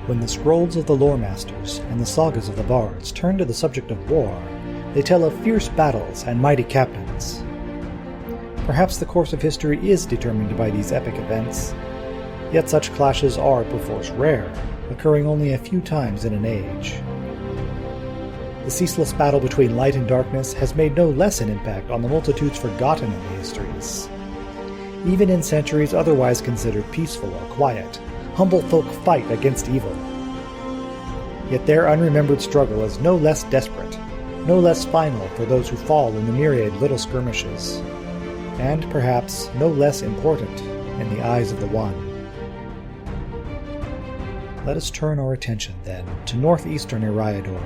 When the scrolls of the lore masters and the sagas of the bards turn to the subject of war, they tell of fierce battles and mighty captains. Perhaps the course of history is determined by these epic events, yet such clashes are perforce rare, occurring only a few times in an age. The ceaseless battle between light and darkness has made no less an impact on the multitudes forgotten in the histories. Even in centuries otherwise considered peaceful or quiet, humble folk fight against evil. Yet their unremembered struggle is no less desperate, no less final for those who fall in the myriad little skirmishes, and perhaps no less important in the eyes of the One. Let us turn our attention, then, to northeastern Rhudaur.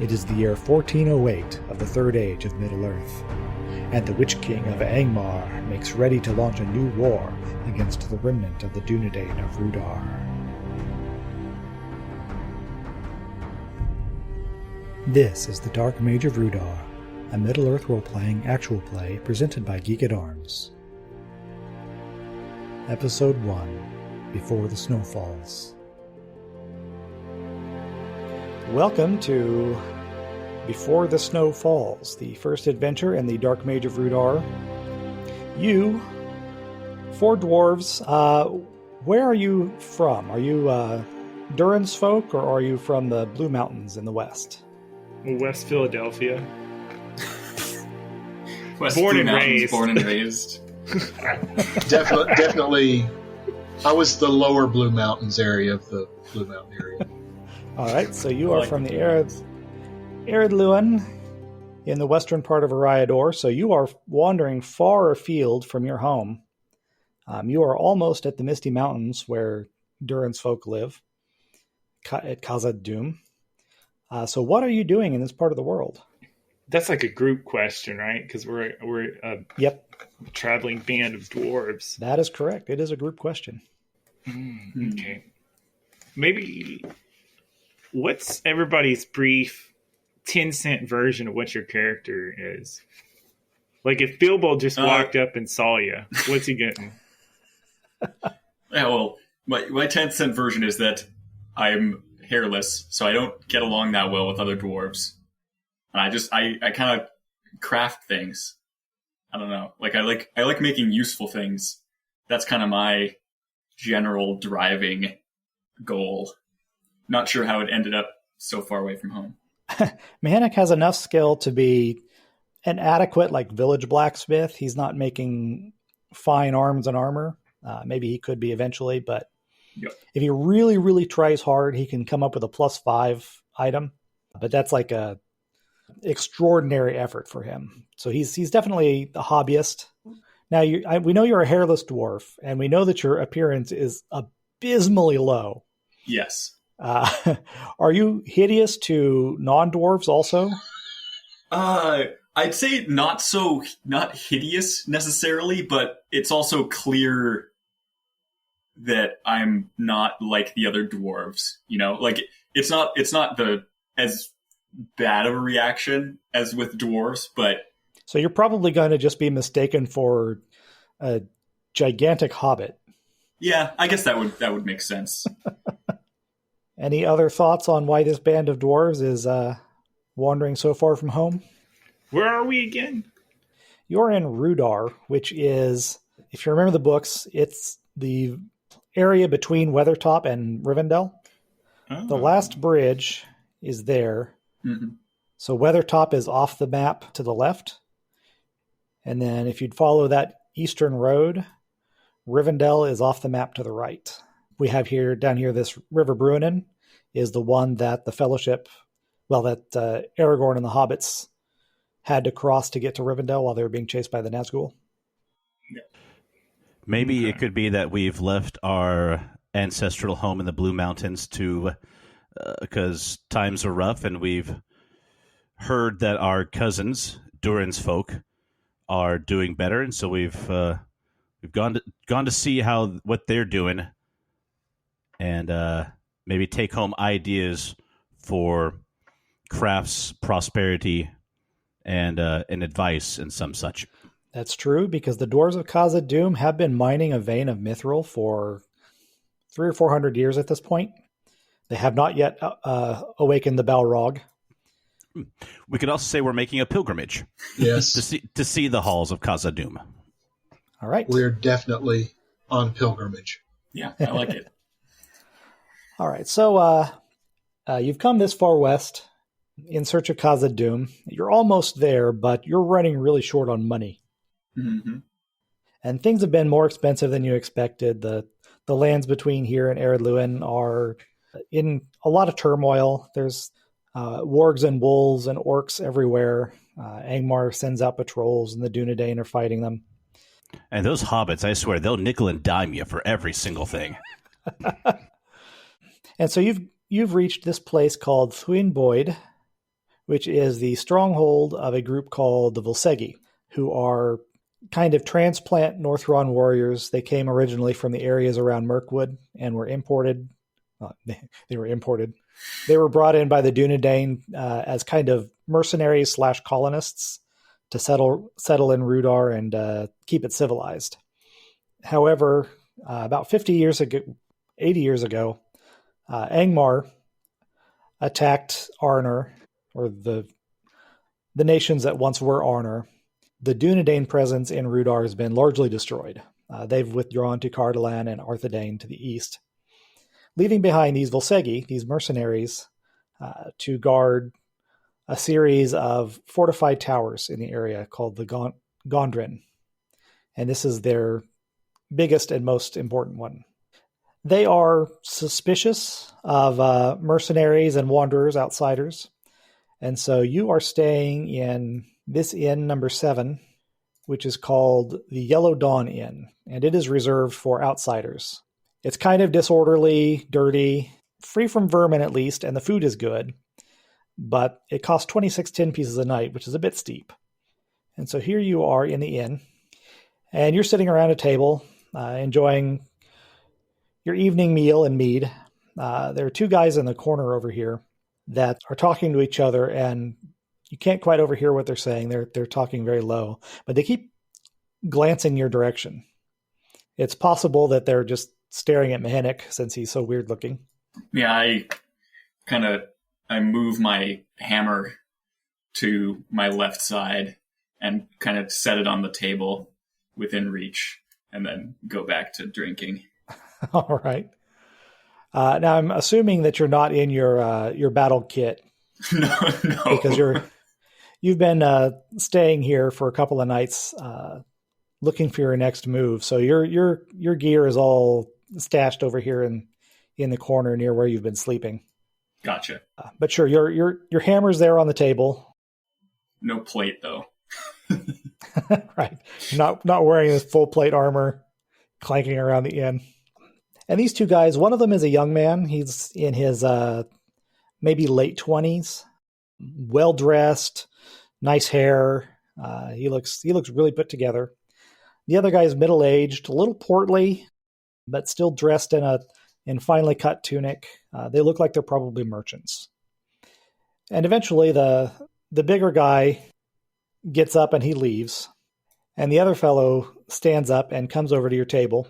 It is the year 1408 of the Third Age of Middle-earth, and the Witch King of Angmar makes ready to launch a new war against the remnant of the Dunedain of Rhudaur. This is the Dark Mage of Rhudaur, a Middle-earth role-playing actual play presented by Geek at Arms. Episode 1, Before the Snow Falls. Welcome to Before the Snow Falls, the first adventure in the Dark Mage of Rhudaur. You, 4 dwarves, where are you from? Are you Durin's folk, or are you from the Blue Mountains in the west? West Philadelphia. Born and raised. Definitely. I was the lower Blue Mountains area of the Blue Mountain area. All right, so you are from the Arid Luan in the western part of Rhudaur, so you are wandering far afield from your home. You are almost at the Misty Mountains where Durin's folk live, at Khazad Dûm. So what are you doing in this part of the world? That's like a group question, right? Because we're a traveling band of dwarves. That is correct. It is a group question. Okay. Maybe what's everybody's brief 10-cent version of what your character is? Like if Bilbo just walked up and saw you, what's he getting? Yeah, well, my 10-cent version is that I'm hairless, so I don't get along that well with other dwarves. And I kind of craft things. I don't know. Like I like making useful things. That's kind of my general driving goal. Not sure how it ended up so far away from home. Mhenuk has enough skill to be an adequate village blacksmith. He's not making fine arms and armor. Maybe he could be eventually, but if he really, really tries hard, he can come up with a +5 item. But that's like a extraordinary effort for him. So he's definitely a hobbyist. Now we know you're a hairless dwarf, and we know that your appearance is abysmally low. Yes. Are you hideous to non-dwarves also? I'd say not hideous necessarily, but it's also clear that I'm not like the other dwarves. You know, like it's not as bad of a reaction as with dwarves, but so you're probably going to just be mistaken for a gigantic hobbit. Yeah, I guess that would make sense. Any other thoughts on why this band of dwarves is wandering so far from home? Where are we again? You're in Rhudaur, which is, if you remember the books, it's the area between Weathertop and Rivendell. Oh. The last bridge is there. Mm-hmm. So Weathertop is off the map to the left. And then if you'd follow that eastern road, Rivendell is off the map to the right. We have down here, this River Bruinen is the one that the Fellowship, that Aragorn and the Hobbits had to cross to get to Rivendell while they were being chased by the Nazgul. Yeah. Maybe it could be that we've left our ancestral home in the Blue Mountains because times are rough, and we've heard that our cousins, Durin's folk, are doing better, and so we've gone to see what they're doing, and maybe take home ideas for crafts, prosperity, and advice and some such. That's true, because the dwarves of Khazad Dûm have been mining a vein of mithril for 300 or 400 years at this point. They have not yet awakened the Balrog. We could also say we're making a pilgrimage Yes, to see the halls of Khazad-dûm. All right. we're definitely on pilgrimage. Yeah, I like it. All right. So you've come this far west in search of Khazad-dûm. You're almost there, but you're running really short on money. Mm-hmm. And things have been more expensive than you expected. The lands between here and Ered Luin are in a lot of turmoil. There's wargs and wolves and orcs everywhere. Angmar sends out patrols, and the Dunedain are fighting them. And those hobbits, I swear, they'll nickel and dime you for every single thing. And so you've reached this place called Thuin Boyd, which is the stronghold of a group called the Volsegi, who are kind of transplant Northrond warriors. They came originally from the areas around Mirkwood and were imported. They were imported. They were brought in by the Dunedain as kind of mercenaries / colonists to settle in Rhudaur and keep it civilized. However, about 80 years ago, Angmar attacked Arnor, or the nations that once were Arnor. The Dunedain presence in Rhudaur has been largely destroyed. They've withdrawn to Cardolan and Arthedain to the east, leaving behind these Volsegi, these mercenaries, to guard a series of fortified towers in the area called the Gondrin. And this is their biggest and most important one. They are suspicious of mercenaries and wanderers, outsiders. And so you are staying in this inn, number 7, which is called the Yellow Dawn Inn. And it is reserved for outsiders. It's kind of disorderly, dirty, free from vermin at least, and the food is good. But it costs 26 tin pieces a night, which is a bit steep. And so here you are in the inn, and you're sitting around a table, enjoying your evening meal and mead. There are 2 guys in the corner over here that are talking to each other, and you can't quite overhear what they're saying. They're talking very low, but they keep glancing your direction. It's possible that they're just staring at Mhenuk since he's so weird looking. Yeah, I move my hammer to my left side and kind of set it on the table within reach, and then go back to drinking. All right. Now I'm assuming that you're not in your battle kit. No. Because you've been staying here for a couple of nights, looking for your next move. So your gear is all stashed over here in the corner near where you've been sleeping. Gotcha. But sure, your hammer's there on the table. No plate though. Right. Not wearing this full plate armor, clanking around the inn. And these 2 guys, one of them is a young man. He's in his maybe late 20s, well dressed, nice hair. He looks really put together. The other guy is middle aged, a little portly, but still dressed in finely cut tunic. They look like they're probably merchants. And eventually, the bigger guy gets up and he leaves, and the other fellow stands up and comes over to your table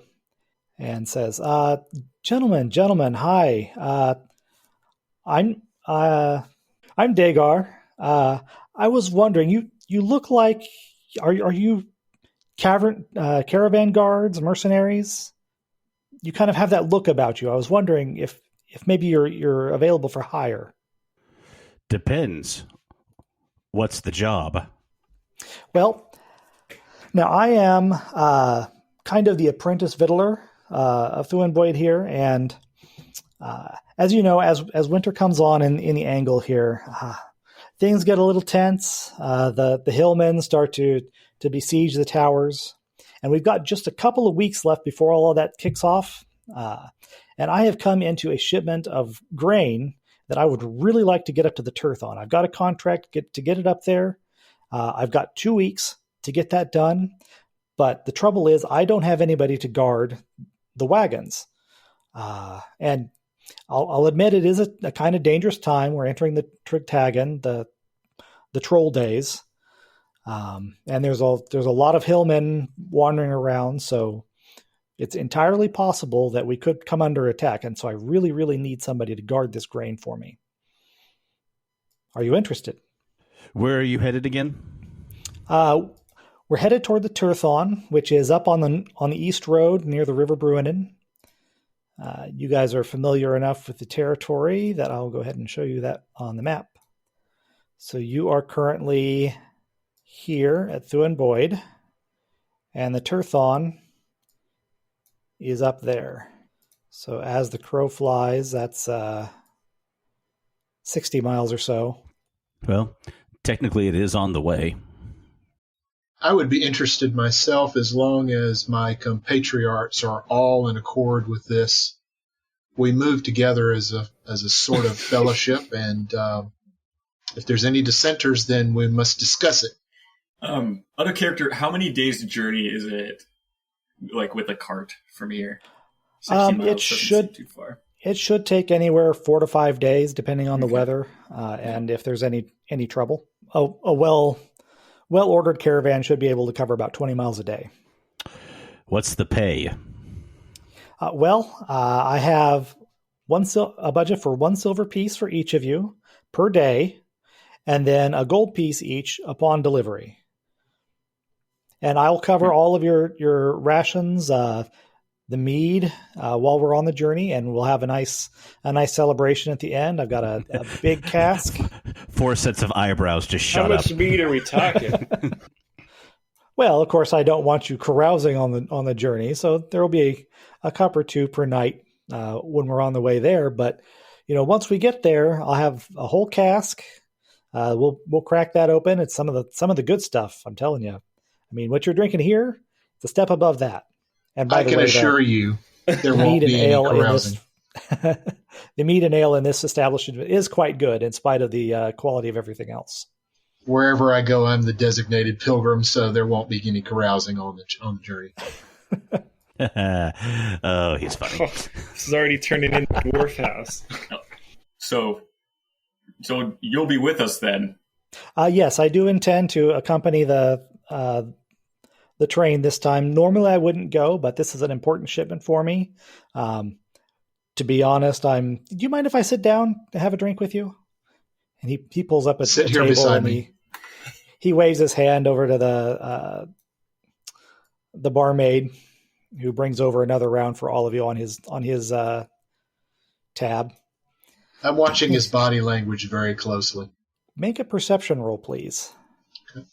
and says, gentlemen, hi. I'm Dagar. I was wondering, you look like, are you caravan guards, mercenaries? You kind of have that look about you. I was wondering if maybe you're available for hire. Depends. What's the job? Well, now I am kind of the apprentice victualler of Thuin Boyd here, and as you know, as winter comes on in the angle here, things get a little tense. The hillmen start to besiege the towers, and we've got just a couple of weeks left before all of that kicks off. And I have come into a shipment of grain that I would really like to get up to the Turth on. I've got a contract to get it up there. I've got 2 weeks to get that done, but the trouble is I don't have anybody to guard the wagons. And I'll admit it is a kind of dangerous time. We're entering the Trigtagan, the troll days. And there's a lot of hillmen wandering around. So It's entirely possible that we could come under attack, and so I really, really need somebody to guard this grain for me. Are you interested? Where are you headed again? We're headed toward the Turthon, which is up on the East Road near the River Bruinen. You guys are familiar enough with the territory that I'll go ahead and show you that on the map. So you are currently here at Thuan Boyd, and the Turthon is up there. So as the crow flies, that's 60 miles or so. Well, technically it is on the way. I would be interested myself as long as my compatriots are all in accord with this. We move together as a sort of fellowship, and if there's any dissenters, then we must discuss it. Other character, how many days journey is it, like with a cart from here? 60 miles It should too far. It should take anywhere 4 to 5 days, depending on the weather and if there's any trouble. A well-ordered caravan should be able to cover about 20 miles a day. What's the pay? I have a budget for 1 silver piece for each of you per day, and then a gold piece each upon delivery. And I'll cover all of your rations, the mead, while we're on the journey, and we'll have a nice celebration at the end. I've got a big cask. 4 sets of eyebrows just shot How up. much meat are we talking? Well, of course, I don't want you carousing on the journey, so there will be a cup or two per night when we're on the way there. But once we get there, I'll have a whole cask. We'll crack that open. It's some of the good stuff. I'm telling you. I mean, what you're drinking here, it's a step above that. And by I the can way, assure you there won't be any carousing. The meat and ale in this establishment is quite good in spite of the quality of everything else. Wherever I go, I'm the designated pilgrim, so there won't be any carousing on the journey. Oh, he's funny. This is already turning into a dwarf house. So you'll be with us then? Yes, I do intend to accompany the train this time. Normally I wouldn't go, but this is an important shipment for me. To be honest, do you mind if I sit down to have a drink with you? And he pulls up a table beside and me. he waves his hand over to the barmaid, who brings over another round for all of you on his tab. I'm watching his body language very closely. Make a perception roll, please. Okay.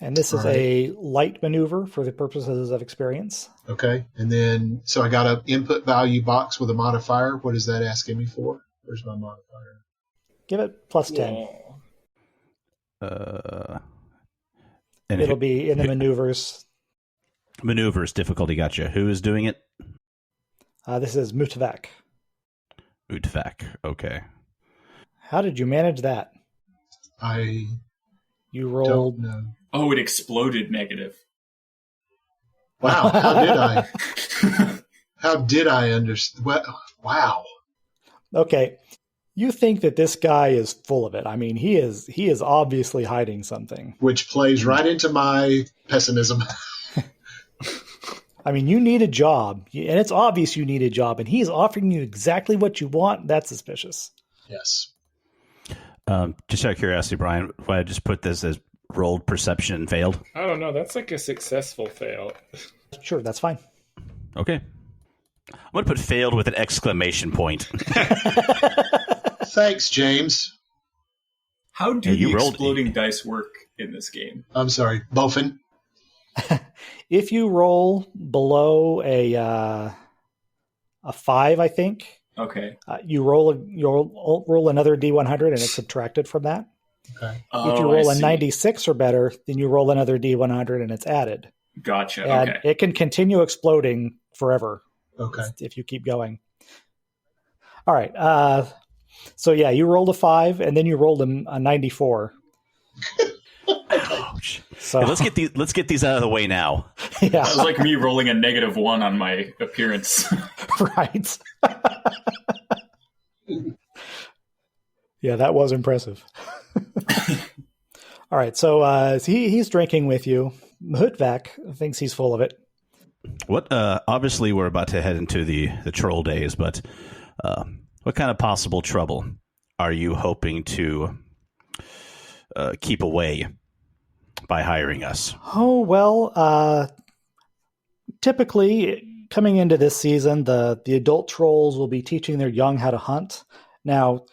And this is a light maneuver for the purposes of experience. Okay. And then, so I got an input value box with a modifier. What is that asking me for? Where's my modifier? Give it plus 10. And It'll be in the maneuvers. Maneuvers difficulty. Gotcha. Who is doing it? This is Mhutvak. Mhutvak. Okay. How did you manage that? You rolled. Don't know. Oh, it exploded negative. Wow. How did I? How did I understand? Wow. Okay. You think that this guy is full of it. I mean, he is obviously hiding something. Which plays right into my pessimism. I mean, you need a job, and it's obvious you need a job, and he's offering you exactly what you want. That's suspicious. Yes. Just out of curiosity, Brian, why I just put this as rolled perception and failed? I don't know. That's like a successful fail. Sure, that's fine. Okay. I'm going to put failed with an exclamation point. Thanks, James. How do you the rolled exploding dice work in this game? I'm sorry. Bofin. If you roll below a 5, I think, Okay. you roll another D100 and it's subtracted from that. Okay. If you roll a 96 or better, then you roll another D100 and it's added. Gotcha. And Okay. it can continue exploding forever. Okay. If you keep going. All right. So yeah, you rolled a 5 and then you rolled a 94. Ouch. So Hey, let's get these out of the way now. yeah, That was like me rolling a -1 on my appearance. right. Yeah, that was impressive. All right, so he's drinking with you. Mhutvak thinks he's full of it. What? Obviously, we're about to head into the troll days, but what kind of possible trouble are you hoping to keep away by hiring us? Oh, well, typically coming into this season, the adult trolls will be teaching their young how to hunt. Now,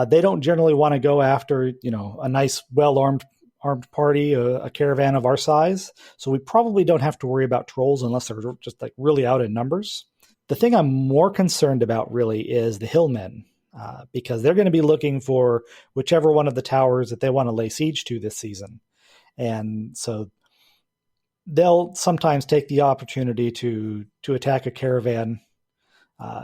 they don't generally want to go after, a nice, well-armed party, a caravan of our size. So we probably don't have to worry about trolls unless they're just like really out in numbers. The thing I'm more concerned about really is the hillmen, because they're going to be looking for whichever one of the towers that they want to lay siege to this season. And so they'll sometimes take the opportunity to attack a caravan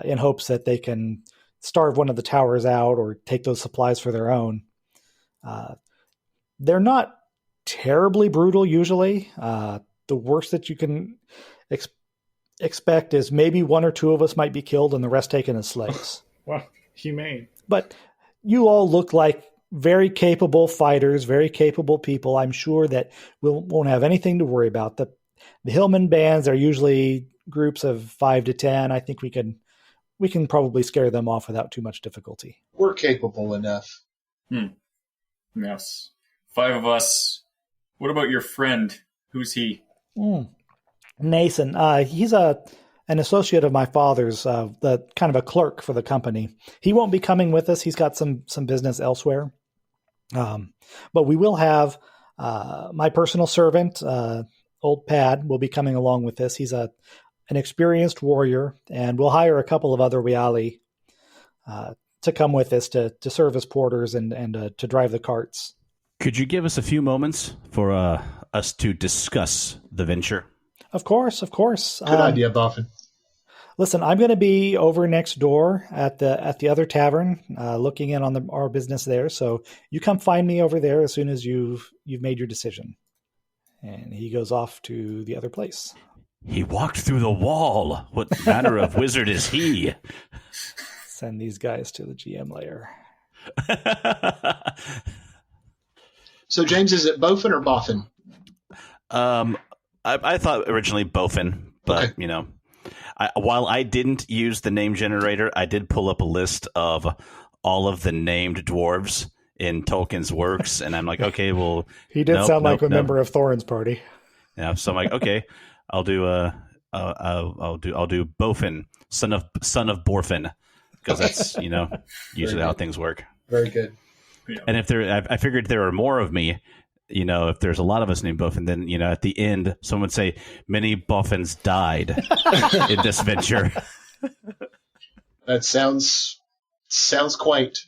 in hopes that they can starve one of the towers out or take those supplies for their own. They're not terribly brutal usually. The worst that you can expect is maybe one or two of us might be killed and the rest taken as slaves. Wow, humane. But you all look like very capable fighters, very capable people. I'm sure that we won't have anything to worry about. The hillman bands are usually groups of 5 to 10. I think we can probably scare them off without too much difficulty. We're capable enough. Yes. 5 of us. What about your friend? Who's he? Nason. He's an associate of my father's, the kind of a clerk for the company. He won't be coming with us. He's got some business elsewhere. But we will have my personal servant, old Pad, will be coming along with this. He's an experienced warrior, and we'll hire a couple of other Reali to come with us to serve as porters and to drive the carts. Could you give us a few moments for us to discuss the venture? Of course. Good idea, Bofin. Listen, I'm going to be over next door at the other tavern, looking in on our business there. So you come find me over there as soon as you've made your decision. And he goes off to the other place. He walked through the wall. What manner of wizard is he? Send these guys to the GM lair. So, James, is it Bofin or Boffin? I thought originally Bofin, but, Okay. While I didn't use the name generator, I did pull up a list of all of the named dwarves in Tolkien's works, and I'm like, okay, well, he did sound like a member of Thorin's party. Yeah, so I'm like, okay, I'll do Bofin, son of Borfin, because that's usually how things work. Very good. Yeah. And if I figured there are more of me. If there's a lot of us named Bofin, then, at the end, someone would say, many Boffins died in this venture. That sounds quaint.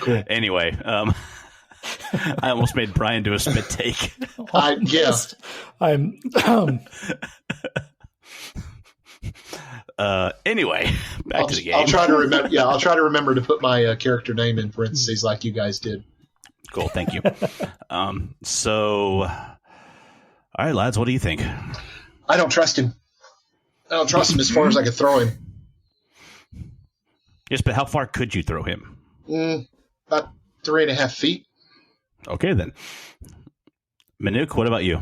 Cool. Anyway, I almost made Bryan do a spit take. Yes. I'm. Anyway, back to the game. I'll try to remember. Yeah, I'll try to remember to put my character name in parentheses like you guys did. Cool, thank you. So, all right, lads, what do you think? I don't trust him. I don't trust him as far as I could throw him. Yes, but how far could you throw him? About 3.5 feet. Okay, then. Mhenuk, what about you?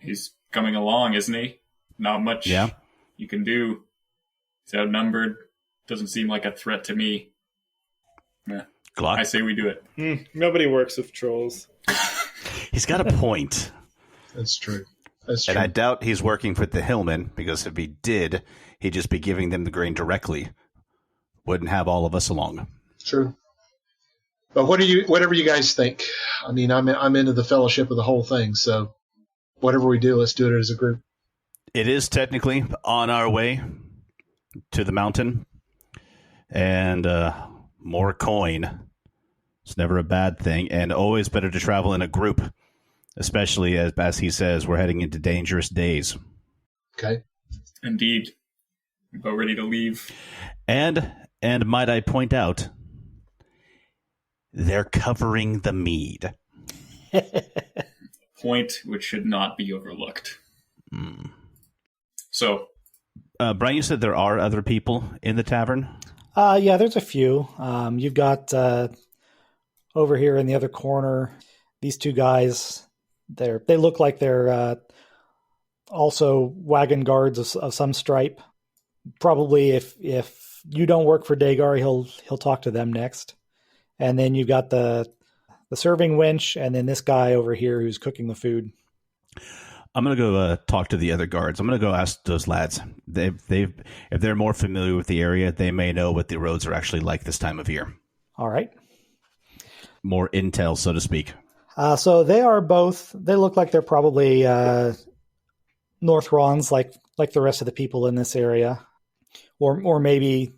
He's coming along, isn't he? Not much you can do. He's outnumbered. Doesn't seem like a threat to me. Yeah. Glock? I say we do it. Nobody works with trolls. He's got a point. That's true. And I doubt he's working with the Hillmen, because if he did, he'd just be giving them the grain directly. Wouldn't have all of us along. True. But whatever you guys think. I mean, I'm into the fellowship of the whole thing, so whatever we do, let's do it as a group. It is technically on our way to the mountain, and more coin. It's never a bad thing, and always better to travel in a group, especially as he says, we're heading into dangerous days. Okay. Indeed. About ready to leave. And might I point out, they're covering the mead. Point which should not be overlooked. So, Bryan, you said there are other people in the tavern? Yeah, there's a few. You've got over here in the other corner, these two guys. They look like they're also wagon guards of some stripe. Probably if you don't work for Dagar, he'll talk to them next. And then you've got the serving wench, and then this guy over here who's cooking the food. I'm gonna go talk to the other guards. I'm gonna go ask those lads. If they're more familiar with the area, they may know what the roads are actually like this time of year. All right. More intel, so to speak. So they are both. They look like they're probably Northrons, like the rest of the people in this area, or maybe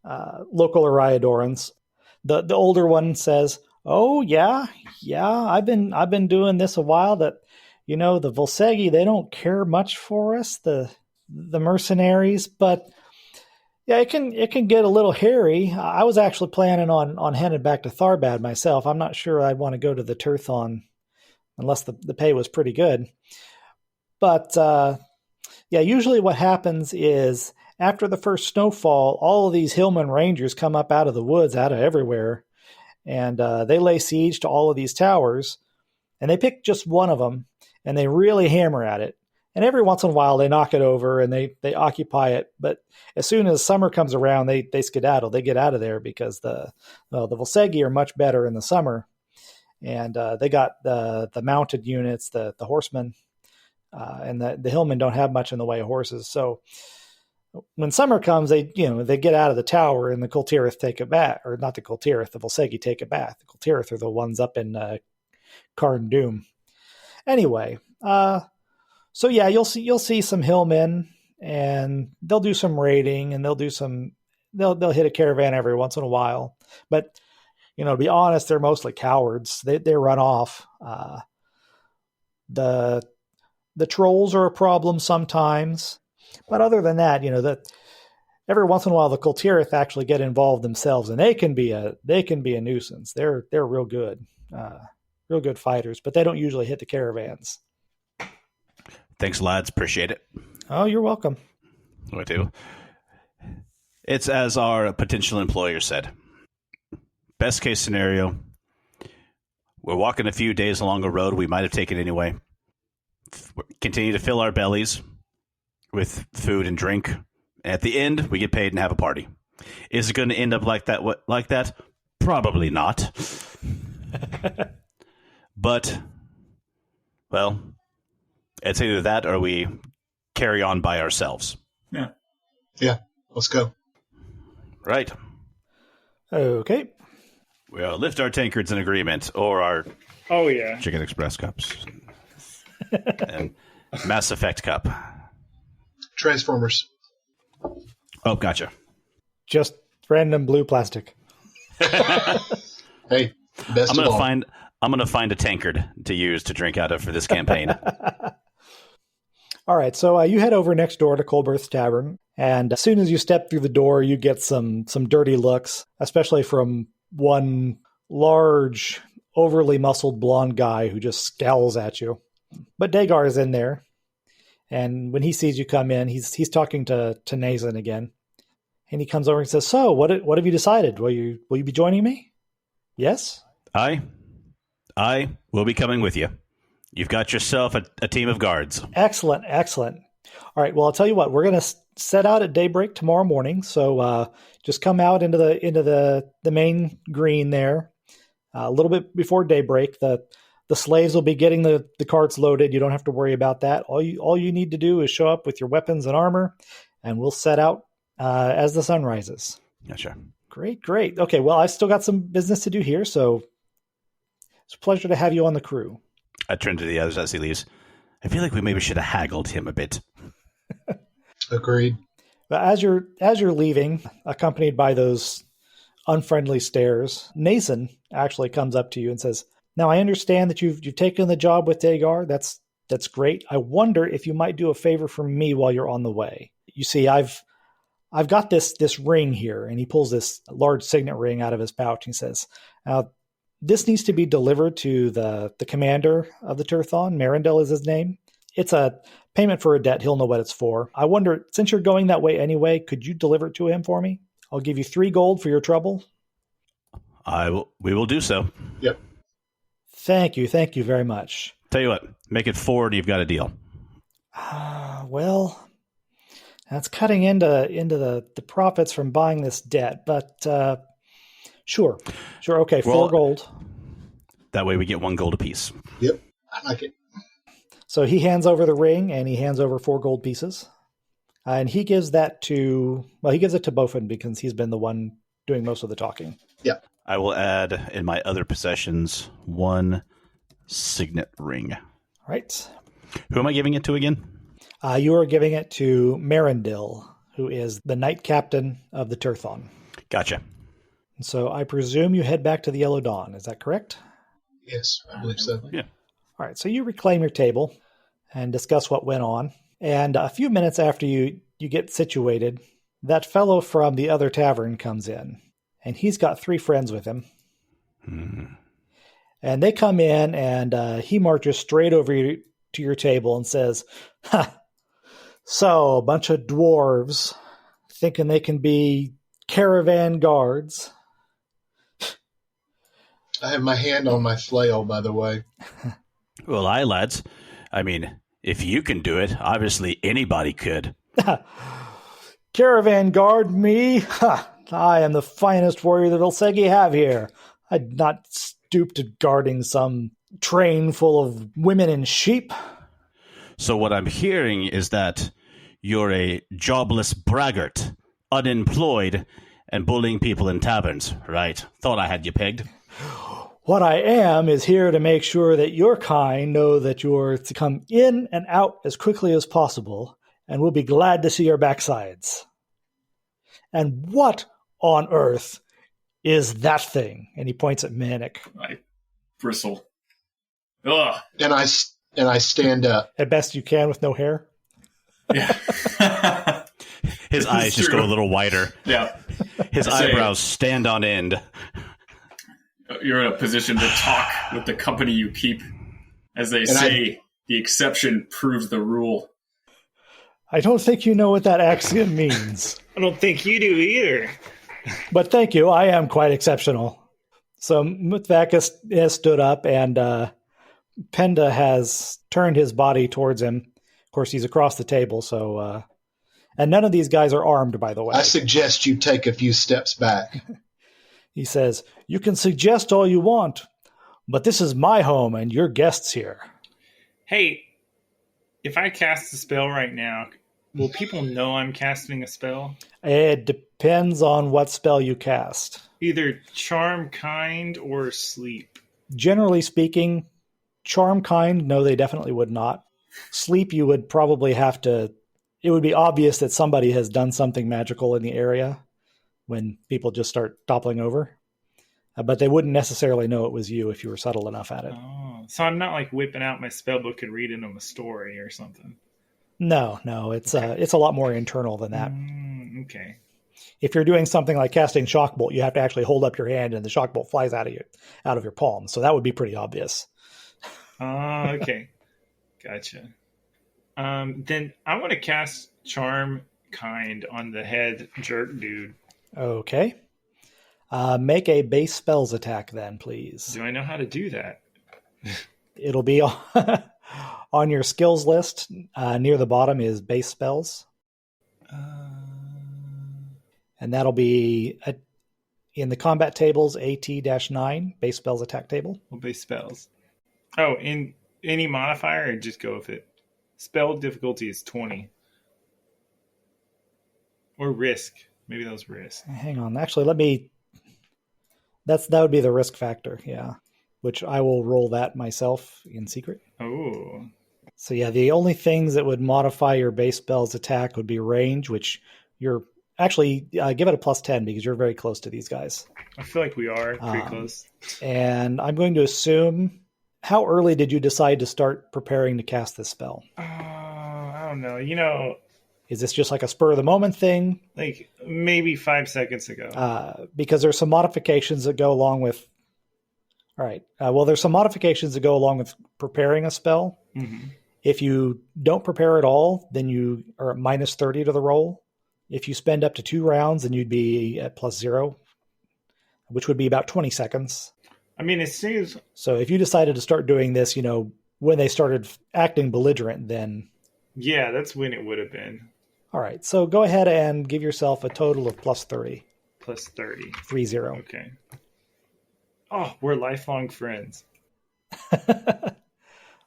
local Ariadorans. The older one says, "Oh yeah, I've been doing this a while. That the Volsegi, they don't care much for us, the mercenaries, but yeah, it can get a little hairy. I was actually planning on heading back to Tharbad myself. I'm not sure I'd want to go to the Turthon unless the pay was pretty good. But yeah, usually what happens is after the first snowfall, all of these hillman rangers come up out of the woods, out of everywhere, and they lay siege to all of these towers, and they pick just one of them, and they really hammer at it. And every once in a while, they knock it over and they occupy it. But as soon as summer comes around, they skedaddle. They get out of there because the Volsegi are much better in the summer, and they got the mounted units, the horsemen, and the hillmen don't have much in the way of horses. So when summer comes, they get out of the tower, and the Kultirith take it back, or not the Kultirith, the Volsegi take it back. The Kultirith are the ones up in Karn Doom. Anyway, so yeah, you'll see some hillmen, and they'll do some raiding, and they'll hit a caravan every once in a while. But to be honest, they're mostly cowards. They run off. The trolls are a problem sometimes, but other than that, that every once in a while the Kultirith actually get involved themselves, and they can be a nuisance. They're real good fighters, but they don't usually hit the caravans. Thanks, lads. Appreciate it. Oh, you're welcome. I do. It's as our potential employer said. Best case scenario, we're walking a few days along a road we might have taken anyway. Continue to fill our bellies with food and drink. At the end, we get paid and have a party. Is it going to end up like that? Probably not. But, well, it's either that or we carry on by ourselves. Yeah. Yeah, let's go. Right. Okay. We'll lift our tankards in agreement, or our Chicken Express cups. And Mass Effect cup. Transformers. Oh, gotcha. Just random blue plastic. Hey, best of all. I'm gonna find a tankard to use to drink out of for this campaign. All right, so you head over next door to Colberth's Tavern, and as soon as you step through the door, you get some dirty looks, especially from one large, overly muscled blonde guy who just scowls at you. But Dagar is in there, and when he sees you come in, he's talking to Nazan again, and he comes over and says, "So, what have you decided? Will you be joining me?" "Yes." I will be coming with you. You've got yourself a team of guards. Excellent. All right. Well, I'll tell you what. We're going to set out at daybreak tomorrow morning. So just come out into the main green there a little bit before daybreak. The slaves will be getting the carts loaded. You don't have to worry about that. All you need to do is show up with your weapons and armor, and we'll set out as the sun rises. Gotcha. Great. Okay. Well, I still got some business to do here, so it's a pleasure to have you on the crew. I turn to the others as he leaves. I feel like we maybe should have haggled him a bit. Agreed. But as you're leaving, accompanied by those unfriendly stares, Nazan actually comes up to you and says, "Now I understand that you've taken the job with Dagar. That's great. I wonder if you might do a favor for me while you're on the way. You see, I've got this ring here," and he pulls this large signet ring out of his pouch. And he says, "This needs to be delivered to the commander of the Turthon. Marindel is his name. It's a payment for a debt. He'll know what it's for. I wonder, since you're going that way anyway, could you deliver it to him for me? I'll give you 3 gold for your trouble." We will do so. Yep. Thank you very much. Tell you what, make it 4 and you've got a deal. Well, that's cutting into the profits from buying this debt, but sure. Okay, 4 gold. That way we get 1 gold apiece. Yep, I like it. So he hands over the ring, and he hands over 4 gold pieces. And he gives that he gives it to Bofin because he's been the one doing most of the talking. Yeah. I will add in my other possessions 1 signet ring. All right. Who am I giving it to again? You are giving it to Marindil, who is the knight captain of the Turthon. Gotcha. So I presume you head back to the Yellow Dawn. Is that correct? Yes, I believe so. Yeah. All right. So you reclaim your table and discuss what went on. And a few minutes after you get situated, that fellow from the other tavern comes in. And he's got 3 friends with him. And they come in, and he marches straight over to your table and says, "Ha! So, a bunch of dwarves thinking they can be caravan guards." I have my hand on my flail, by the way. Well, aye, lads. I mean, if you can do it, obviously anybody could. Caravan guard, me? Ha! I am the finest warrior that Ilsegi have here. I'd not stoop to guarding some train full of women and sheep. So what I'm hearing is that you're a jobless braggart, unemployed, and bullying people in taverns, right? Thought I had you pegged. What I am is here to make sure that your kind know that you're to come in and out as quickly as possible, and we'll be glad to see your backsides. And what on earth is that thing? And he points at Mhenuk. I bristle. Ugh. And I stand up. At best you can with no hair. Yeah. His eyes just go a little wider. Yeah. His eyebrows stand on end. You're in a position to talk with the company you keep. As they say, the exception proves the rule. I don't think you know what that accent means. I don't think you do either. But thank you. I am quite exceptional. So Mhutvak has stood up, and Penda has turned his body towards him. Of course, he's across the table. So, and none of these guys are armed, by the way. I suggest you take a few steps back. He says, "You can suggest all you want, but this is my home, and you're guests here." Hey, if I cast a spell right now, will people know I'm casting a spell? It depends on what spell you cast. Either Charm Kind or Sleep. Generally speaking, Charm Kind, no, they definitely would not. Sleep, you would probably have to... It would be obvious that somebody has done something magical in the area when people just start toppling over. But they wouldn't necessarily know it was you if you were subtle enough at it. Oh, so I'm not like whipping out my spell book and reading them a story or something. No, it's a lot more internal than that. Okay. If you're doing something like casting Shockbolt, you have to actually hold up your hand and the Shockbolt flies out of your palm. So that would be pretty obvious. Okay. Gotcha. Then I want to cast Charm Kind on the head jerk dude. Okay. Make a base spells attack then, please. Do I know how to do that? It'll be on your skills list. Near the bottom is base spells. And that'll be in the combat tables, AT-9, base spells attack table. Well, base spells. Oh, in any modifier or just go with it? Spell difficulty is 20. Or risk. Maybe that was risk. Hang on. Actually, that would be the risk factor, yeah. Which I will roll that myself in secret. Oh. So yeah, the only things that would modify your base spells attack would be range, which you're actually give it a +10 because you're very close to these guys. I feel like we are pretty close. And I'm going to assume, how early did you decide to start preparing to cast this spell? I don't know. Is this just like a spur of the moment thing? Like maybe 5 seconds ago. Because there's some modifications that go along with. All right. There's some modifications that go along with preparing a spell. Mm-hmm. If you don't prepare at all, then you are at -30 to the roll. If you spend up to 2 rounds, then you'd be at +0, which would be about 20 seconds. I mean, it seems... So if you decided to start doing this, when they started acting belligerent, then... Yeah, that's when it would have been. All right, so go ahead and give yourself a total of plus 30. Plus 30. 30. Okay. Oh, we're lifelong friends.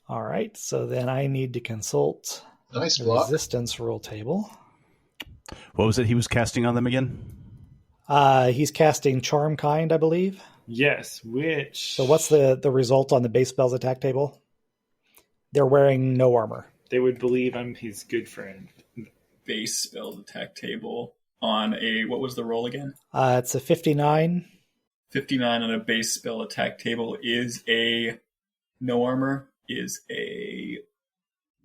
All right, so then I need to consult Nice the block. resistance rule table. What was it he was casting on them again? He's casting Charm Kind, I believe. Yes, which... So what's the result on the base spells attack table? They're wearing no armor. They would believe I'm his good friend. Base spells attack table on a, what was the roll again? It's a 59. 59 on a base spell attack table is a no armor, is a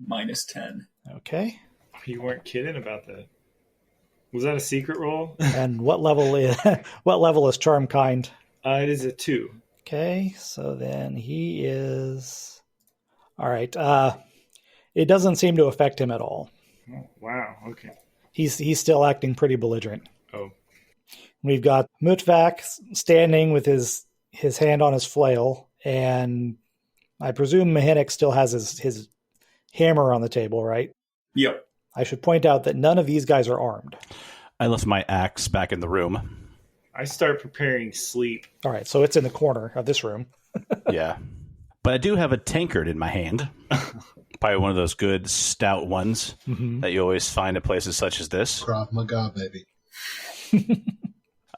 -10. Okay. You weren't kidding about that. Was that a secret roll? And what level is Charm Kind? It is a 2. Okay, so then he is... All right. It doesn't seem to affect him at all. Oh, wow. Okay. He's still acting pretty belligerent. Oh. We've got Mhutvak standing with his hand on his flail, and I presume Mhenuk still has his hammer on the table, right? Yep. I should point out that none of these guys are armed. I left my axe back in the room. I start preparing sleep. All right, so it's in the corner of this room. Yeah. But I do have a tankard in my hand. Probably one of those good stout ones that you always find at places such as this. Krav Maga, baby.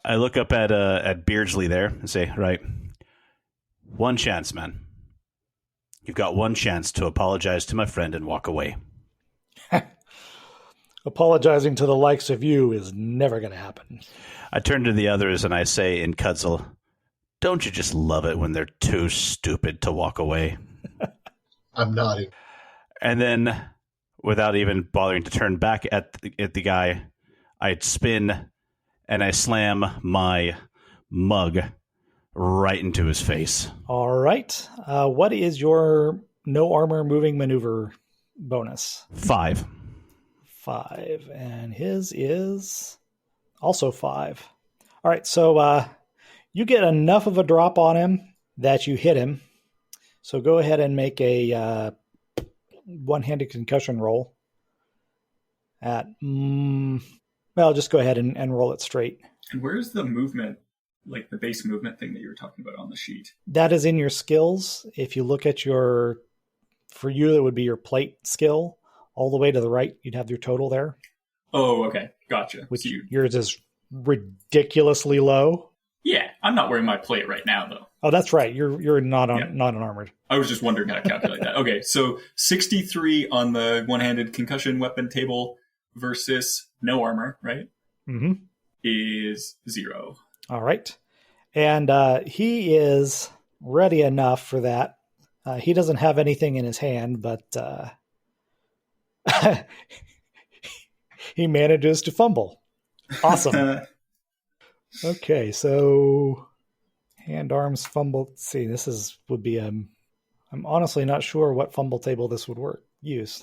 I look up at Beardsley there and say, right, one chance, man. You've got one chance to apologize to my friend and walk away. Apologizing to the likes of you is never going to happen. I turn to the others and I say in Cudzle, don't you just love it when they're too stupid to walk away? I'm nodding. And then, without even bothering to turn back at the guy, I spin and I slam my mug right into his face. All right. What is your no armor moving maneuver bonus? 5. 5. And his is also 5. All right. So you get enough of a drop on him that you hit him. So go ahead and make a one-handed concussion roll. Well, just go ahead and roll it straight. And where's the movement, like the base movement thing that you were talking about on the sheet? That is in your skills. If you look at for you, it would be your plate skill. All the way to the right, you'd have your total there. Oh, okay. Gotcha. Which So yours is ridiculously low. yeah, I'm not wearing my plate right now, though. Oh, that's right. You're not unarmored. I was just wondering how to calculate that. Okay, so 63 on the one-handed concussion weapon table versus no armor, right? Mm-hmm. Is 0. All right. And he is ready enough for that. He doesn't have anything in his hand, but he manages to fumble. Awesome. Okay, so hand, arms, fumble. Let's see, would be I'm honestly not sure what fumble table this would use.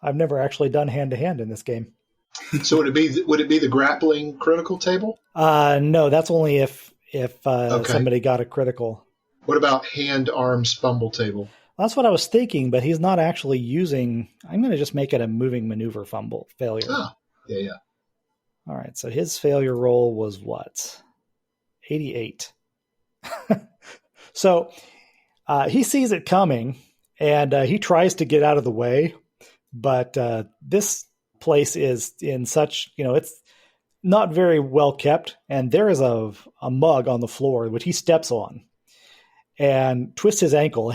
I've never actually done hand to hand in this game. So would it be the grappling critical table? No, that's only if somebody got a critical. What about hand, arms, fumble table? That's what I was thinking, but he's not actually using. I'm going to just make it a moving maneuver fumble failure. Oh, yeah. All right, so his failure roll was what? 88. So he sees it coming, and he tries to get out of the way, but this place is in such, it's not very well kept, and there is a mug on the floor, which he steps on and twists his ankle.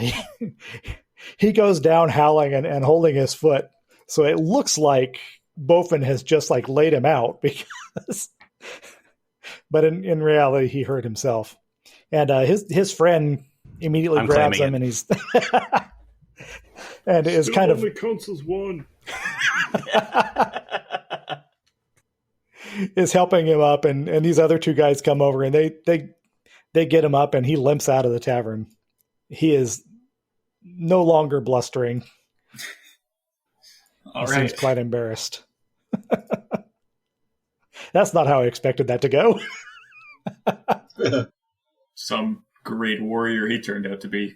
He goes down howling and holding his foot, so it looks like Bofin has just laid him out, but in reality he hurt himself, and his friend immediately grabs him, and he's and is kind of counts as one. is helping him up, and these other two guys come over and they get him up, and he limps out of the tavern. He is no longer blustering. All he right. seems quite embarrassed. That's not how I expected that to go. Some great warrior he turned out to be.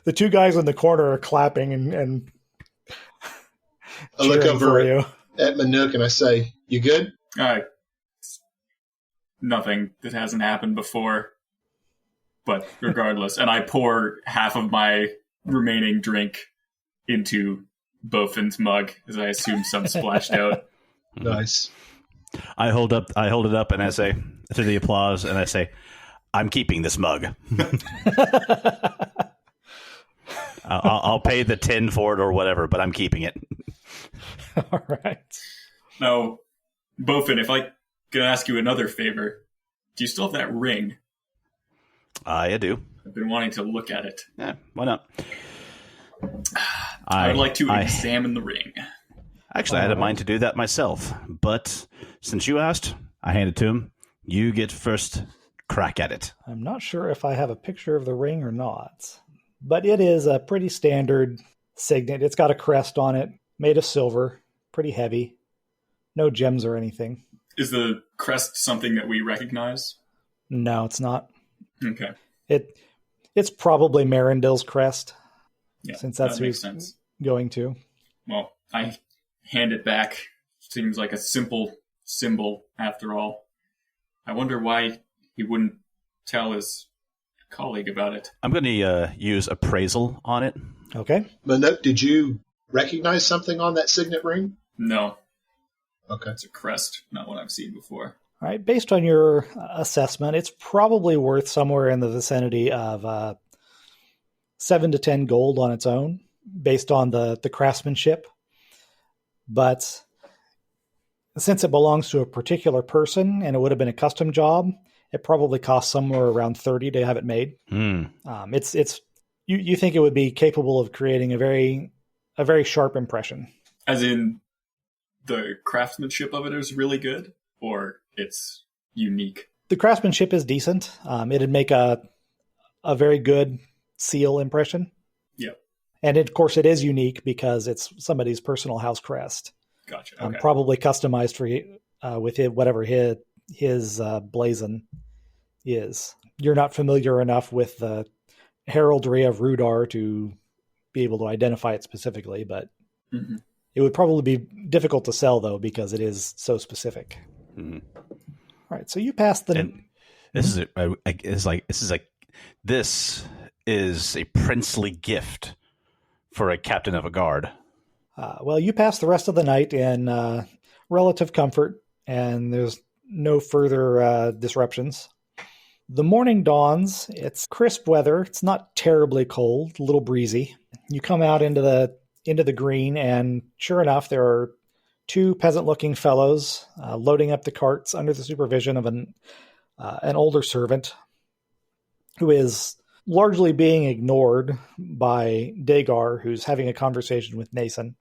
the two guys in the corner are clapping and I look cheering over for you. at Mhenuk and I say, "You good?" Nothing that hasn't happened before. But regardless, and I pour half of my remaining drink into Bofin's mug, as I assume some splashed out. Nice. I hold it up, and I say to the applause, and I say, "I'm keeping this mug. I'll pay the 10 for it or whatever, but I'm keeping it." All right. Now, Bofin, if I could ask you another favor, do you still have that ring? I do. I've been wanting to look at it. Yeah, why not? I would like to examine the ring. Actually, I had a mind to do that myself, but since you asked, I hand it to him. You get first crack at it. I'm not sure if I have a picture of the ring or not, but it is a pretty standard signet. It's got a crest on it, made of silver, pretty heavy. No gems or anything. Is the crest something that we recognize? No, it's not. Okay. It's probably Marindil's crest, Yeah, since that's that who makes he's sense. going to. Well, I hand it back. Seems like a simple symbol after all. I wonder why he wouldn't tell his colleague about it. I'm going to use appraisal on it. Okay. Mhenuk, did you recognize something on that signet ring? No, Okay. it's a crest, not one I've seen before. All right. Based on your assessment, it's probably worth somewhere in the vicinity of 7 to 10 gold on its own, based on the craftsmanship. But since it belongs to a particular person and it would have been a custom job, it probably costs somewhere around 30 to have it made. It's you think it would be capable of creating a very sharp impression. As in, the craftsmanship of it is really good, or it's unique? The craftsmanship is decent. It'd make a very good seal impression. Yep. And of course, it is unique because it's somebody's personal house crest. Gotcha. Okay. Probably customized for with whatever his blazon is. You're not familiar enough with the heraldry of Rhudaur to be able to identify it specifically, but it would probably be difficult to sell though because it is so specific. Mm-hmm. All right, so you passed the. And this is a princely gift for a captain of a guard. Well, you pass the rest of the night in relative comfort, and there's no further disruptions. The morning dawns. It's crisp weather. It's not terribly cold, a little breezy. You come out into the green, and sure enough, there are two peasant-looking fellows loading up the carts under the supervision of an older servant who is largely being ignored by Dagar, who's having a conversation with Nason.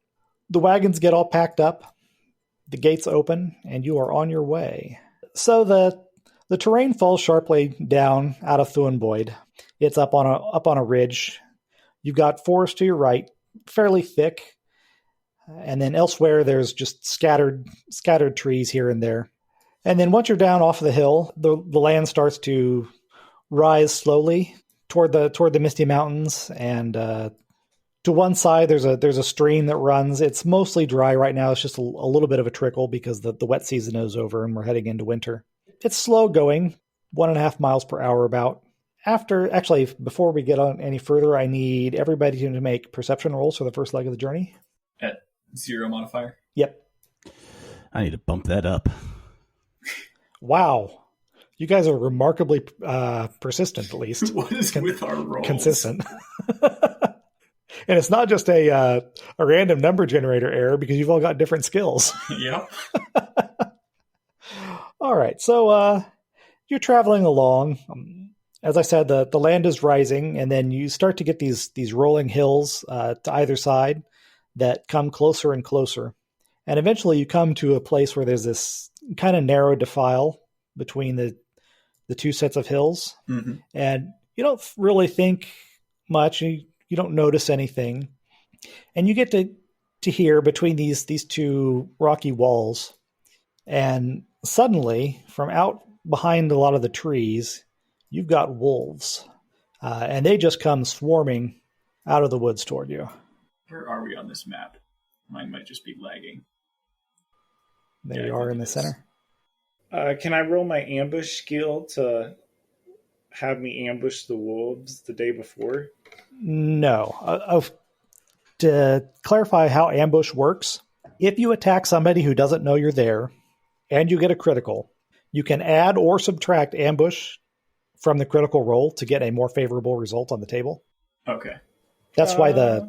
The wagons get all packed up, the gates open, and you are on your way. So the terrain falls sharply down out of Thuenboyd. It's up on a ridge. You've got forest to your right, fairly thick, and then elsewhere there's just scattered trees here and there. And then once you're down off the hill, the land starts to rise slowly toward the Misty Mountains, and to one side there's a stream that runs. It's mostly dry right now. It's just a little bit of a trickle because the wet season is over and we're heading into winter. It's slow going, 1.5 miles per hour about. Before we get on any further, I need everybody to make perception rolls for the first leg of the journey. At 0 modifier? Yep. I need to bump that up. Wow. You guys are remarkably persistent, at least. What is with our rolls? Consistent. And it's not just a random number generator error because you've all got different skills. Yep. All right. So you're traveling along. As I said, the land is rising, and then you start to get these rolling hills to either side that come closer and closer. And eventually you come to a place where there's this kind of narrow defile between the two sets of hills. Mm-hmm. And you don't really think much. You don't notice anything. And you get to hear between these two rocky walls. And suddenly, from out behind a lot of the trees, you've got wolves. And they just come swarming out of the woods toward you. Where are we on this map? Mine might just be lagging. There Yeah, you I are think in it the is. center. Can I roll my ambush skill to have me ambush the wolves the day before? No. To clarify how ambush works, if you attack somebody who doesn't know you're there and you get a critical, you can add or subtract ambush from the critical roll to get a more favorable result on the table. Okay. That's why the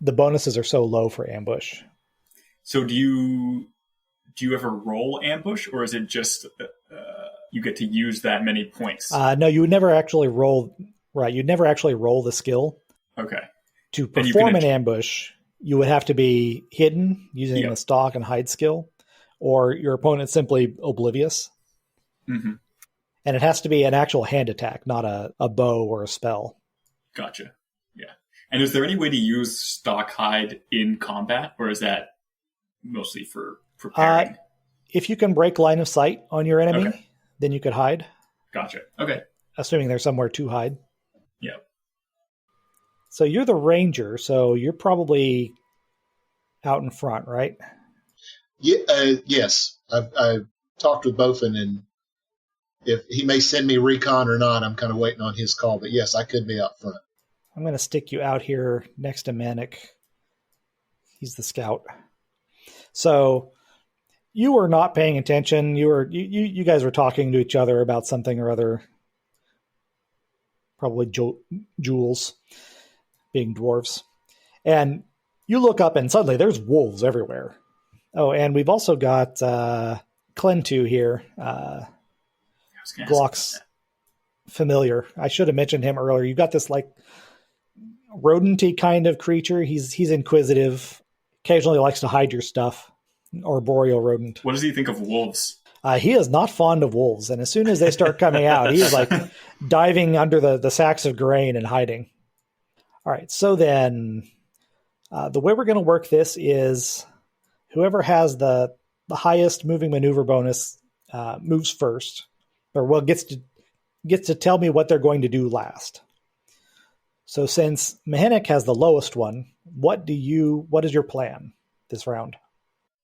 bonuses are so low for ambush. So do you ever roll ambush, or is it just you get to use that many points? No, you would never actually roll. Right, you'd never actually roll the skill. Okay. To perform an ambush, you would have to be hidden using the stalk and hide skill, or your opponent's simply oblivious. Mm-hmm. And it has to be an actual hand attack, not a bow or a spell. Gotcha. Yeah. And is there any way to use stalk hide in combat, or is that mostly for preparing? If you can break line of sight on your enemy, then you could hide. Gotcha. Okay. Assuming there's somewhere to hide. Yeah. So you're the ranger, so you're probably out in front, right? Yeah, yes. I've talked with Bofin, and if he may send me recon or not, I'm kind of waiting on his call. But yes, I could be out front. I'm going to stick you out here next to Mhenuk. He's the scout. So you were not paying attention. You guys were talking to each other about something or other. Probably jewels, being dwarves. And you look up and suddenly there's wolves everywhere. Oh, and we've also got Clentu here. Glock's familiar. I should have mentioned him earlier. You've got this like rodenty kind of creature. He's inquisitive. Occasionally likes to hide your stuff. Arboreal rodent. What does he think of wolves? He is not fond of wolves, and as soon as they start coming out, he's like diving under the sacks of grain and hiding. All right, so then the way we're going to work this is whoever has the highest moving maneuver bonus moves first, or gets to tell me what they're going to do last. So since Mhenuk has the lowest one, what is your plan this round?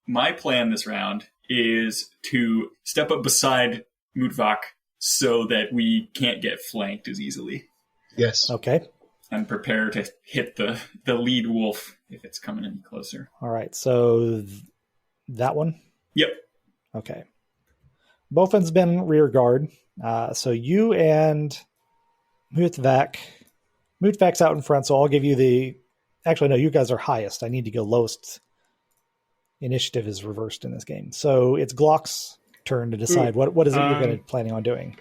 My plan this round is to step up beside Mhutvak so that we can't get flanked as easily. Yes. Okay. And prepare to hit the lead wolf if it's coming any closer. All right, so that one? Yep. Okay. Bofin's been rear guard. So you and Mhutvak. Mhutvak's out in front, so I'll give you the... Actually, no, you guys are highest. I need to go lowest. Initiative is reversed in this game. So it's Glock's turn to decide what is it you're planning on doing.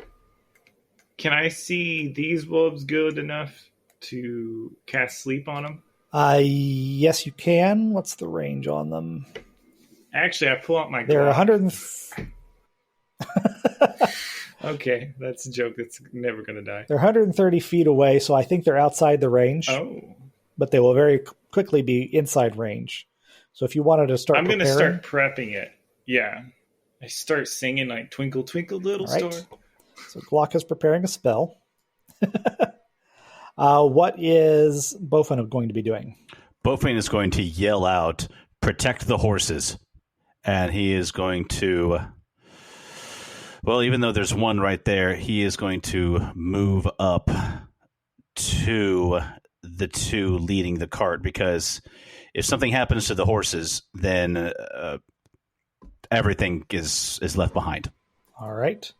Can I see these wolves good enough to cast sleep on them? Yes, you can. What's the range on them? Actually, I pull out my Glock. They're 100. Okay, that's a joke that's never going to die. They're 130 feet away, so I think they're outside the range. Oh. But they will very quickly be inside range. So if you wanted to start I'm going to start prepping it. Yeah. I start singing like Twinkle, Twinkle, Little Star. So Glock is preparing a spell. What is Bofin going to be doing? Bofin is going to yell out, "Protect the horses." And he is going to... Well, even though there's one right there, he is going to move up to the two leading the cart, because if something happens to the horses, then everything is left behind. All right.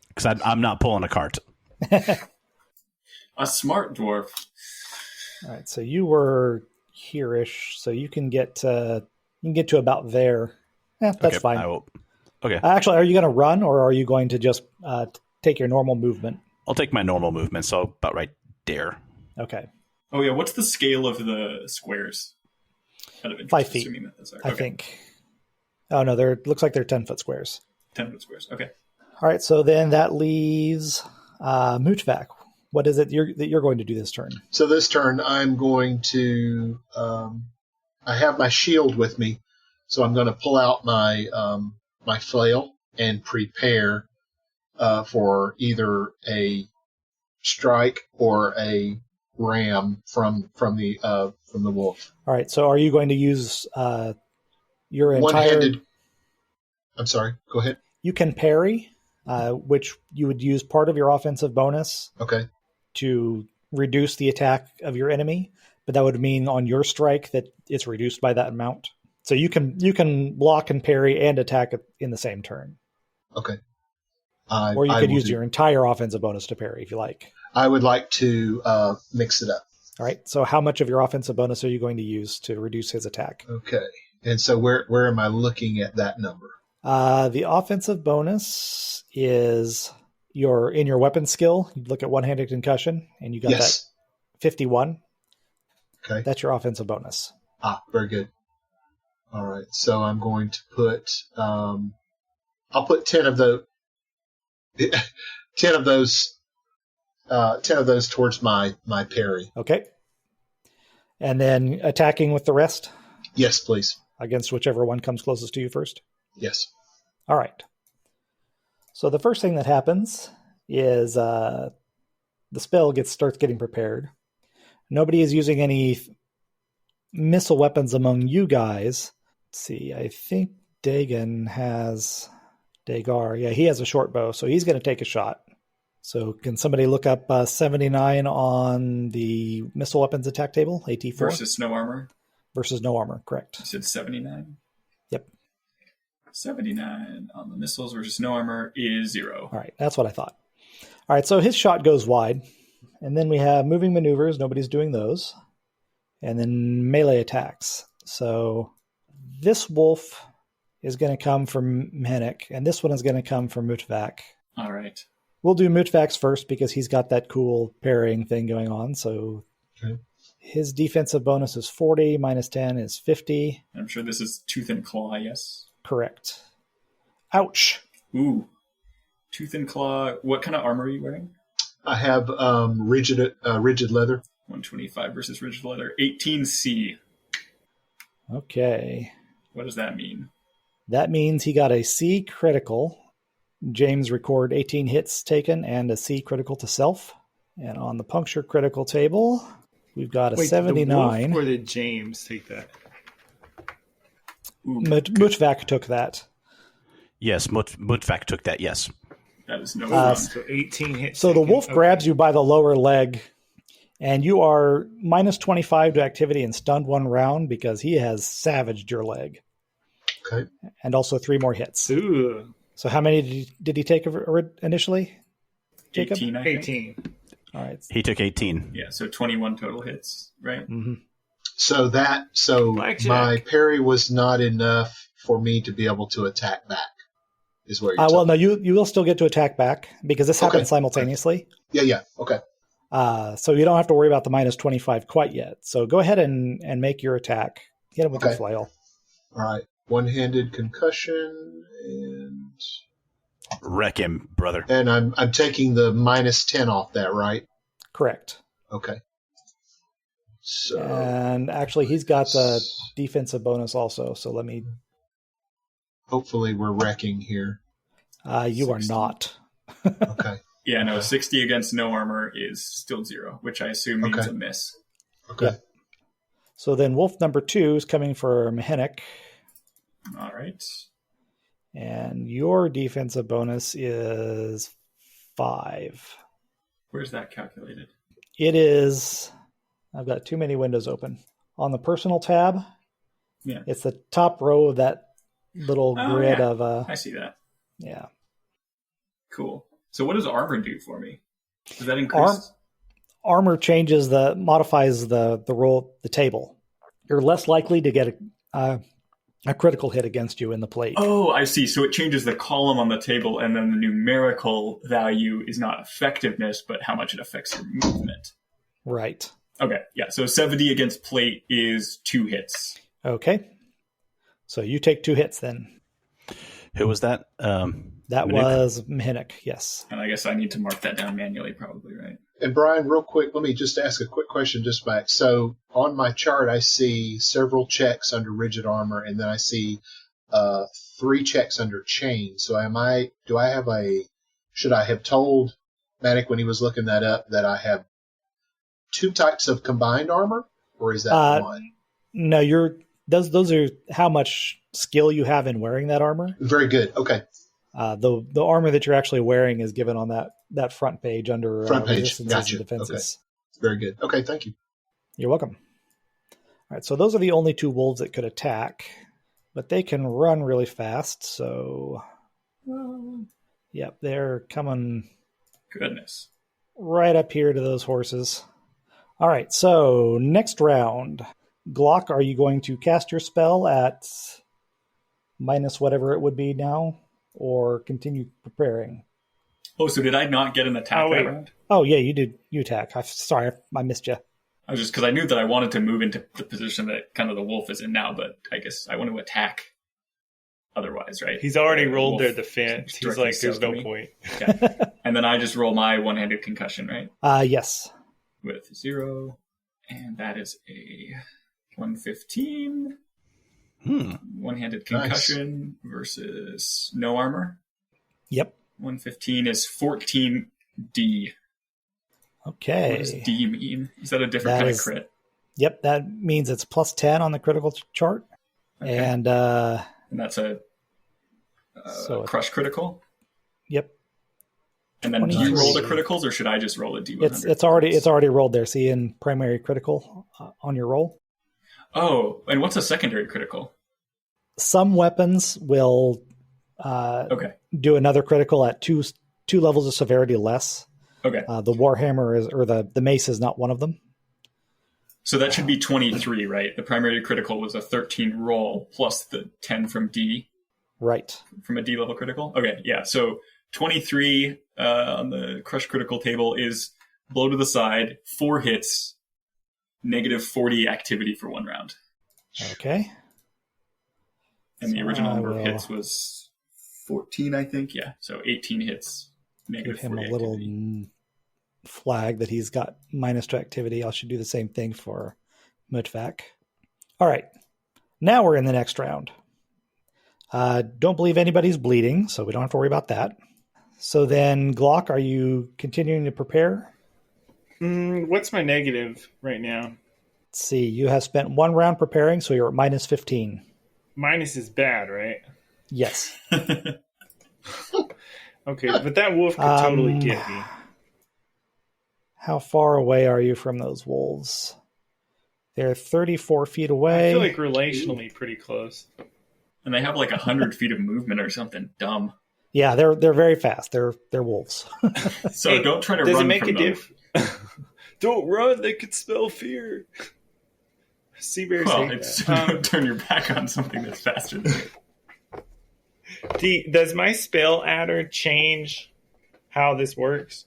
Because I'm not pulling a cart. A smart dwarf. All right, so you were here-ish, so you can get to about there. Yeah, that's okay, fine. I will. Okay. Actually, are you going to run, or are you going to just take your normal movement? I'll take my normal movement, so about right there. Okay. Oh yeah, what's the scale of the squares? 5 feet, I think. Oh no, looks like they're 10-foot squares. 10-foot squares. Okay. All right, so then that leaves Mhutvak. What is it that you're going to do this turn? So this turn, I'm going to. I have my shield with me, so I'm going to pull out my my flail and prepare for either a strike or a ram from the wolf. All right. So are you going to use your entire? One-handed. I'm sorry. Go ahead. You can parry, which you would use part of your offensive bonus Okay. to reduce the attack of your enemy, but that would mean on your strike that it's reduced by that amount. So you can block and parry and attack in the same turn. Okay. Or you could use your entire offensive bonus to parry if you like. I would like to mix it up. All right. So how much of your offensive bonus are you going to use to reduce his attack? Okay. And so where am I looking at that number? The offensive bonus is in your weapon skill. You look at one-handed concussion, and you got that 51. Okay. That's your offensive bonus. Very good. All right. So I'm going to put I'll put 10 of the 10 of those towards my parry. Okay. And then attacking with the rest? Yes, please. Against whichever one comes closest to you first? Yes. All right. So the first thing that happens is the spell starts getting prepared. Nobody is using any missile weapons among you guys. Let's see, I think Dagar. Yeah, he has a short bow, so he's going to take a shot. So can somebody look up 79 on the missile weapons attack table, AT4? Versus no armor? Versus no armor, correct. You said 79? Yep. 79 on the missiles versus no armor is 0. All right, that's what I thought. All right, so his shot goes wide. And then we have moving maneuvers. Nobody's doing those. And then melee attacks. So this wolf is going to come from Mhenuk, and this one is going to come from Mhutvak. All right. We'll do Mhutvak's first because he's got that cool parrying thing going on. So his defensive bonus is 40, minus 10 is 50. I'm sure this is tooth and claw, yes? Correct. Ouch. Ooh. Tooth and claw. What kind of armor are you wearing? I have rigid leather. 125 versus rigid leather. 18C. Okay. What does that mean? That means he got a C critical. James record 18 hits taken and a C critical to self. And on the puncture critical table, we've got a 79. The wolf or did James take that? Mhutvak took that. Yes, Mhutvak took that, yes. That is no wrong. So 18 hits. So the wolf grabs you by the lower leg, and you are minus 25 to activity and stunned 1 round because he has savaged your leg. Okay. And also 3 more hits. Ooh. So how many did he take initially, Jacob? 18, I think. 18. All right. He took 18. Yeah, so 21 total hits, right? Mm-hmm. So Blackjack. my parry was not enough for me to be able to attack back. Is where you're Well, no, you will still get to attack back because this happens simultaneously. Yeah. Okay. So you don't have to worry about the minus 25 quite yet. So go ahead and make your attack. Hit him with your flail. All right. One-handed concussion and Wreck him, brother. and I'm taking the minus 10 off that, right? Correct. Okay. So And actually, he's got the defensive bonus also. So let me. hopefully we're wrecking here. You are 60. not. Okay. Yeah, no, 60 against no armor is still 0, which I assume means Okay. a miss. Okay. Yeah. So then wolf number 2 is coming for Mhenuk. All right. And your defensive bonus is 5. Where's that calculated? It is. I've got too many windows open. On the personal tab, Yeah. it's the top row of that little grid of. I see that. Yeah. Cool. So what does armor do for me? Does that increase? Armor modifies the table. You're less likely to get a critical hit against you in the plate. Oh, I see. So it changes the column on the table, and then the numerical value is not effectiveness, but how much it affects your movement. Right. Okay, yeah. So 70 against plate is 2 hits. Okay. So you take 2 hits then. Who was that? That Mhenuk? was Mhenuk, yes. And I guess I need to mark that down manually, probably, right? And Bryan, real quick, let me just ask a quick question just back. So on my chart, I see several checks under rigid armor, and then I see 3 checks under chain. So should I have told Mhenuk when he was looking that up that I have two types of combined armor, or is that one? No, those are how much skill you have in wearing that armor. Very good. Okay. The armor that you're actually wearing is given on that front page under Front page. resistances Gotcha. and defenses. Okay. Very good. Okay, thank you. You're welcome. All right, so those are the only two wolves that could attack, but they can run really fast. So, yep, they're coming. Goodness. Right up here to those horses. All right, so next round. Glock, are you going to cast your spell at minus whatever it would be now, or continue preparing? Oh, so did I not get an attack that round? Oh, yeah, you did. You attack. Sorry, I missed you. I was just because I knew that I wanted to move into the position that kind of the wolf is in now, but I guess I want to attack otherwise, right? He's already rolled their defense. He's like, there's no point. Okay. And then I just roll my one-handed concussion, right? Yes. With 0. And that is a 115. One-handed concussion versus no armor. Yep. 115 is 14D. Okay. What does D mean? Is that a different kind of crit? Yep, that means it's plus 10 on the critical chart. Okay. And that's a crush critical? Yep. And then do you roll the criticals, or should I just roll a D100? It's already rolled there. See, in primary critical on your roll. Oh, and what's a secondary critical? Some weapons will do another critical at two levels of severity less. Okay. The Warhammer or the Mace is not one of them. So that should be 23, right? The primary critical was a 13 roll plus the 10 from D. Right. From a D level critical? Okay, yeah. So 23 on the crush critical table is blow to the side, 4 hits, negative 40 activity for 1 round. Okay. And the original number of hits was 14, I think. Yeah, so 18 hits. Give him a little flag that he's got -2 activity. I should do the same thing for Mhutvak. All right. Now we're in the next round. Don't believe anybody's bleeding, so we don't have to worry about that. So then, Glock, are you continuing to prepare? What's my negative right now? Let's see. You have spent 1 round preparing, so you're at -15. Minus is bad, right? Yes. Okay, but that wolf could totally get me. How far away are you from those wolves? They're 34 feet away. I feel like relationally pretty close. And they have like 100 feet of movement or something dumb. Yeah, they're very fast. They're wolves. So hey, don't try to run from them. Does it make a difference? Don't run. They could smell fear. Seabears don't turn your back on something that's faster than you. Does my spell adder change how this works?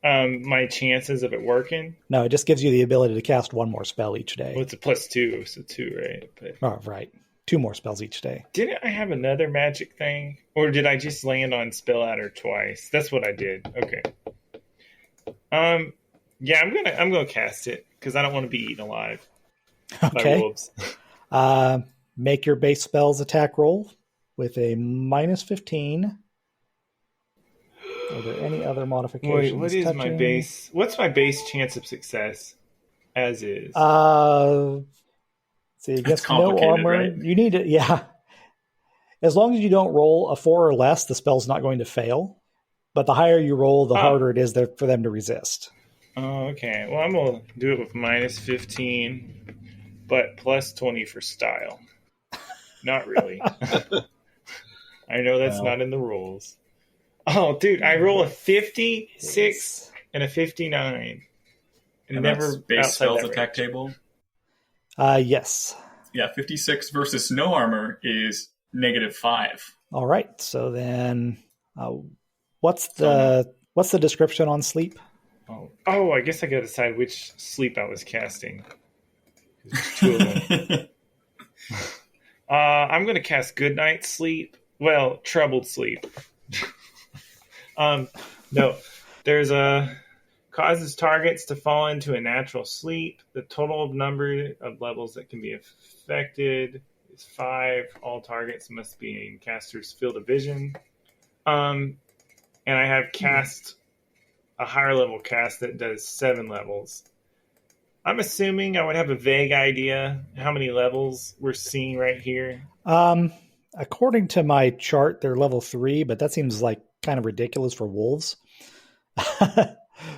My chances of it working? No, it just gives you the ability to cast 1 more spell each day. Well, it's a +2, so 2, right? But... Oh, right. 2 more spells each day. Didn't I have another magic thing? Or did I just land on spell adder twice? That's what I did. Okay. Yeah, I'm gonna cast it because I don't want to be eaten alive by wolves. Make your base spells attack roll with a -15. Are there any other modifications? Wait, what is my base? What's my base chance of success? As is. See, against no armor, right? You need it. Yeah. As long as you don't roll a 4 or less, the spell's not going to fail. But the higher you roll, the harder it is for them to resist. Oh, okay. Well, I'm going to do it with -15, but +20 for style. Not really. I know that's not in the rules. Oh, dude, I roll a 56 and a 59. And never base spells attack table? Yes. Yeah, 56 versus no armor is -5. All right. So then, what's the description on sleep? Oh, I guess I got to decide which sleep I was casting. There's 2 of them. I'm going to cast Good Night Sleep. Well, Troubled Sleep. No, there's causes targets to fall into a natural sleep. The total number of levels that can be affected is 5. All targets must be in caster's field of vision. And I have cast a higher level cast that does 7 levels. I'm assuming I would have a vague idea how many levels we're seeing right here. According to my chart, they're level 3, but that seems like kind of ridiculous for wolves.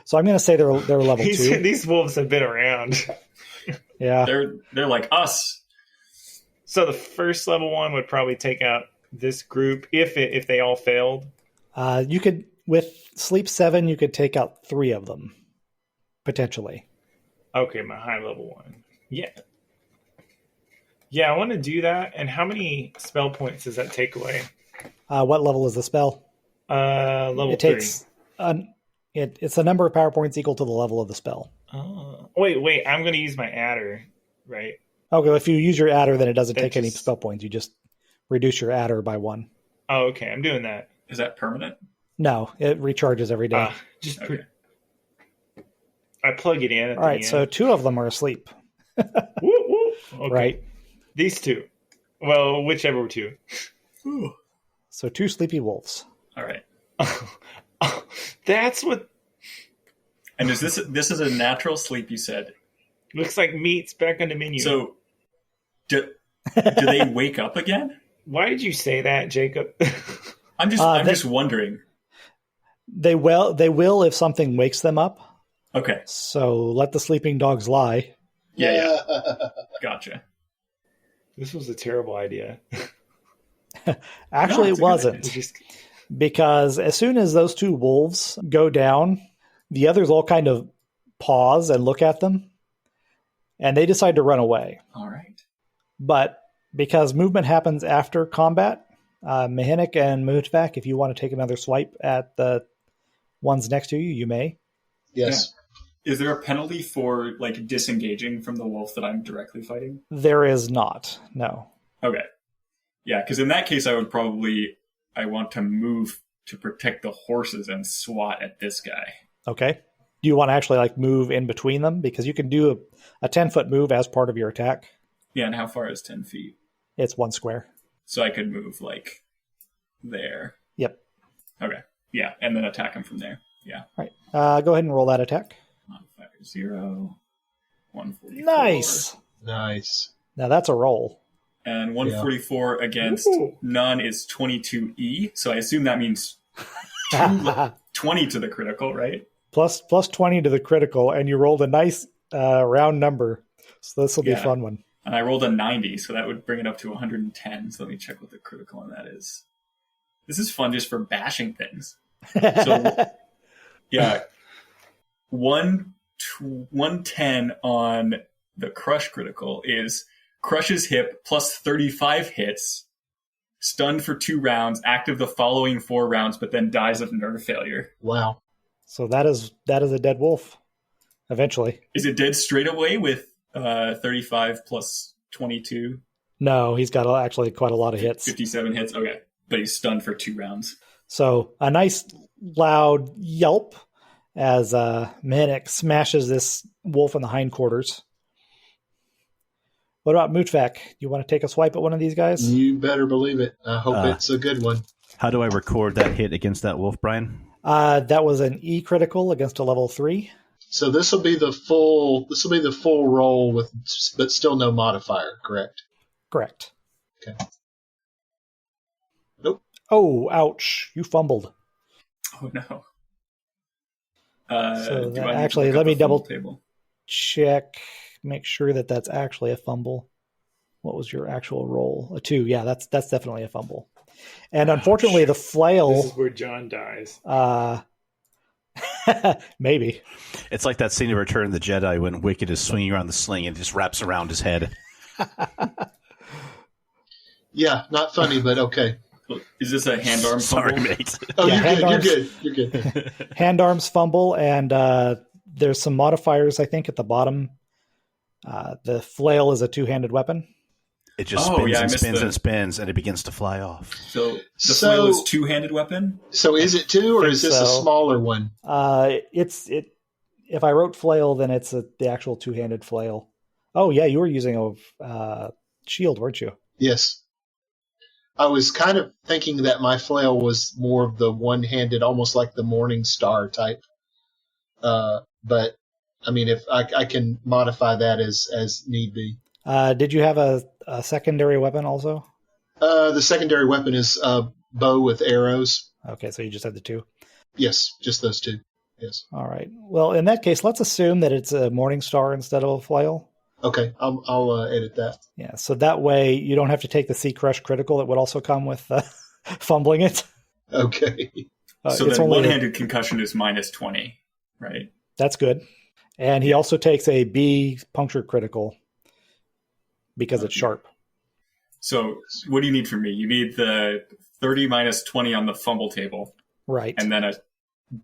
So I'm going to say they're level 2. These wolves have been around. Yeah. They're like us. So the first level one would probably take out this group if they all failed. You could, with sleep 7, you could take out 3 of them potentially. Okay, my high level one. Yeah. Yeah, I want to do that. And how many spell points does that take away? What level is the spell? Level it 3. Takes it's a number of power points equal to the level of the spell. Oh. Wait. I'm going to use my adder, right? Okay, if you use your adder, then it doesn't take any spell points. You just reduce your adder by 1. Oh, okay. I'm doing that. Is that permanent? No, it recharges every day. Okay. I plug it in. All right, so 2 of them are asleep. Woo, woo. Okay. Right. These 2. Well, whichever 2. Ooh. So 2 sleepy wolves. All right. That's what. And this is a natural sleep, you said. Looks like meat's back on the menu. So, do they wake up again? Why did you say that, Jacob? I'm just wondering. They will if something wakes them up. Okay. So let the sleeping dogs lie. Yeah. Gotcha. This was a terrible idea. Actually, it wasn't. Because as soon as those 2 wolves go down, the others all kind of pause and look at them, and they decide to run away. All right. But because movement happens after combat, Mhenuk and Mhutvak, if you want to take another swipe at the ones next to you, you may. Yes. Yeah. Is there a penalty for like disengaging from the wolf that I'm directly fighting? There is not. No. Okay. Yeah, because in that case, I want to move to protect the horses and swat at this guy. Okay. Do you want to actually like move in between them? Because you can do a 10-foot move as part of your attack. Yeah, and how far is 10 feet? It's 1 square. So I could move like there. Yep. Okay. Yeah, and then attack him from there. Yeah. All right. Go ahead and roll that attack. Modifier 0. 144. Nice. Now that's a roll. And 144 against none is 22E. So I assume that means 20 to the critical, right? Plus 20 to the critical, and you rolled a nice round number. So this will be a fun one. And I rolled a 90, so that would bring it up to 110. So let me check what the critical on that is. This is fun just for bashing things. So, yeah. 110 on the crush critical is crushes hip plus 35 hits, stunned for 2 rounds, active the following 4 rounds, but then dies of nerve failure. Wow. So that is a dead wolf. Eventually. Is it dead straight away with 35 plus 22? No, he's got actually quite a lot of hits. 57 hits. Okay, but he's stunned for 2 rounds. So a nice loud yelp as Mhenuk smashes this wolf in the hindquarters. What about Mhutvak? Do you want to take a swipe at one of these guys? You better believe it. I hope it's a good one. How do I record that hit against that wolf, Brian? That was an E critical against a level 3. So this will be the full roll but still no modifier, correct? Correct. Okay. Nope. Oh, ouch. You fumbled. Oh, no. Actually, let me double check, make sure that that's actually a fumble. What was your actual roll? A 2. Yeah, that's definitely a fumble. And unfortunately, the flail... This is where John dies. Maybe. It's like that scene in Return of the Jedi when Wicket is swinging around the sling and it just wraps around his head. Yeah, not funny, but okay. Is this a hand arm fumble? Sorry, mate. Oh, Yeah, you're good. Hand arms fumble, and there's some modifiers, I think, at the bottom. The flail is a 2-handed weapon. It just spins, and it begins to fly off. So the flail is 2-handed weapon? So is it 2, or is this a smaller one? If I wrote flail, then it's the actual 2-handed flail. Oh, yeah, you were using a shield, weren't you? Yes. I was kind of thinking that my flail was more of the one-handed, almost like the Morning Star type. But I mean, if I can modify that as need be. Did you have a secondary weapon also? The secondary weapon is a bow with arrows. Okay, so you just have the two. Yes, just those two. Yes. All right. Well, in that case, let's assume that it's a Morning Star instead of a flail. Okay, I'll edit that. Yeah, so that way you don't have to take the Sea Crush critical. It would also come with fumbling it. Okay. So then one-handed concussion is minus 20, right? That's good. And he also takes a B puncture critical because it's sharp. So what do you need from me? You need the 30 minus 20 on the fumble table. Right. And then a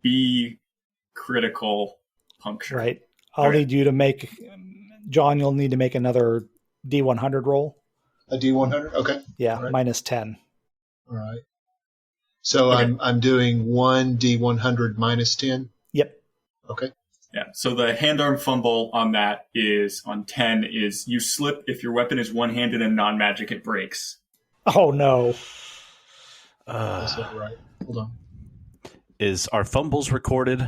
B critical puncture. Right. I'll need you to make, John, you'll need to make another D100 roll. A D100? Okay. Yeah, right. minus 10. All right. So okay. I'm doing one D100 minus 10? Yep. Okay. Yeah, so the hand-arm fumble on that is, on 10, is you slip if your weapon is one-handed and non-magic, it breaks. Oh, no. That's not right. Hold on. Is our fumbles recorded,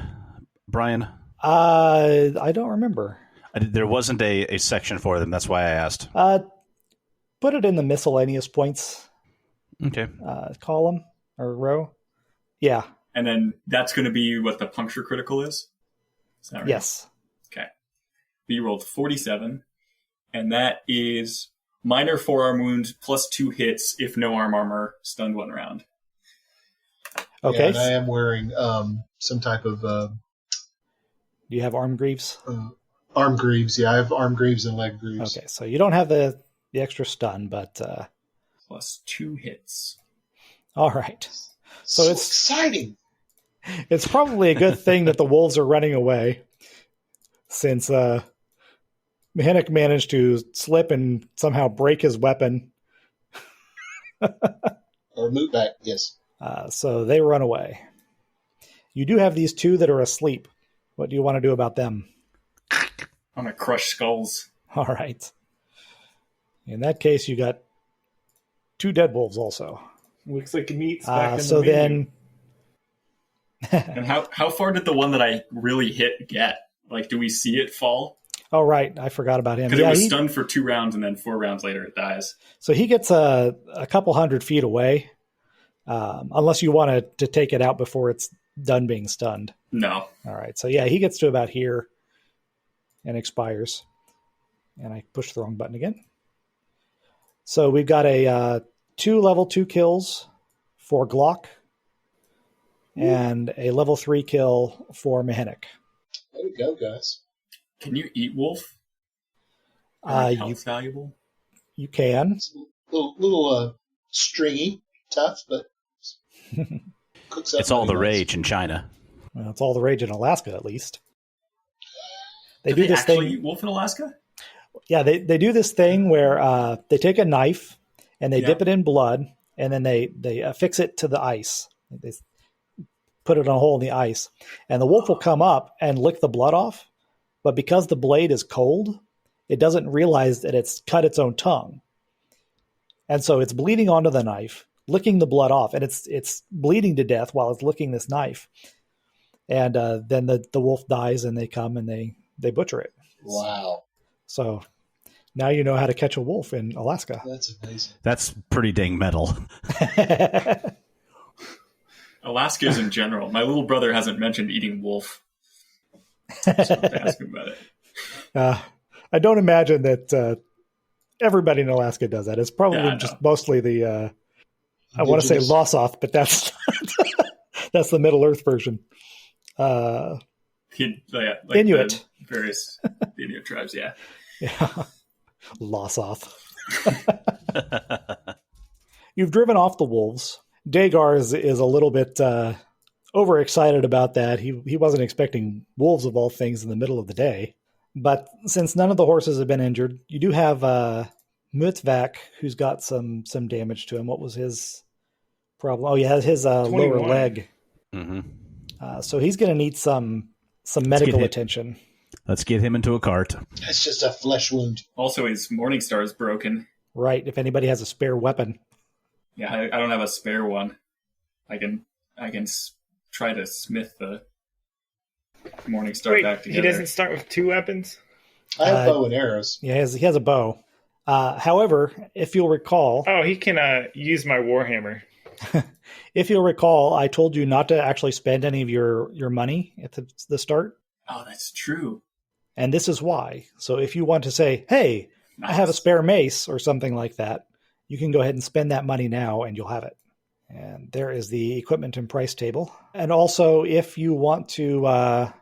Brian? I don't remember. There wasn't a section for them. That's why I asked. Put it in the miscellaneous points. Okay. Column or row. Yeah. And then that's going to be what the puncture critical is? Is that right? Yes. Okay. You rolled 47, and that is minor forearm wound plus 2 hits if no arm armor, stunned 1 round. Okay. Yeah, and I am wearing some type of... Do you have arm greaves? Arm greaves, yeah. I have arm greaves and leg greaves. Okay, so you don't have the extra stun, but... Plus 2 hits. All right. So it's exciting. It's probably a good thing that the wolves are running away, since Mhenuk managed to slip and somehow break his weapon. Or Mhutvak, yes. So they run away. You do have these 2 that are asleep. What do you want to do about them? I'm going to crush skulls. All right. In that case, you got 2 dead wolves also. Looks like meat's back in so the menu. then... And how far did the one that I really hit get? Like, do we see it fall? Oh, right. I forgot about him. Because it was stunned for 2 rounds, and then 4 rounds later it dies. So he gets a couple hundred feet away, unless you want to take it out before it's done being stunned. No. All right. So, yeah, he gets to about here and expires. And I pushed the wrong button again. So we've got a 2 level 2 kills for Glock. And a level 3 kill for Mhenuk. There we go, guys. Can you eat wolf? Health valuable? You can. It's a little stringy, tough, but cooks up. It's all the nice. Rage in China. Well, it's all the rage in Alaska, at least. Do do this actually thing. eat wolf in Alaska? Yeah, they do this thing where they take a knife and they dip it in blood, and then they affix it to the ice. They put it on a hole in the ice, and the wolf will come up and lick the blood off, but because the blade is cold, it doesn't realize that it's cut its own tongue. And so it's bleeding onto the knife, licking the blood off, and it's bleeding to death while it's licking this knife. And then the wolf dies, and they come and they butcher it. Wow. So now you know how to catch a wolf in Alaska. That's amazing. That's pretty dang metal. Alaska is in general. My little brother hasn't mentioned eating wolf. So I have to ask him about it. I don't imagine that everybody in Alaska does that. It's probably just mostly the, I want to say Lossoth, but that's that's the Middle Earth version. Like Inuit. Various Inuit tribes, yeah. Yeah. Lossoth. You've driven off the wolves. Dagar is a little bit overexcited about that. He wasn't expecting wolves of all things in the middle of the day. But since none of the horses have been injured, you do have Mhutvak, who's got some damage to him. What was his problem? Oh, yeah, his lower leg. Mm-hmm. So he's going to need some medical attention. Let's get him into a cart. That's just a flesh wound. Also, his Morning Star is broken. Right, if anybody has a spare weapon. Yeah, I don't have a spare one. I can try to smith the Morning Star Wait, back he together. doesn't start with 2 weapons? I have bow and arrows. Yeah, he has a bow. However, if you'll recall, Oh, he can use my Warhammer. if you'll recall, I told you not to actually spend any of your money at the start. Oh, that's true. And this is why. So if you want to say, hey, Nice. I have a spare mace or something like that, you can go ahead and spend that money now and you'll have it. And there is the equipment and price table. And also, if you want to, I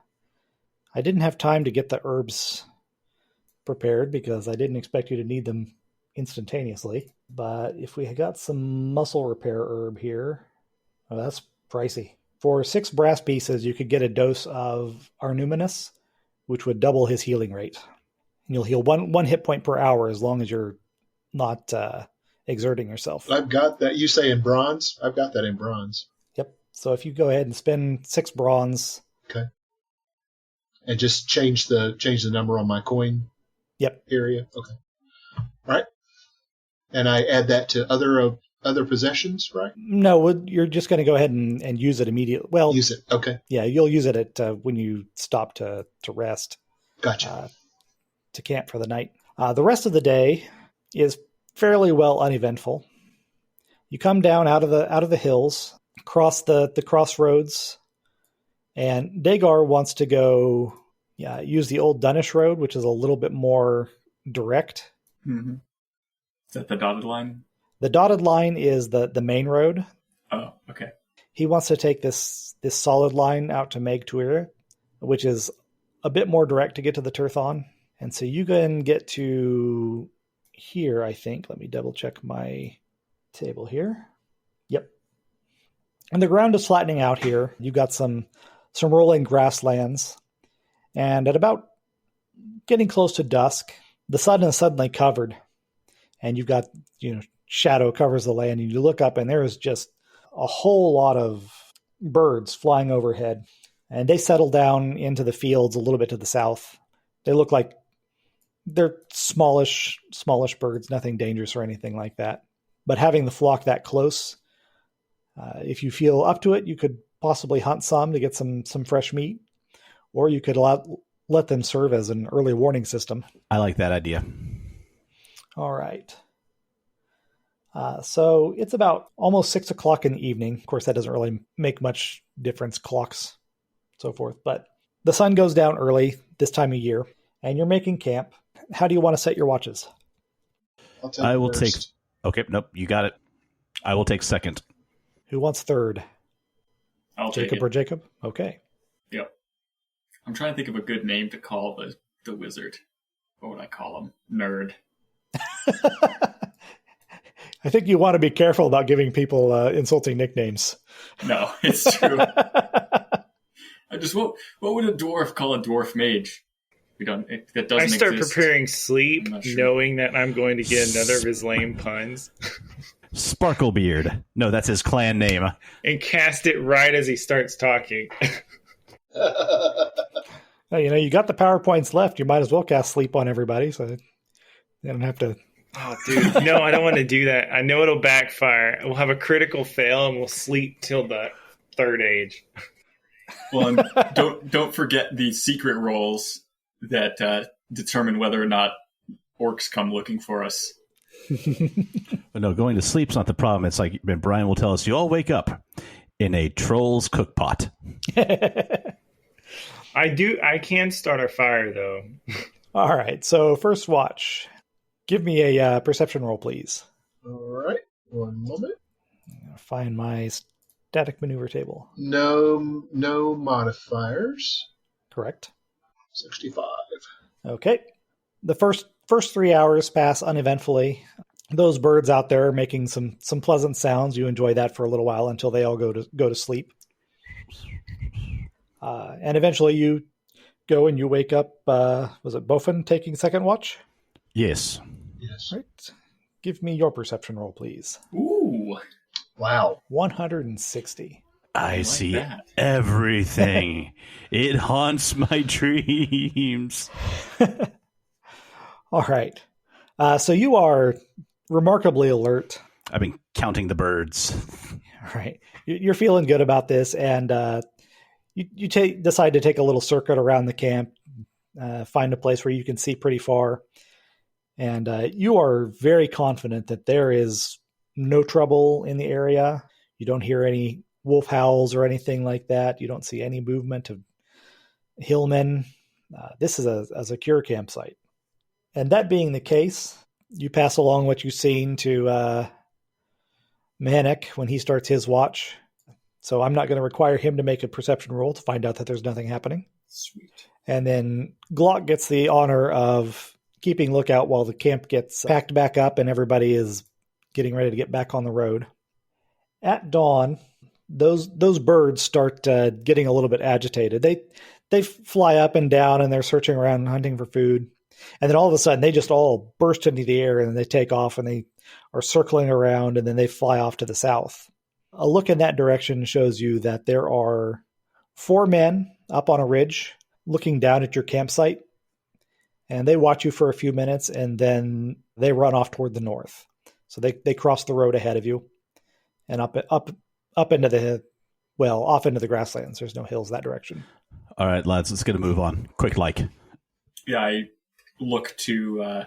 didn't have time to get the herbs prepared because I didn't expect you to need them instantaneously. But if we got some muscle repair herb here, oh, that's pricey. For 6 brass pieces, you could get a dose of Arnuminous, which would double his healing rate. And you'll heal one hit point per hour as long as you're not exerting yourself. I've got that. You say in bronze? I've got that in bronze. Yep. So if you go ahead and spend 6 bronze. Okay. And just change the number on my coin. Yep. Area. Okay. All right. And I add that to other possessions, right? No, you're just going to go ahead and use it immediately. Well, Use it. Okay. Yeah, you'll use it at when you stop to rest. Gotcha. To camp for the night. The rest of the day is fairly well uneventful. You come down out of the hills, cross the crossroads, and Dagar wants to go use the old Dunnish road, which is a little bit more direct. Mm-hmm. Is that the dotted line? The dotted line is the main road. Oh, okay. He wants to take this solid line out to Meg Tuir, which is a bit more direct to get to the Turthon. And so you can get to here, I think. Let me double check my table here. Yep. And the ground is flattening out here. You've got some rolling grasslands. And at about getting close to dusk, the sun is suddenly covered. And you've got, shadow covers the land. And you look up and there is just a whole lot of birds flying overhead. And they settle down into the fields a little bit to the south. They look like they're smallish birds, nothing dangerous or anything like that. But having the flock that close, if you feel up to it, you could possibly hunt some to get some fresh meat, or you could let them serve as an early warning system. I like that idea. All right. So it's about almost 6 o'clock in the evening. Of course, that doesn't really make much difference, clocks, so forth. But the sun goes down early this time of year, and you're making camp. How do you want to set your watches? I will take... Okay, nope, you got it. I will take second. Who wants third? I'll Jacob take it. or Jacob? Okay. Yep. I'm trying to think of a good name to call the wizard. What would I call him? Nerd. I think you want to be careful about giving people insulting nicknames. No, it's true. What would a dwarf call a dwarf mage? That doesn't I start exist. preparing sleep, I'm not sure. knowing that I'm going to get another of his lame puns, Sparklebeard. No, that's his clan name. and cast it right as he starts talking. Well, you got the PowerPoints left. You might as well cast sleep on everybody, so they don't have to. Oh, dude, no, I don't want to do that. I know it'll backfire. We'll have a critical fail, and we'll sleep till the third age. Well, and don't forget the secret rolls that determine whether or not orcs come looking for us. But no, going to sleep's not the problem. It's like Bryan will tell us, you all wake up in a troll's cookpot. I can start a fire, though. All right, so first watch. Give me a perception roll, please. All right. One moment. I'm gonna find my static maneuver table. No modifiers. Correct. 65. Okay. The first 3 hours pass uneventfully. Those birds out there are making some pleasant sounds. You enjoy that for a little while until they all go to sleep. And eventually you go and you wake up. Was it Bofin taking second watch? Yes. Yes. Right. Give me your perception roll, please. Ooh. Wow. I160. like see that. everything. It haunts my dreams. All right. So you are remarkably alert. I've been counting the birds. All right. You're feeling good about this, and You decide to take a little circuit around the camp, find a place where you can see pretty far, and you are very confident that there is no trouble in the area. You don't hear any wolf howls or anything like that. You don't see any movement of hillmen. This is a secure campsite. And that being the case, you pass along what you've seen to Mhenuk when he starts his watch. So I'm not going to require him to make a perception roll to find out that there's nothing happening. Sweet. And then Glock gets the honor of keeping lookout while the camp gets packed back up and everybody is getting ready to get back on the road. At dawn, those birds start getting a little bit agitated. They fly up and down and they're searching around hunting for food. And then all of a sudden they just all burst into the air and they take off and they are circling around and then they fly off to the south. A look in that direction shows you that there are 4 men up on a ridge looking down at your campsite. And they watch you for a few minutes and then they run off toward the north. So they cross the road ahead of you and up into off into the grasslands. There's no hills that direction. All right, lads, let's get a move on. Quick like. Yeah, I look to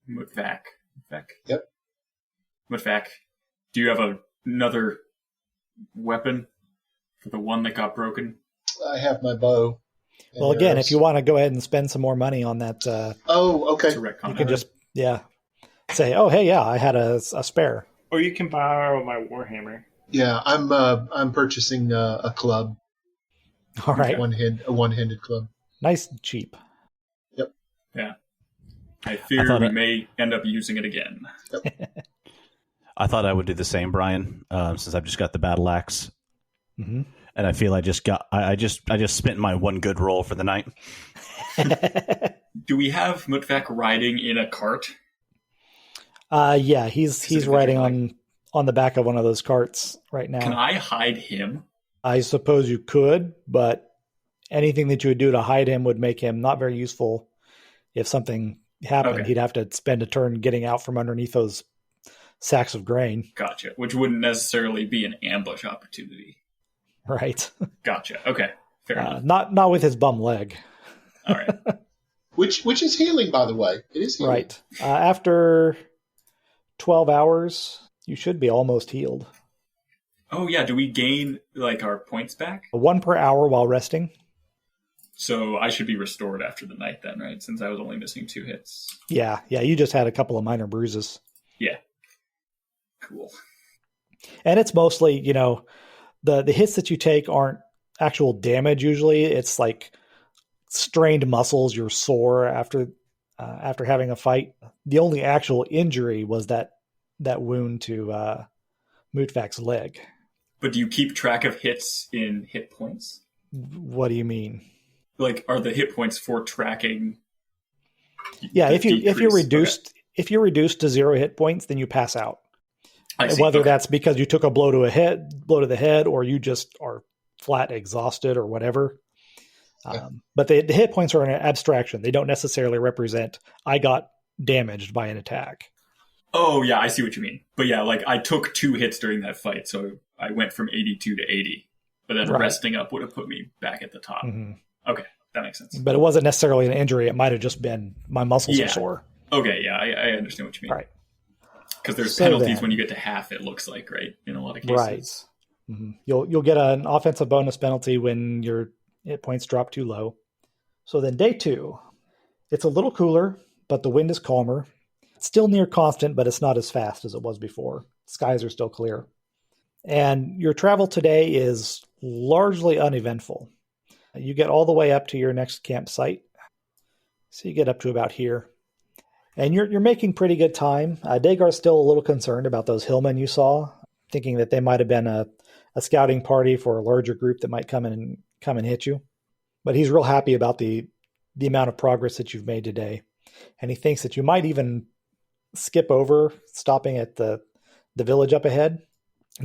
Mhutvak. Yep. Mhutvak, do you have another weapon for the one that got broken? I have my bow. Well, again, if you want to go ahead and spend some more money on that, okay. You can just say, oh, hey, yeah, I had a spare. Or you can borrow my warhammer. Yeah, I'm purchasing a club. All right, a one-handed club. Nice and cheap. Yep. Yeah. I fear we may end up using it again. Yep. I thought I would do the same, Brian, since I've just got the battle axe. Mm-hmm. And I feel I just spent my one good roll for the night. Do we have Mhutvak riding in a cart? Yeah, he's riding on the back of one of those carts right now. Can I hide him? I suppose you could, but anything that you would do to hide him would make him not very useful. If something happened, Okay. He'd have to spend a turn getting out from underneath those sacks of grain. Gotcha. Which wouldn't necessarily be an ambush opportunity. Right. Gotcha. Okay. Fair enough. Not with his bum leg. All right. Which is healing, by the way. It is healing. Right. After 12 hours, you should be almost healed. Oh, yeah. Do we gain, our points back? 1 per hour while resting. So I should be restored after the night then, right? Since I was only missing 2 hits. Yeah. You just had a couple of minor bruises. Yeah. Cool. And it's mostly, the hits that you take aren't actual damage usually. It's like strained muscles, you're sore after having a fight. The only actual injury was that wound to Mhutvak's leg. But do you keep track of hits in hit points? What do you mean? Are the hit points for tracking? Yeah, if you're reduced Okay. if you're reduced to 0 hit points, then you pass out. I see. Whether Okay. that's because you took a blow to the head, or you just are flat exhausted or whatever. Yeah. But the hit points are an abstraction. They don't necessarily represent I got damaged by an attack. Oh, yeah, I see what you mean. But yeah, I took 2 hits during that fight, so I went from 82 to 80. But then Right. resting up would have put me back at the top. Mm-hmm. Okay, that makes sense. But it wasn't necessarily an injury. It might have just been my muscles Yeah. are sore. Okay, yeah, I understand what you mean. Right. Because there's So penalties then- when you get to half, it looks like, right? In a lot of cases. Right. Mm-hmm. You'll get an offensive bonus penalty when your hit points drop too low. So then day 2, it's a little cooler, but the wind is calmer. It's still near constant, but it's not as fast as it was before. Skies are still clear. And your travel today is largely uneventful. You get all the way up to your next campsite. So you get up to about here. And you're making pretty good time. Dagar's still a little concerned about those hillmen you saw, thinking that they might have been a scouting party for a larger group that might come and hit you. But he's real happy about the amount of progress that you've made today. And he thinks that you might even skip over stopping at the village up ahead,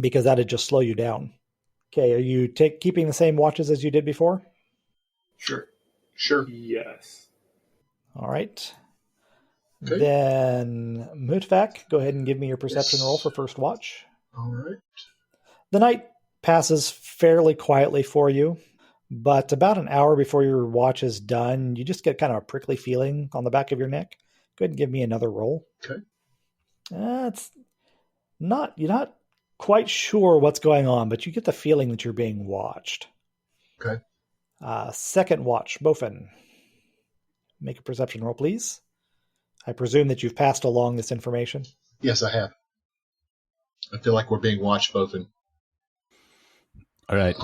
because that'd just slow you down. Okay, are you keeping the same watches as you did before? Sure. Sure. Yes. All right. Okay. Then Mhutvak, go ahead and give me your perception Yes. roll for first watch. All right. The night passes fairly quietly for you. But about an hour before your watch is done, you just get kind of a prickly feeling on the back of your neck. Go ahead and give me another roll. Okay. It's not, you're not quite sure what's going on, but you get the feeling that you're being watched. Okay. Second watch, Bofin. Make a perception roll, please. I presume that you've passed along this information. Yes, I have. I feel like we're being watched, Bofin. All right.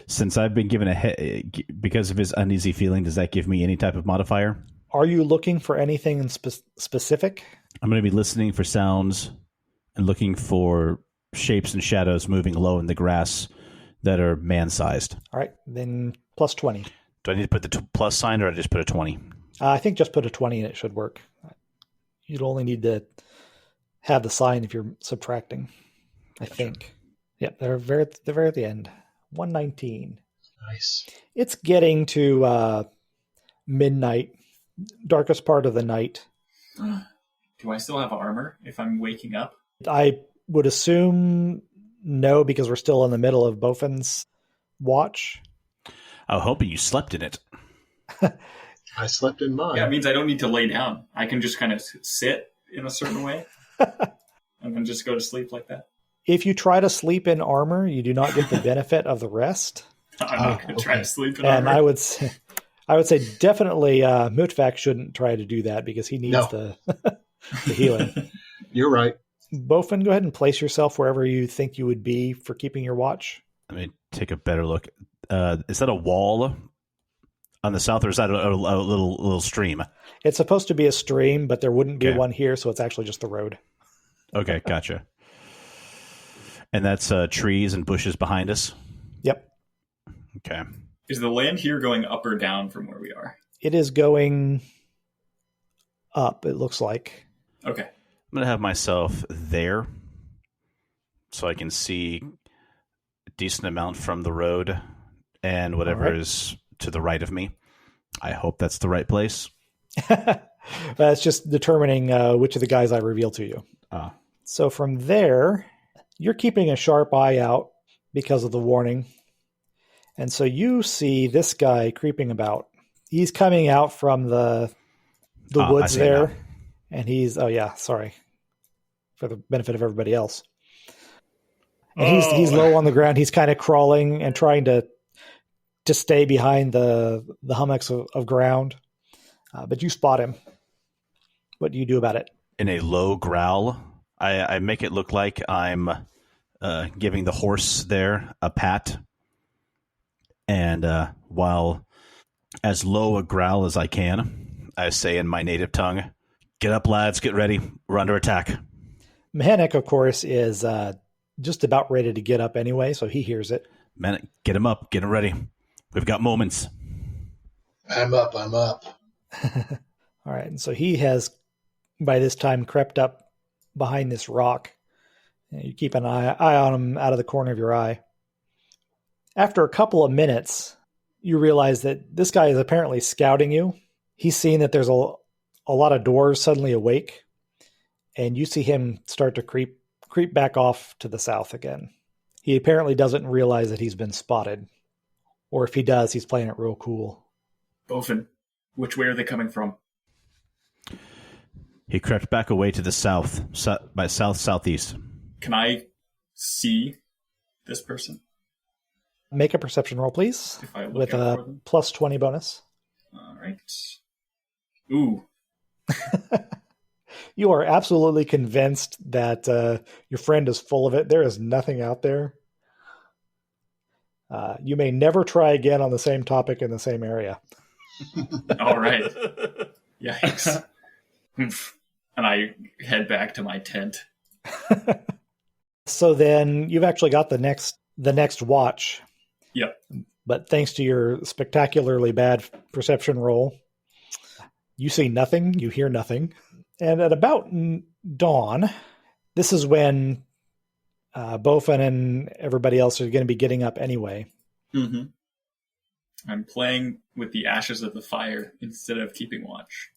Since I've been given because of his uneasy feeling, does that give me any type of modifier? Are you looking for anything in specific? I'm going to be listening for sounds and looking for shapes and shadows moving low in the grass that are man-sized. All right, then plus 20. Do I need to put the plus sign, or I just put a 20? I think just put a 20 and it should work. You'd only need to have the sign if you're subtracting, I think. Yeah, they're very at the end. 119. Nice. It's getting to midnight, darkest part of the night. Do I still have armor if I'm waking up? I would assume no, because we're still in the middle of Bofin's watch. I'm hoping you slept in it. I slept in mine. Yeah, it means I don't need to lay down. I can just kind of sit in a certain way and then just go to sleep like that. If you try to sleep in armor, you do not get the benefit of the rest. I'm not going to try to sleep in And armor. I would say definitely Mhutvak shouldn't try to do that because he needs the healing. You're right. Bofin, go ahead and place yourself wherever you think you would be for keeping your watch. Let me take a better look. Is that a wall on the south, or is that a little stream? It's supposed to be a stream, but there wouldn't be Okay. one here, so it's actually just the road. Okay, gotcha. And that's trees and bushes behind us? Yep. Okay. Is the land here going up or down from where we are? It is going up, it looks like. Okay. I'm going to have myself there so I can see a decent amount from the road and whatever All right. is to the right of me. I hope that's the right place. That's just determining which of the guys I reveal to you. So from there, you're keeping a sharp eye out because of the warning. And so you see this guy creeping about. He's coming out from the woods there. Now. And he's, sorry, for the benefit of everybody else. And he's low on the ground. He's kind of crawling and trying to stay behind the hummocks of ground. But you spot him. What do you do about it? In a low growl, I make it look like I'm giving the horse there a pat. And while as low a growl as I can, I say in my native tongue, "Get up, lads, get ready. We're under attack." Mhenuk, of course, is just about ready to get up anyway, so he hears it. Man, get him up, get him ready. We've got moments. I'm up. All right, and so he has, by this time, crept up behind this rock. You keep an eye on him out of the corner of your eye. After a couple of minutes, you realize that this guy is apparently scouting you. He's seen that there's a lot of dwarves suddenly awake, and you see him start to creep back off to the south again. He apparently doesn't realize that he's been spotted. Or if he does, he's playing it real cool. Bofin, which way are they coming from? He crept back away to the south, by south-southeast. Can I see this person? Make a perception roll, please, If I look with out a for them? plus 20 bonus. All right. Ooh. You are absolutely convinced that your friend is full of it. There is nothing out there. You may never try again on the same topic in the same area. All right. Yikes. And I head back to my tent. So then you've actually got the next watch. Yep. But thanks to your spectacularly bad perception roll, you see nothing, you hear nothing. And at about dawn, this is when Bofin and everybody else are going to be getting up anyway. Mm-hmm. I'm playing with the ashes of the fire instead of keeping watch.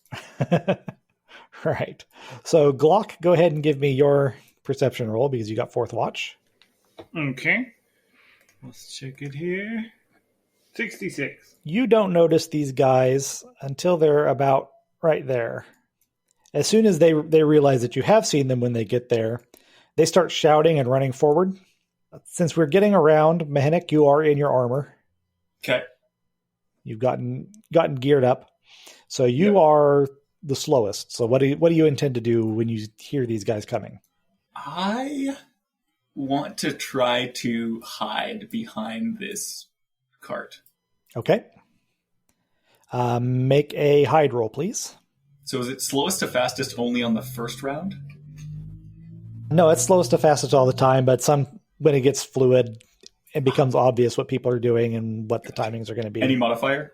Right. So Glock, go ahead and give me your perception roll because you got fourth watch. Okay. Let's check it here. 66. You don't notice these guys until they're about right there. As soon as they realize that you have seen them when they get there, they start shouting and running forward. Since we're getting around, Mhenuk, you are in your armor. Okay. You've gotten geared up. So you are the slowest. So what do you intend to do when you hear these guys coming? I want to try to hide behind this cart. Okay. Make a hide roll, please. So is it slowest to fastest only on the first round? No, it's slowest to fastest all the time, but when it gets fluid, it becomes obvious what people are doing and what the timings are going to be. Any modifier?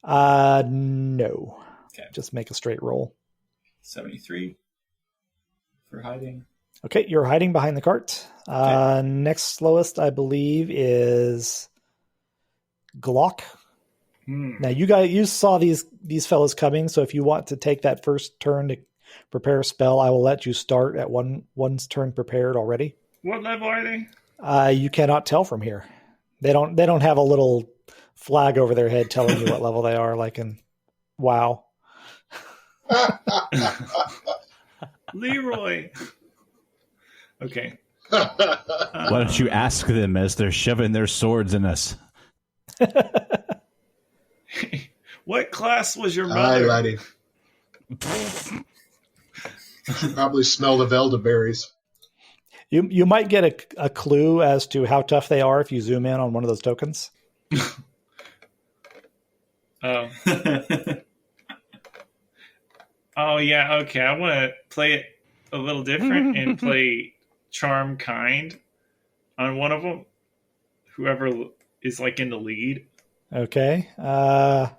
No. Okay. Just make a straight roll. 73 for hiding. Okay, you're hiding behind the cart. Okay. Next slowest, I believe, is Glock. Now, you saw these fellas coming, so if you want to take that first turn to prepare a spell, I will let you start at one's turn prepared already. What level are they? You cannot tell from here. They don't have a little flag over their head telling you what level they are, like in WoW. Leroy. Okay. Why don't you ask them as they're shoving their swords in us? What class was your Aye, mother? laddie. Probably smell the elderberries. You might get a clue as to how tough they are if you zoom in on one of those tokens. Oh. Oh, yeah, okay. I want to play it a little different and play Charm Kind on one of them. Whoever is like in the lead. Okay. I'm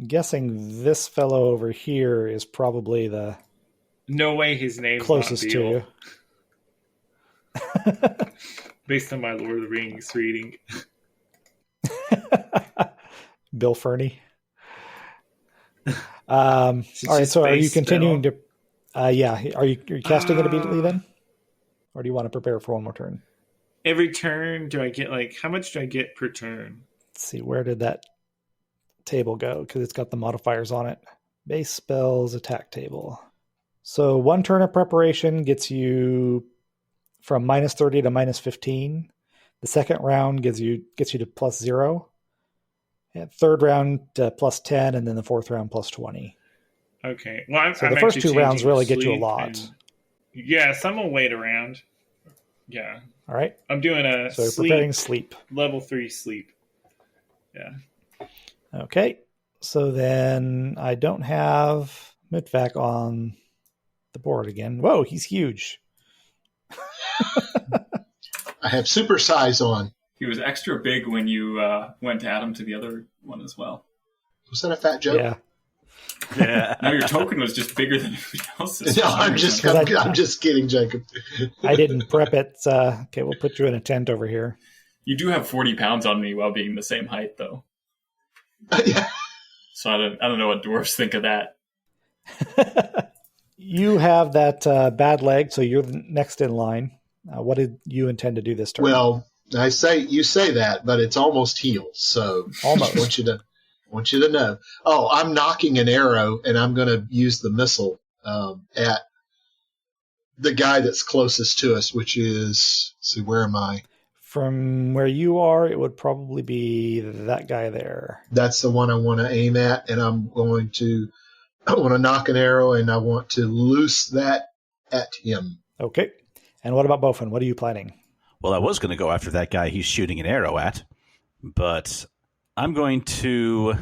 guessing this fellow over here is probably the No way his name's closest not to Beale, you. based on my Lord of the Rings reading. Bill Fernie. All right, so are you continuing to... yeah, are you casting it immediately then? Or do you want to prepare for one more turn? Every turn, do I get how much do I get per turn? Let's see, where did that table go? Because it's got the modifiers on it. Base spells, attack table. So one turn of preparation gets you from minus 30 to minus 15. The second round gets you to plus 0. And third round plus 10, and then the fourth round plus 20. Okay. Well, So the first two rounds really get you a lot. Yes, I'm going to wait around. Yeah. All right. I'm doing a So preparing sleep. Level 3 sleep. Yeah. Okay. So then I don't have Mhutvak on the board again. Whoa, he's huge. I have super size on. He was extra big when you went to add him to the other one as well. Was that a fat joke? Yeah. Yeah. No, your token was just bigger than everybody else's. No, I'm just kidding, Jacob. I didn't prep it. Okay, we'll put you in a tent over here. You do have 40 pounds on me while being the same height, though. Yeah. So I don't know what dwarves think of that. You have that bad leg, so you're next in line. What did you intend to do this turn? Well, you say that, but it's almost healed. So Almost. I want you to know. Oh, I'm knocking an arrow, and I'm going to use the missile at the guy that's closest to us, which is, let's see, where am I? From where you are, it would probably be that guy there. That's the one I want to aim at, and I want to knock an arrow, and I want to loose that at him. Okay. And what about Bofin? What are you planning? Well, I was going to go after that guy he's shooting an arrow at, but I'm going to...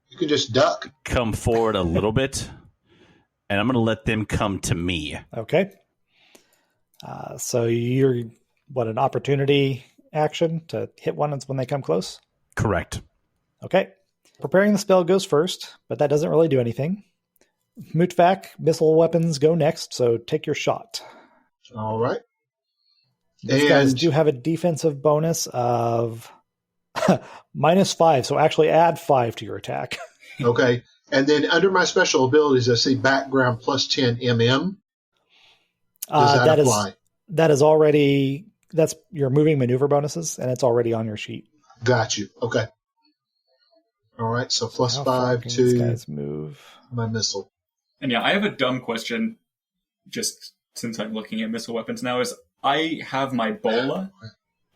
You can just duck. Come forward a little bit, and I'm going to let them come to me. Okay. So you're, an opportunity action to hit one when they come close? Correct. Okay. Preparing the spell goes first, but that doesn't really do anything. Mhutvak, missile weapons go next, so take your shot. All right. These guys do have a defensive bonus of -5, so actually add 5 to your attack. Okay. And then under my special abilities, I see background plus 10 MM. Does that apply? That is already that's your moving maneuver bonuses, and it's already on your sheet. Got you. Okay. All right. So plus How far 5 can to these guys move? my missile. And yeah, I have a dumb question, just since I'm looking at missile weapons now, is I have my bola,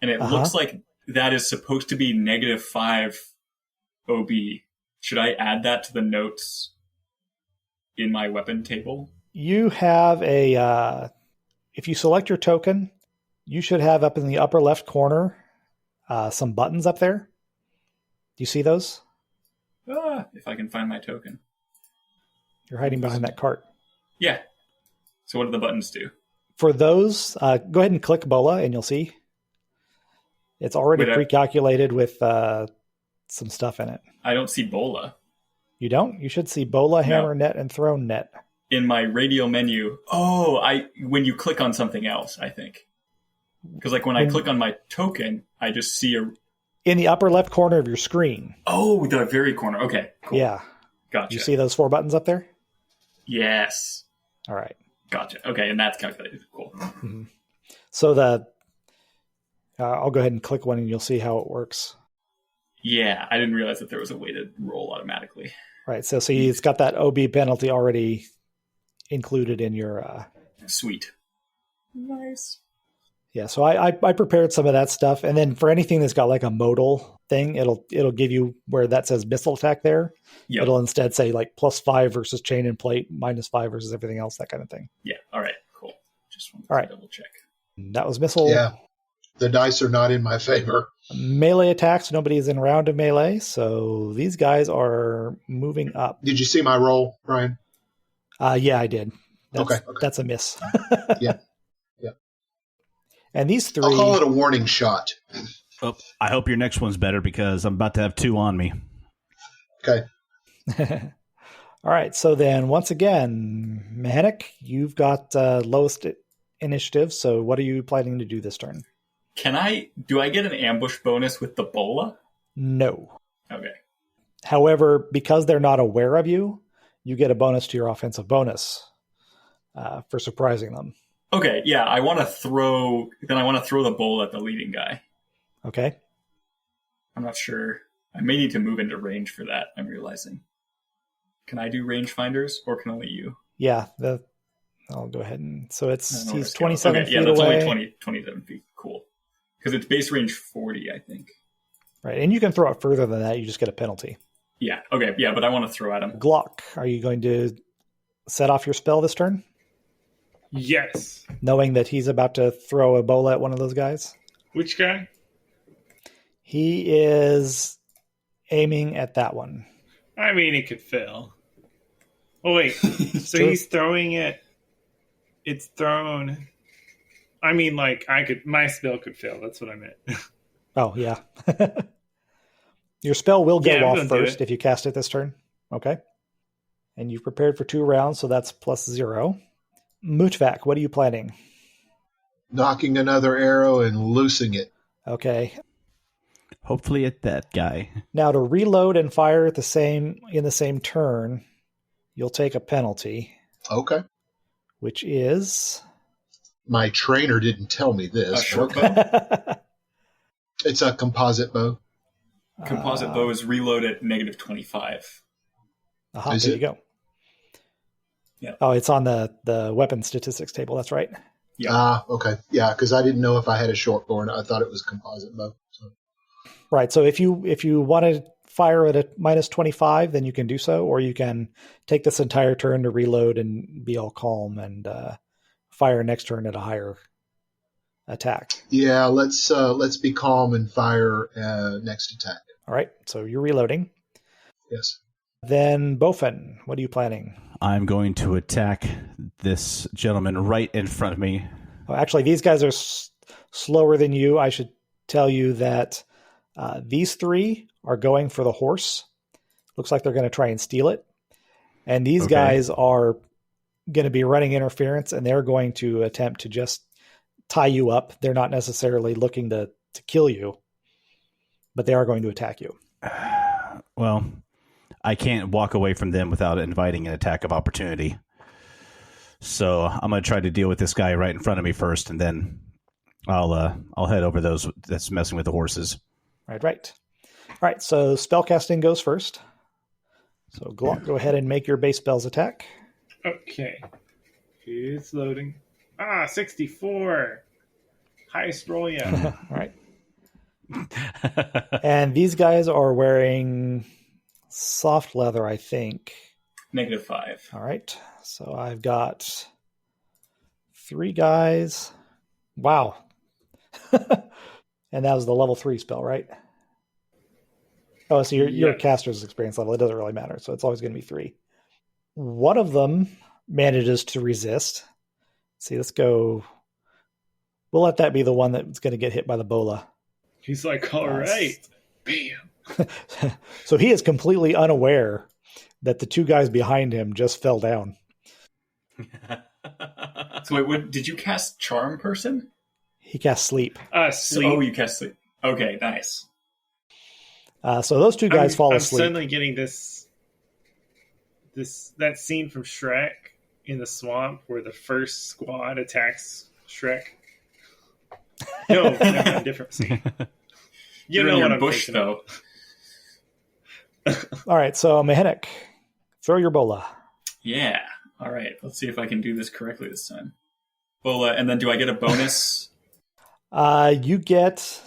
and it looks like that is supposed to be -5 OB. Should I add that to the notes in my weapon table? You have if you select your token, you should have up in the upper left corner some buttons up there. Do you see those? If I can find my token. You're hiding behind that cart. Yeah. So what do the buttons do? For those, go ahead and click Bola, and you'll see. It's already pre-calculated with some stuff in it. I don't see bola. You don't? You should see Bola, Hammer Net, and Throne Net. In my radial menu. When you click on something else, I think. Because like when I click on my token, I just see in the upper left corner of your screen. Oh, the very corner. Okay, cool. Yeah. Gotcha. You see those 4 buttons up there? Yes. All right. Gotcha. Okay, and that's calculated. Cool. Mm-hmm. So I'll go ahead and click one and you'll see how it works. Yeah, I didn't realize that there was a way to roll automatically. Right. So see, it's got that OB penalty already included in your... Sweet. Nice. Yeah, so I prepared some of that stuff. And then for anything that's got like a modal thing, it'll give you where that says missile attack there. Yep. It'll instead say like +5 versus chain and plate, -5 versus everything else, that kind of thing. Yeah. All right. Cool. Just wanted to double check. That was missile. Yeah. The dice are not in my favor. Melee attacks. Nobody is in round of melee. So these guys are moving up. Did you see my roll, Brian? Yeah, I did. Okay. That's a miss. Yeah. And these 3... I'll call it a warning shot. Oh, I hope your next one's better because I'm about to have 2 on me. Okay. All right. So then once again, Mhenuk, you've got lowest initiative. So what are you planning to do this turn? Do I get an ambush bonus with the bola? No. Okay. However, because they're not aware of you, you get a bonus to your offensive bonus for surprising them. Okay, yeah, I want to throw the bowl at the leading guy. Okay. I'm not sure. I may need to move into range for that, I'm realizing. Can I do range finders, or can only you? Yeah, I'll go ahead and... So he's 27 feet away. Yeah, that's only 27 feet. Cool. Because it's base range 40, I think. Right, and you can throw it further than that, you just get a penalty. Yeah, okay, yeah, but I want to throw at him. Glock, are you going to set off your spell this turn? Yes. Knowing that he's about to throw a bola at one of those guys? Which guy? He is aiming at that one. I mean, it could fail. Oh, wait. So True. He's throwing it. It's thrown. I mean, like, my spell could fail. That's what I meant. Oh, yeah. Your spell will go off do first if you cast it this turn. Okay. And you've prepared for 2 rounds, so that's +0. Mhutvak, what are you planning? Knocking another arrow and loosing it. Okay. Hopefully at that guy. Now to reload and fire in the same turn, you'll take a penalty. Okay. Which is... My trainer didn't tell me this. A short bow? It's a composite bow. Composite bow is reload at -25. There you go. Yeah. Oh, it's on the weapon statistics table. That's right. Yeah. Okay. Yeah, because I didn't know if I had a short bow or not. I thought it was a composite bow. So. Right. So if you want to fire at a -25, then you can do so, or you can take this entire turn to reload and be all calm and fire next turn at a higher attack. Yeah, let's be calm and fire next attack. All right. So you're reloading. Yes. Then Bofin, what are you planning? I'm going to attack this gentleman right in front of me. Oh, actually, these guys are slower than you. I should tell you that these 3 are going for the horse. Looks like they're going to try and steal it. And these guys are going to be running interference, and they're going to attempt to just tie you up. They're not necessarily looking to kill you, but they are going to attack you. Well, I can't walk away from them without inviting an attack of opportunity. So I'm going to try to deal with this guy right in front of me first, and then I'll head over those that's messing with the horses. Right. All right, so spellcasting goes first. So Glock, go ahead and make your base spells attack. Okay. It's loading. 64. Highest roll yet. All right. And these guys are wearing soft leather, I think. -5. All right. So I've got 3 guys. Wow. And that was the level 3 spell, right? Oh, so your caster's experience level, it doesn't really matter. So it's always going to be 3. One of them manages to resist. See, let's go. We'll let that be the one that's going to get hit by the bola. He's like, all right. Bam. So he is completely unaware that the 2 guys behind him just fell down. So wait, did you cast Charm Person? He cast Sleep. Sleep. Oh, you cast Sleep. Okay, nice. So those 2 guys fall I'm asleep. suddenly getting that scene from Shrek in the swamp where the first squad attacks Shrek. No, different scene. You know in what your I'm bush, thinking though. All right, so Mhenuk, throw your bola. Yeah. All right. Let's see if I can do this correctly this time. Well, and then do I get a bonus? You get.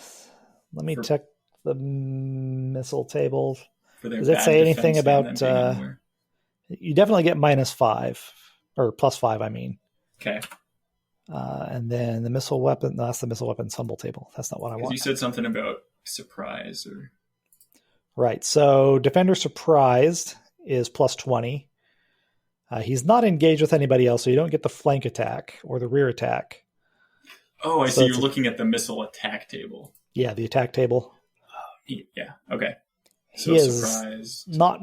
Let me For- check the missile table. For their Does it bad say anything defense and about? them being unaware? You definitely get -5 or +5. I mean. Okay. And then the missile weapon. No, that's the missile weapon humble table. That's not what I want. You said something about surprise or. Right. So defender surprised is +20. He's not engaged with anybody else, so you don't get the flank attack or the rear attack. Oh, I So see. it's You're looking at the missile attack table. Yeah, the attack table. Yeah. Okay. He is surprise. not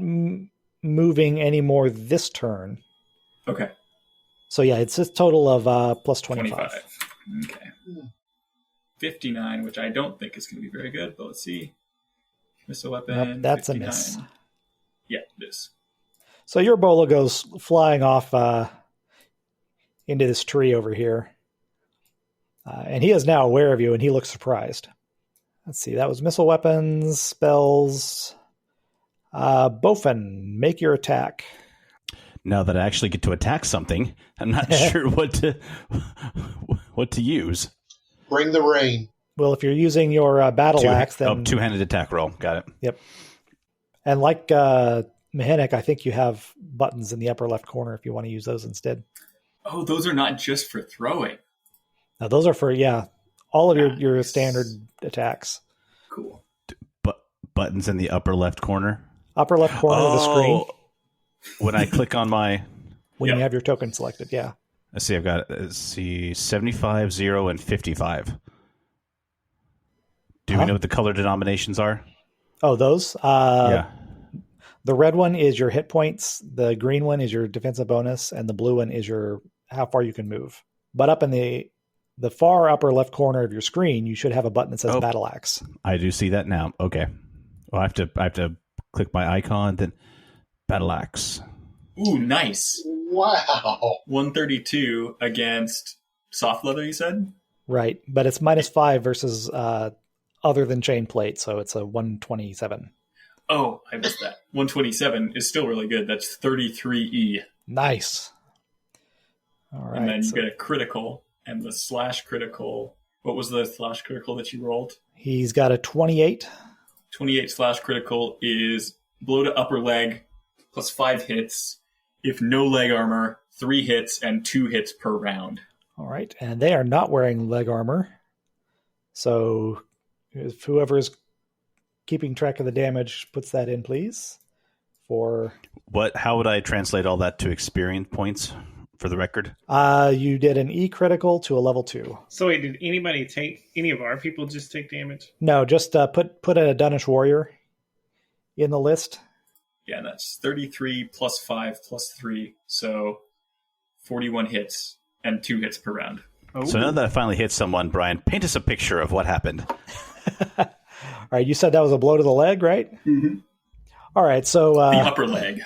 moving anymore this turn. Okay. So yeah, it's a total of +25. 25. Okay. 59, which I don't think is going to be very good, but let's see. Missile weapon. Nope, that's 59. a miss. Yeah, it is. So your bola goes flying off into this tree over here. And he is now aware of you, and he looks surprised. Let's see, that was missile weapons, spells. Bofin, make your attack. Now that I actually get to attack something, I'm not sure what to use. Bring the rain. Well, if you're using your battle axe, then... two-handed attack roll. Got it. Yep. And like Mhenuk, I think you have buttons in the upper left corner if you want to use those instead. Oh, those are not just for throwing. Now, those are for, all of your Nice. standard attacks. Cool. But buttons in the upper left corner. Upper left corner of the screen When I click on my... when Yep. you have your token selected, yeah. Let's see, I've got 75, 0, and 55. Do we know what the color denominations are? Oh, those? Yeah. The red one is your hit points, the green one is your defensive bonus, and the blue one is your how far you can move. But up in the far upper left corner of your screen, you should have a button that says Battle Axe. I do see that now. Okay. Well, I have to click my icon, then Battle Axe. Ooh, nice. Wow. 132 against soft leather, you said? Right, but it's -5 versus other than chain plate, so it's a 127. Oh, I missed that. 127 is still really good. That's 33E. Nice. All right. And then you get a critical, and the slash critical. What was the slash critical that you rolled? He's got a 28. 28 slash critical is blow to upper leg plus 5 hits. If no leg armor, 3 hits and 2 hits per round. All right, and they are not wearing leg armor. So if whoever is keeping track of the damage puts that in, please. How would I translate all that to experience points for the record? You did an E critical to a level 2. So wait, did any of our people just take damage? No, just put a Dunish warrior in the list. Yeah, that's 33 plus 5 plus 3. So 41 hits and 2 hits per round. Oh. So now that I finally hit someone, Brian, paint us a picture of what happened. All right, you said that was a blow to the leg, right? Mm-hmm. All right, so The upper leg.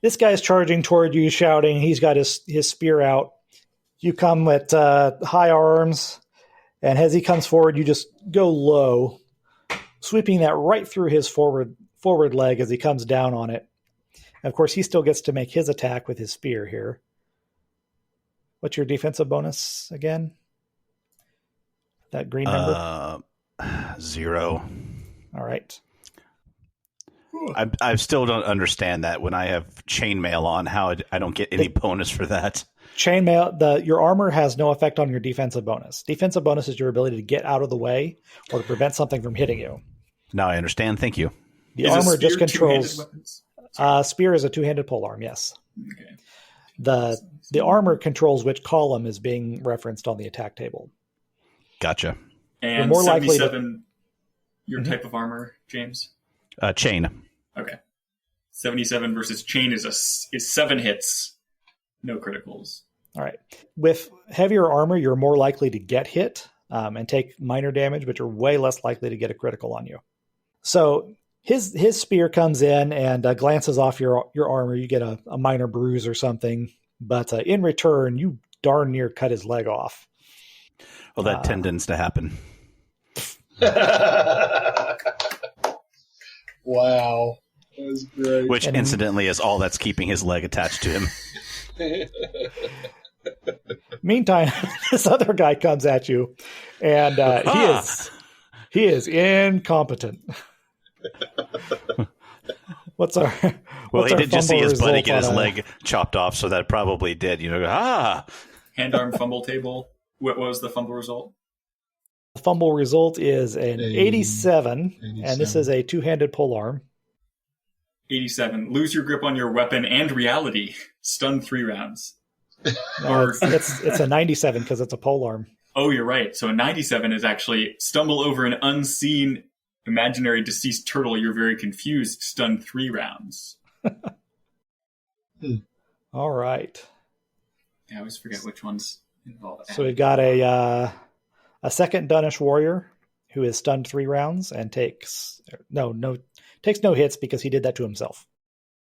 this guy's charging toward you, shouting. He's got his spear out. You come at high arms, And as he comes forward, you just go low, sweeping that right through his forward leg as he comes down on it. And of course, he still gets to make his attack with his spear here. What's your defensive bonus again? That green number? 0. All right. I still don't understand that when I have chainmail on, how I don't get any bonus for that. Chainmail, your armor has no effect on your defensive bonus. Defensive bonus is your ability to get out of the way or to prevent something from hitting you. Now I understand. Thank you. The armor just controls. Spear is a two-handed polearm. Yes. Okay. The armor controls which column is being referenced on the attack table. Gotcha. And You're more 77, your type of armor, James? Chain. Okay. 77 versus chain is 7 hits, no criticals. All right. With heavier armor, you're more likely to get hit and take minor damage, but you're way less likely to get a critical on you. So his spear comes in and glances off your armor. You get a minor bruise or something, but in return, you darn near cut his leg off. Well, that tends to happen. Wow. That was great. Which, incidentally, is all that's keeping his leg attached to him. Meantime, this other guy comes at you, and he is incompetent. What's our Well, he did just see his buddy get his result on leg chopped off, so that probably did. Hand-arm fumble table. What was the fumble result? The fumble result is an 87, 87, and this is a two-handed polearm. 87. Lose your grip on your weapon and reality. Stun 3 rounds. No, it's a 97 because it's a polearm. Oh, you're right. So a 97 is actually stumble over an unseen imaginary deceased turtle. You're very confused. Stun 3 rounds. All right. I always forget which ones involve. So we've got a second Dunish warrior who is stunned 3 rounds and takes no hits because he did that to himself.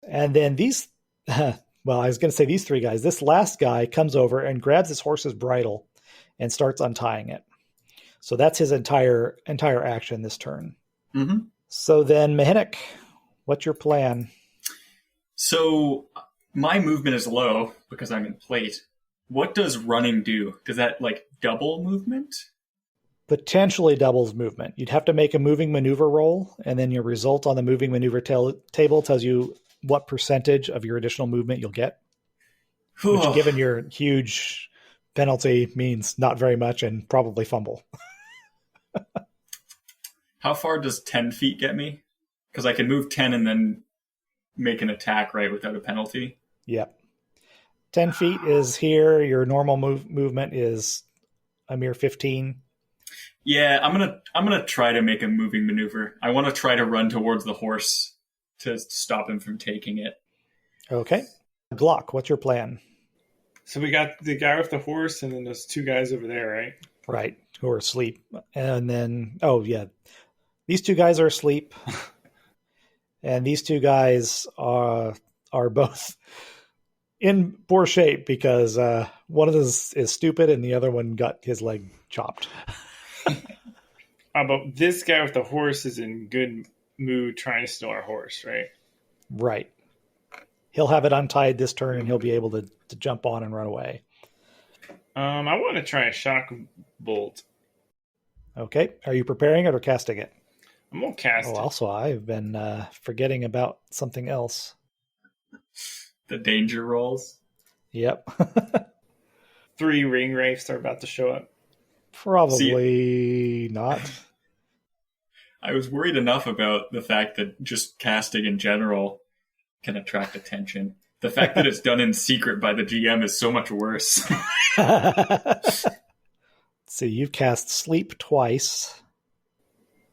And then these, well, I was going to say these 3 guys. This last guy comes over and grabs his horse's bridle and starts untying it. So that's his entire action this turn. Mm-hmm. So then, Mhenuk, what's your plan? So my movement is low because I'm in plate. What does running do? Does that double movement? Potentially doubles movement. You'd have to make a moving maneuver roll, and then your result on the moving maneuver table tells you what percentage of your additional movement you'll get. Which, given your huge penalty, means not very much and probably fumble. How far does 10 feet get me? Because I can move 10 and then make an attack, right, without a penalty? Yep. 10 feet is here. Your normal movement is a mere 15. Yeah, I'm gonna try to make a moving maneuver. I want to try to run towards the horse to stop him from taking it. Okay. Glock, what's your plan? So we got the guy with the horse and then those 2 guys over there, right? Right, who are asleep. And then, these 2 guys are asleep. And these 2 guys are both in poor shape because one of them is stupid and the other one got his leg chopped. But this guy with the horse is in good mood trying to steal our horse, right? Right. He'll have it untied this turn and he'll be able to jump on and run away. I want to try a shock bolt. Okay. Are you preparing it or casting it? I'm going to cast it. Also, I've been forgetting about something else. The danger rolls. Yep. 3 ring wraiths are about to show up. Probably not. I was worried enough about the fact that just casting in general can attract attention. The fact that it's done in secret by the GM is so much worse. So you've cast sleep twice.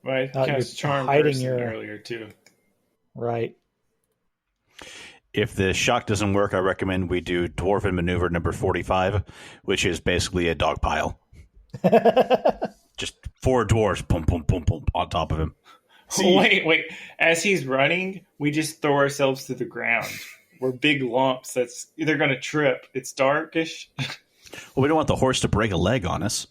Right, cast charm earlier too. Right. If the shock doesn't work, I recommend we do Dwarven Maneuver number 45, which is basically a dog pile. Just 4 dwarves, boom, boom, boom, boom, on top of him. Wait. As he's running, we just throw ourselves to the ground. We're big lumps. They're going to trip. It's darkish. Well, we don't want the horse to break a leg on us.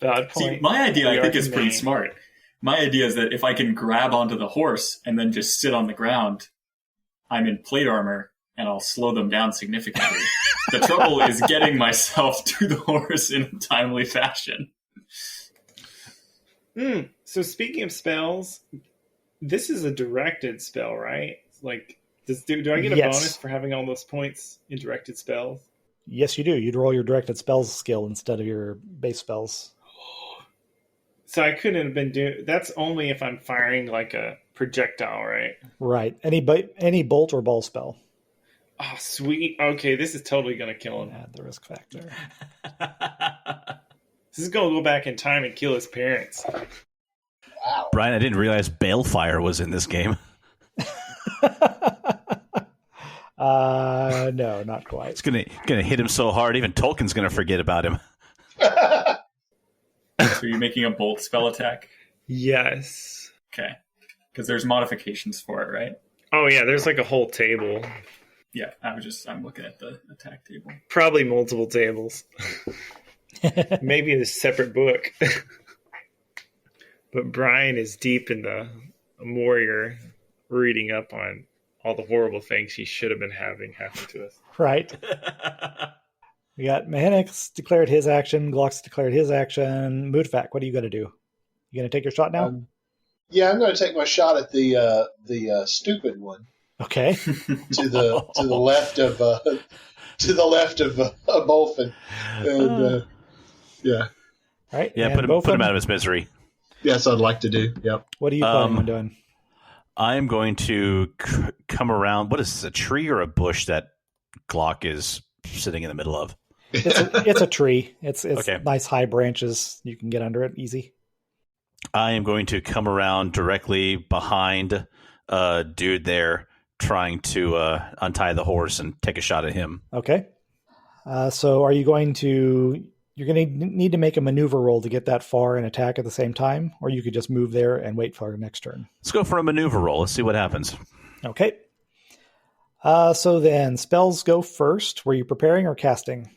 Valid See, point. my idea, We I think, are is pretty humane. smart. My idea is that if I can grab onto the horse and then just sit on the ground, I'm in plate armor, and I'll slow them down significantly. The trouble is getting myself to the horse in a timely fashion. So speaking of spells, this is a directed spell, right? Like, do I get a Yes. bonus for having all those points in directed spells? Yes, you do. You'd roll your directed spells skill instead of your base spells. So I couldn't have been doing. That's only if I'm firing like a projectile, right? Right. Any bolt or ball spell. Oh, sweet. Okay, this is totally gonna kill him. Add the risk factor. This is gonna go back in time and kill his parents. Wow. Brian, I didn't realize Balefire was in this game. No, not quite. It's gonna hit him so hard, even Tolkien's gonna forget about him. So you're making a bolt spell attack? Yes. Okay. Because there's modifications for it, right? Oh yeah, there's like a whole table. Yeah, I'm looking at the attack table. Probably multiple tables. Maybe a separate book. But Brian is deep in the warrior, reading up on all the horrible things he should have been having happen to us. Right. We got Mhenuk's declared his action. Glock's declared his action. Mhutvak, what are you going to do? You going to take your shot now? Yeah, I'm going to take my shot at the stupid one Okay. to the left of Bofin, and yeah, All right. Yeah, and put him Bofin, out of his misery. yes, I'd like to do. Yep. what are you planning on doing? I'm going to come around. What is this, a tree or a bush that Glock is sitting in the middle of? It's a tree. It's Okay. nice high branches. You can get under it easy. I am going to come around directly behind dude there, trying to untie the horse and take a shot at him. Okay. So are you going to... You're going to need to make a maneuver roll to get that far and attack at the same time, or you could just move there and wait for your next turn. Let's go for a maneuver roll. Let's see what happens. Okay. So then, spells go first. Were you preparing or casting?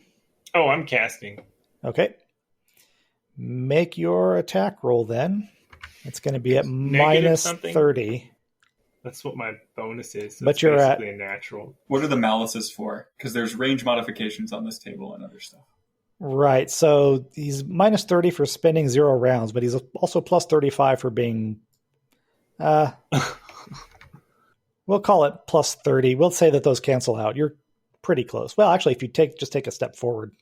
Oh, I'm casting. Okay. Make your attack roll then. It's going to be at Negative minus something? 30. That's what my bonus is. So But it's you're at- basically a natural. What are the malices for? Because there's range modifications on this table and other stuff. Right. So he's minus 30 for spending 0 rounds, but he's also plus 35 for being... we'll call it plus 30. We'll say that those cancel out. You're pretty close. Well, actually, if you just take a step forward,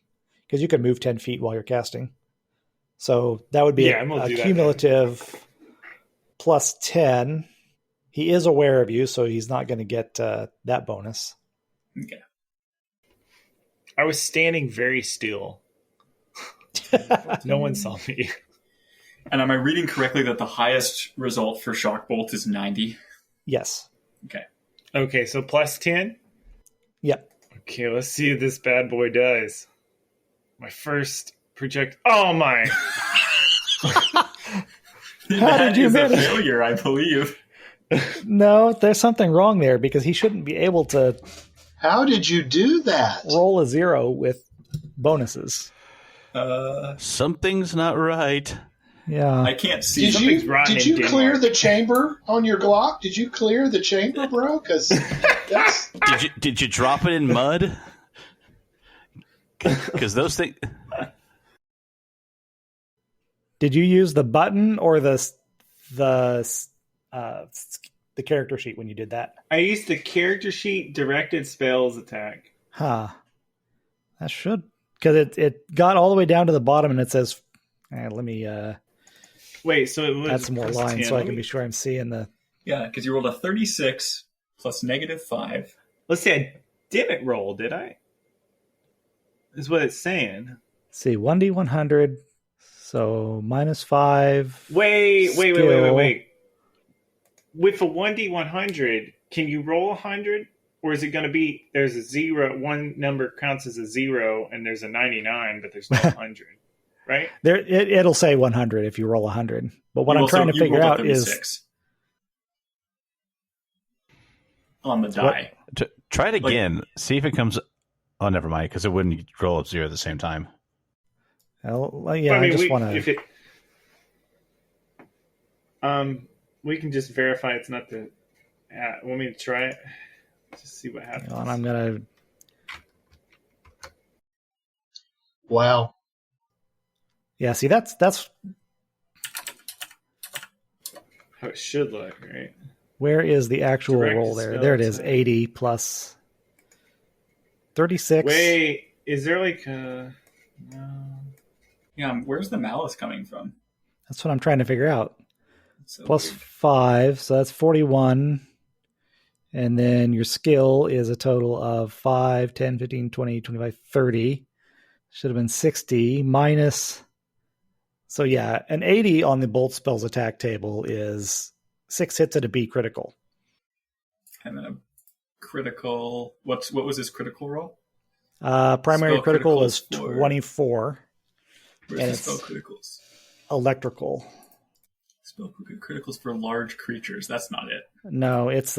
because you can move 10 feet while you're casting. So that would be Yeah, we'll a do that cumulative plus 10. He is aware of you, so he's not going to get that bonus. Okay. I was standing very still. No one saw me. And am I reading correctly that the highest result for Shock Bolt is 90? Yes. Okay. Okay, so plus 10? Yep. Okay, let's see what this bad boy does. My first project. Oh my! How That did you is a manage? failure, I believe. No, there's something wrong there because he shouldn't be able to How did you do that? roll a 0 with bonuses. Something's not right. Yeah. I can't see. Did Something's rotten did in you clear Denmark. the chamber on your Glock? Did you clear the chamber, bro? Because that's Did you drop it in mud? Because those things. Did you use the button or the character sheet when you did that? I used the character sheet directed spells attack. Huh. That should, because it got all the way down to the bottom and it says, let me Wait, so it was add some more plus lines 10. so I Let can me- be sure I'm seeing the. Yeah, because you rolled a 36 plus -5. Let's see, I didn't roll, did I? Is what it's saying. See, 1d100, so -5. Wait. Skill. With a 1d100, can you roll 100? Or is it going to be, there's a 0, one number counts as a 0, and there's a 99, but there's no 100, right? There, it'll say 100 if you roll 100. But what You I'm also- trying to you figure rolled a out is 36 on the die. Try it again. See if it comes. Oh, never mind, because it wouldn't roll up 0 at the same time. Well, yeah, But, I just we, want if to. it, we can just verify it's not the. Want me to try it? Just see what happens. And I'm gonna. Wow. Yeah, see, that's how it should look, right? where is the actual Direct roll there? spell There it is, attack. 80 plus 36. Wait, is there like a no? Yeah, where's the malice coming from? That's what I'm trying to figure out. So Plus weird. 5, so that's 41. And then your skill is a total of 5, 10, 15, 20, 25, 30. Should have been 60 minus. So yeah, an 80 on the bolt spells attack table is 6 hits at a B critical. And then a critical. What was his critical roll? Primary Spell critical criticals is for- 24. Where's And the it's- spell criticals? Electrical. Spell criticals for large creatures. That's not it. No, it's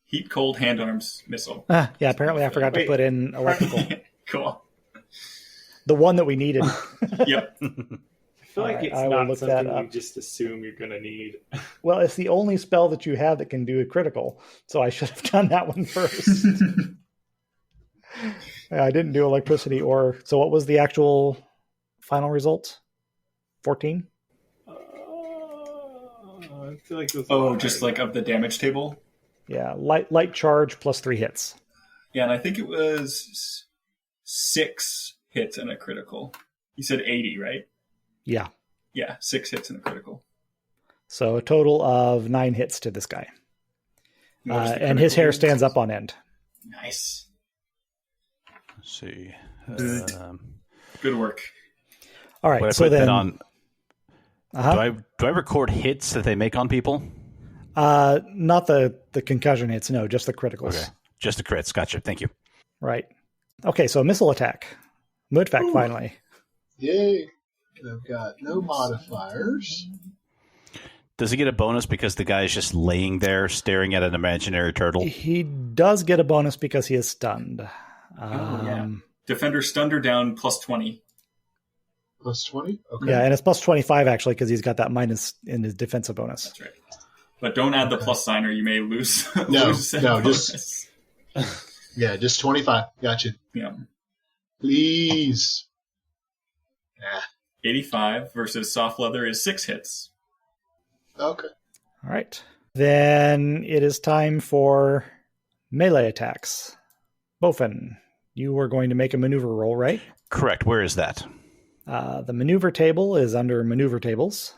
Heat, cold, hand arms, missile. yeah, apparently I forgot to Wait. put in electrical. Cool. The one that we needed. Yep. I feel like Alright, it's I will not look that something you up. just assume you're gonna need. Well, it's the only spell that you have that can do a critical, so I should have done that one first. Yeah, I didn't do electricity or. So what was the actual final result? 14? I feel like it was Oh, just like of the damage table? Yeah, light charge plus 3 hits. Yeah, and I think it was 6 hits and a critical. You said 80, right? Yeah. Yeah, 6 hits and a critical. So a total of 9 hits to this guy. What was the And his critical? hair stands up on end. Nice. Let's see. Good work. All When I right, so put that then. on, Uh-huh. do I record hits that they make on people? Not the concussion hits, no, just the criticals. Okay, just the crits. Gotcha. Thank you. Right. Okay, so missile attack. Mhutvak finally. Yay. I've got no modifiers. Does he get a bonus because the guy is just laying there staring at an imaginary turtle? He does get a bonus because he is stunned. Yeah. Defender stunned or down plus 20. Plus 20? Okay. Yeah, and it's plus 25 actually because he's got that minus in his defensive bonus. That's right. But don't add the plus sign or you may lose. No, lose that no, bonus. Yeah, just 25. Gotcha. Yeah. Please. 85 versus soft leather is 6 hits. Okay. All right. Then it is time for melee attacks. Bofin, you were going to make a maneuver roll, right? Correct. Where is that? The maneuver table is under maneuver tables,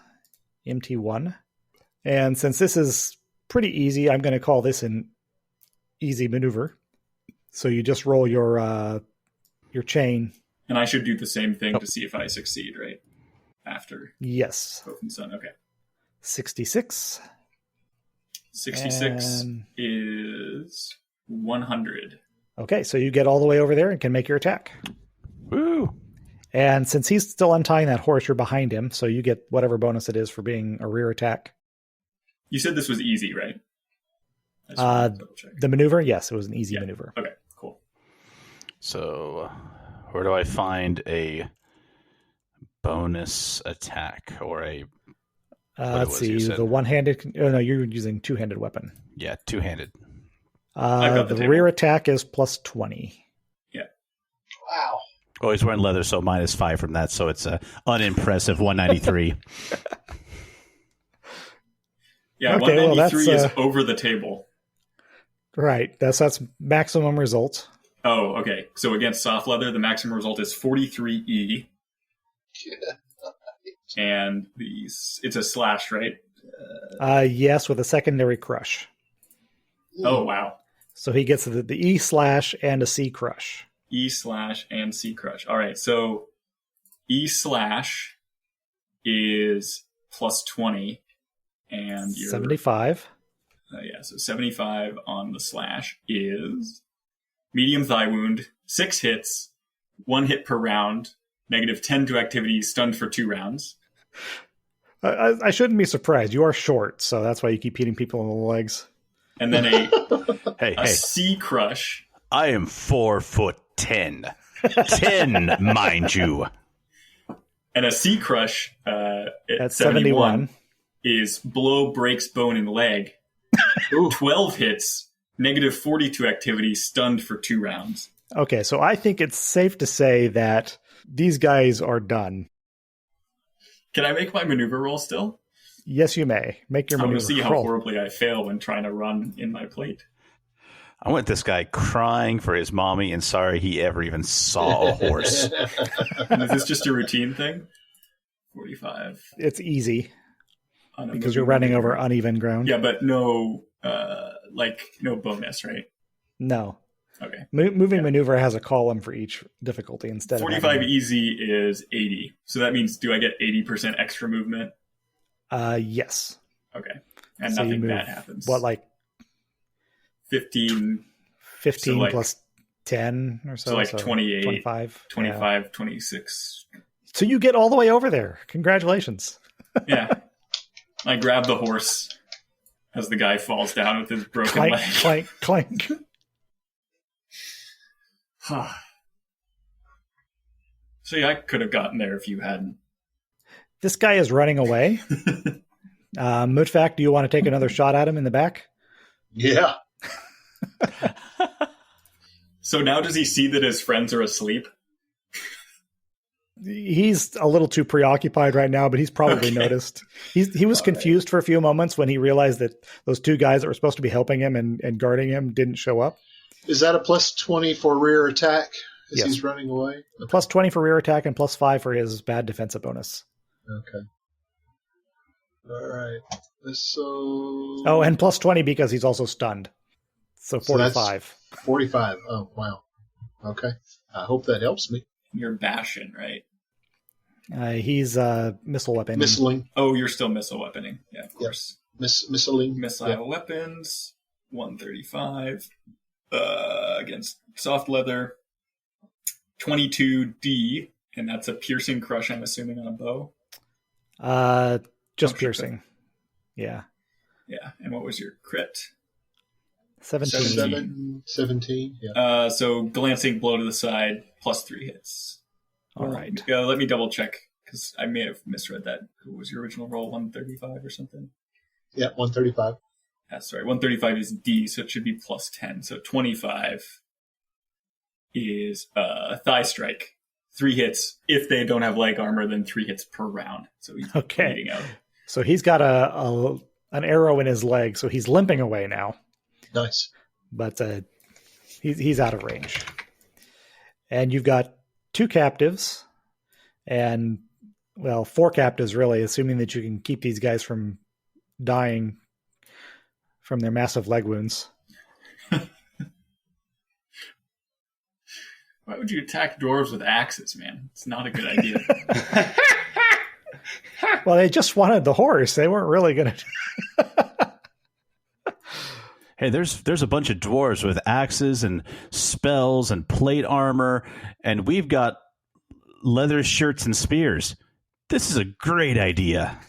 MT1. And since this is pretty easy, I'm going to call this an easy maneuver. So you just roll your chain. And I should do the same thing to see if I succeed, right? After Yes. Bofin's done. Okay. 66. 66 And- is 100. Okay, so you get all the way over there and can make your attack. Woo! And since he's still untying that horse, you're behind him, so you get whatever bonus it is for being a rear attack. You said this was easy, right? I just wanted to double check. The maneuver, yes, it was an easy Yeah. maneuver. Okay, cool. So, where do I find a bonus attack or a Let's was it you see, said? the one-handed. Oh no, you're using two-handed weapon. two-handed? I've got the The table. rear attack is plus 20. Wow. Oh, he's wearing leather, so -5 from that. So it's a unimpressive 193. Yeah, Okay, well, 193 that's, is over the table. Right, that's maximum result. Oh, okay. So against soft leather, the maximum result is 43E, and it's a slash, right? Yes, with a secondary crush. Oh, wow. So he gets the E slash and a C crush. E slash and C crush. All right, so E slash is plus 20, and your 75. Yeah, so 75 on the slash is medium thigh wound, 6 hits, 1 hit per round, -10 to activity, stunned for 2 rounds. I shouldn't be surprised. You are short, so that's why you keep hitting people in the legs. And then Hey, a hey, C crush. I am 4'10". 10, mind you. And a C crush At 71 is blow, breaks bone, and leg. 12 hits, negative 42 activity, stunned for 2 rounds. Okay, so I think it's safe to say that these guys are done. Can I make my maneuver roll still? Yes, you may. Make your I want maneuver to see how roll. horribly I fail when trying to run in my plate. I want this guy crying for his mommy and sorry he ever even saw a horse. Is this just a routine thing? 45. It's easy On a because you're moving running maneuver. over uneven ground. Yeah, but no, no bonus, right? No. Okay. Moving maneuver has a column for each difficulty instead of 45 having... easy is 80. So that means, do I get 80% extra movement? Yes. Okay. And So you nothing move, bad happens. What, like 15, 15 so like- plus 10 or so? so like 28, 25. 25, Yeah. 26. So you get all the way over there. Congratulations. Yeah. I grab the horse as the guy falls down with his broken Clank, leg. clank, clank. So yeah, I could have gotten there if you hadn't. This guy is running away. Mhutvak, do you want to take another shot at him in the back? Yeah. So now does he see that his friends are asleep? He's a little too preoccupied right now, but he's probably Okay. noticed. He was confused for a few moments when he realized that those 2 guys that were supposed to be helping him and guarding him didn't show up. Is that a plus 20 for rear attack as Yes. he's running away? Plus 20 for rear attack and plus 5 for his bad defensive bonus. Okay. All right. So. Oh, and plus 20 because he's also stunned. So So that's 45. 45. Oh, wow. Okay. I hope that helps me. You're bashing, right? He's missile weapon. Missiling. Oh, you're still missile weaponing. Yeah, of course. Missiling. Missile Yeah. weapons, 135 against soft leather, 22D, and that's a piercing crush, I'm assuming, on a bow. Just Oh, piercing. Yeah. Yeah, and what was your crit? 17. 17. Yeah. So glancing blow to the side, plus 3 hits. All right. Let me double check, because I may have misread that. What was your original roll, 135 or something? Yeah. 135. That's right, 135 is D, so it should be plus 10. So 25 is thigh strike. 3 hits. If they don't have leg armor, then 3 hits per round. So he's Okay. bleeding out. So he's got an arrow in his leg, so he's limping away now. Nice. But he's out of range. And you've got 2 captives, and, well, 4 captives, really, assuming that you can keep these guys from dying from their massive leg wounds. Why would you attack dwarves with axes, man? It's not a good idea. Well, they just wanted the horse. They weren't really going to... Hey, there's a bunch of dwarves with axes and spells and plate armor, and we've got leather shirts and spears. This is a great idea.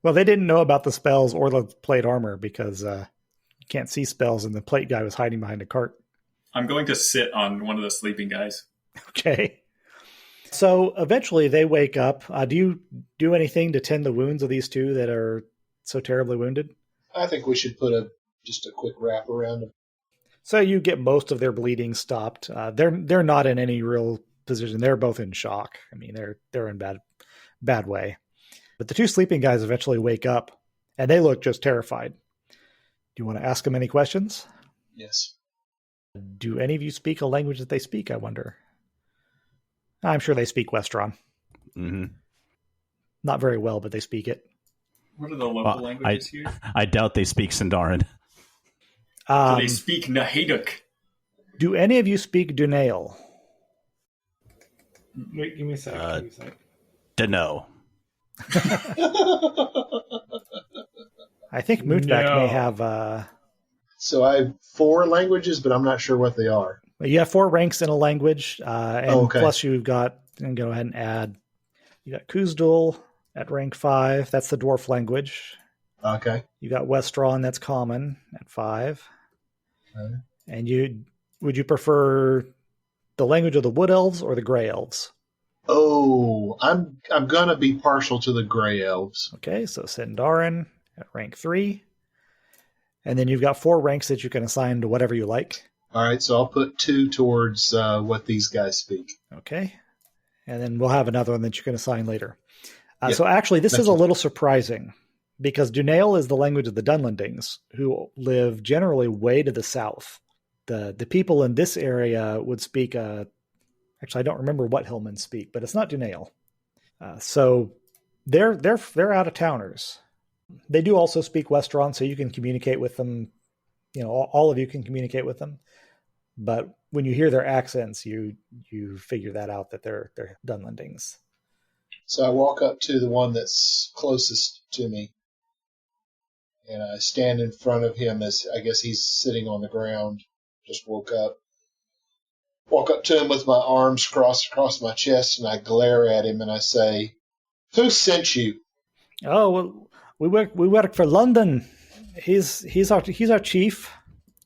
Well, they didn't know about the spells or the plate armor because you can't see spells, and the plate guy was hiding behind a cart. I'm going to sit on one of the sleeping guys. Okay. So eventually they wake up. Do you do anything to tend the wounds of these 2 that are so terribly wounded? I think we should put just a quick wrap around them. So you get most of their bleeding stopped. They're not in any real position. They're both in shock. I mean, they're in bad way. But the 2 sleeping guys eventually wake up, and they look just terrified. Do you want to ask them any questions? Yes. Do any of you speak a language that they speak, I wonder? I'm sure they speak Westron. Mm-hmm. Not very well, but they speak it. What are the local languages here? I doubt they speak Sindarin. Do they speak Mhenuk? Do any of you speak Dunail? Wait, give me a sec. Dunno. I think Mhutvak may have... So I have 4 languages, but I'm not sure what they are. You have 4 ranks in a language, and okay. plus you've got... And go ahead and add... You got Kuzdul at rank 5. That's the dwarf language. Okay. You got Westron, that's common, at 5. Okay. And would you prefer the language of the Wood Elves or the Grey Elves? Oh, I'm gonna be partial to the Grey Elves. Okay, so Sindarin at rank 3. And then you've got 4 ranks that you can assign to whatever you like. All right, so I'll put 2 towards what these guys speak. Okay. And then we'll have another one that you can assign later. Yep. So actually, this is a That's- little surprising because Dunail is the language of the Dunlendings, who live generally way to the south. The people in this area would speak. Actually, I don't remember what Hillmen speak, but it's not Dunail. So they're out of towners. They do also speak Westron, so you can communicate with them. You know, all of you can communicate with them. But when you hear their accents, you figure that out that they're Dunlendings. So I walk up to the one that's closest to me, and I stand in front of him as I guess he's sitting on the ground. Just woke up. Walk up to him with my arms crossed across my chest, and I glare at him and I say, "Who sent you?" Oh well, we work for London. He's our chief.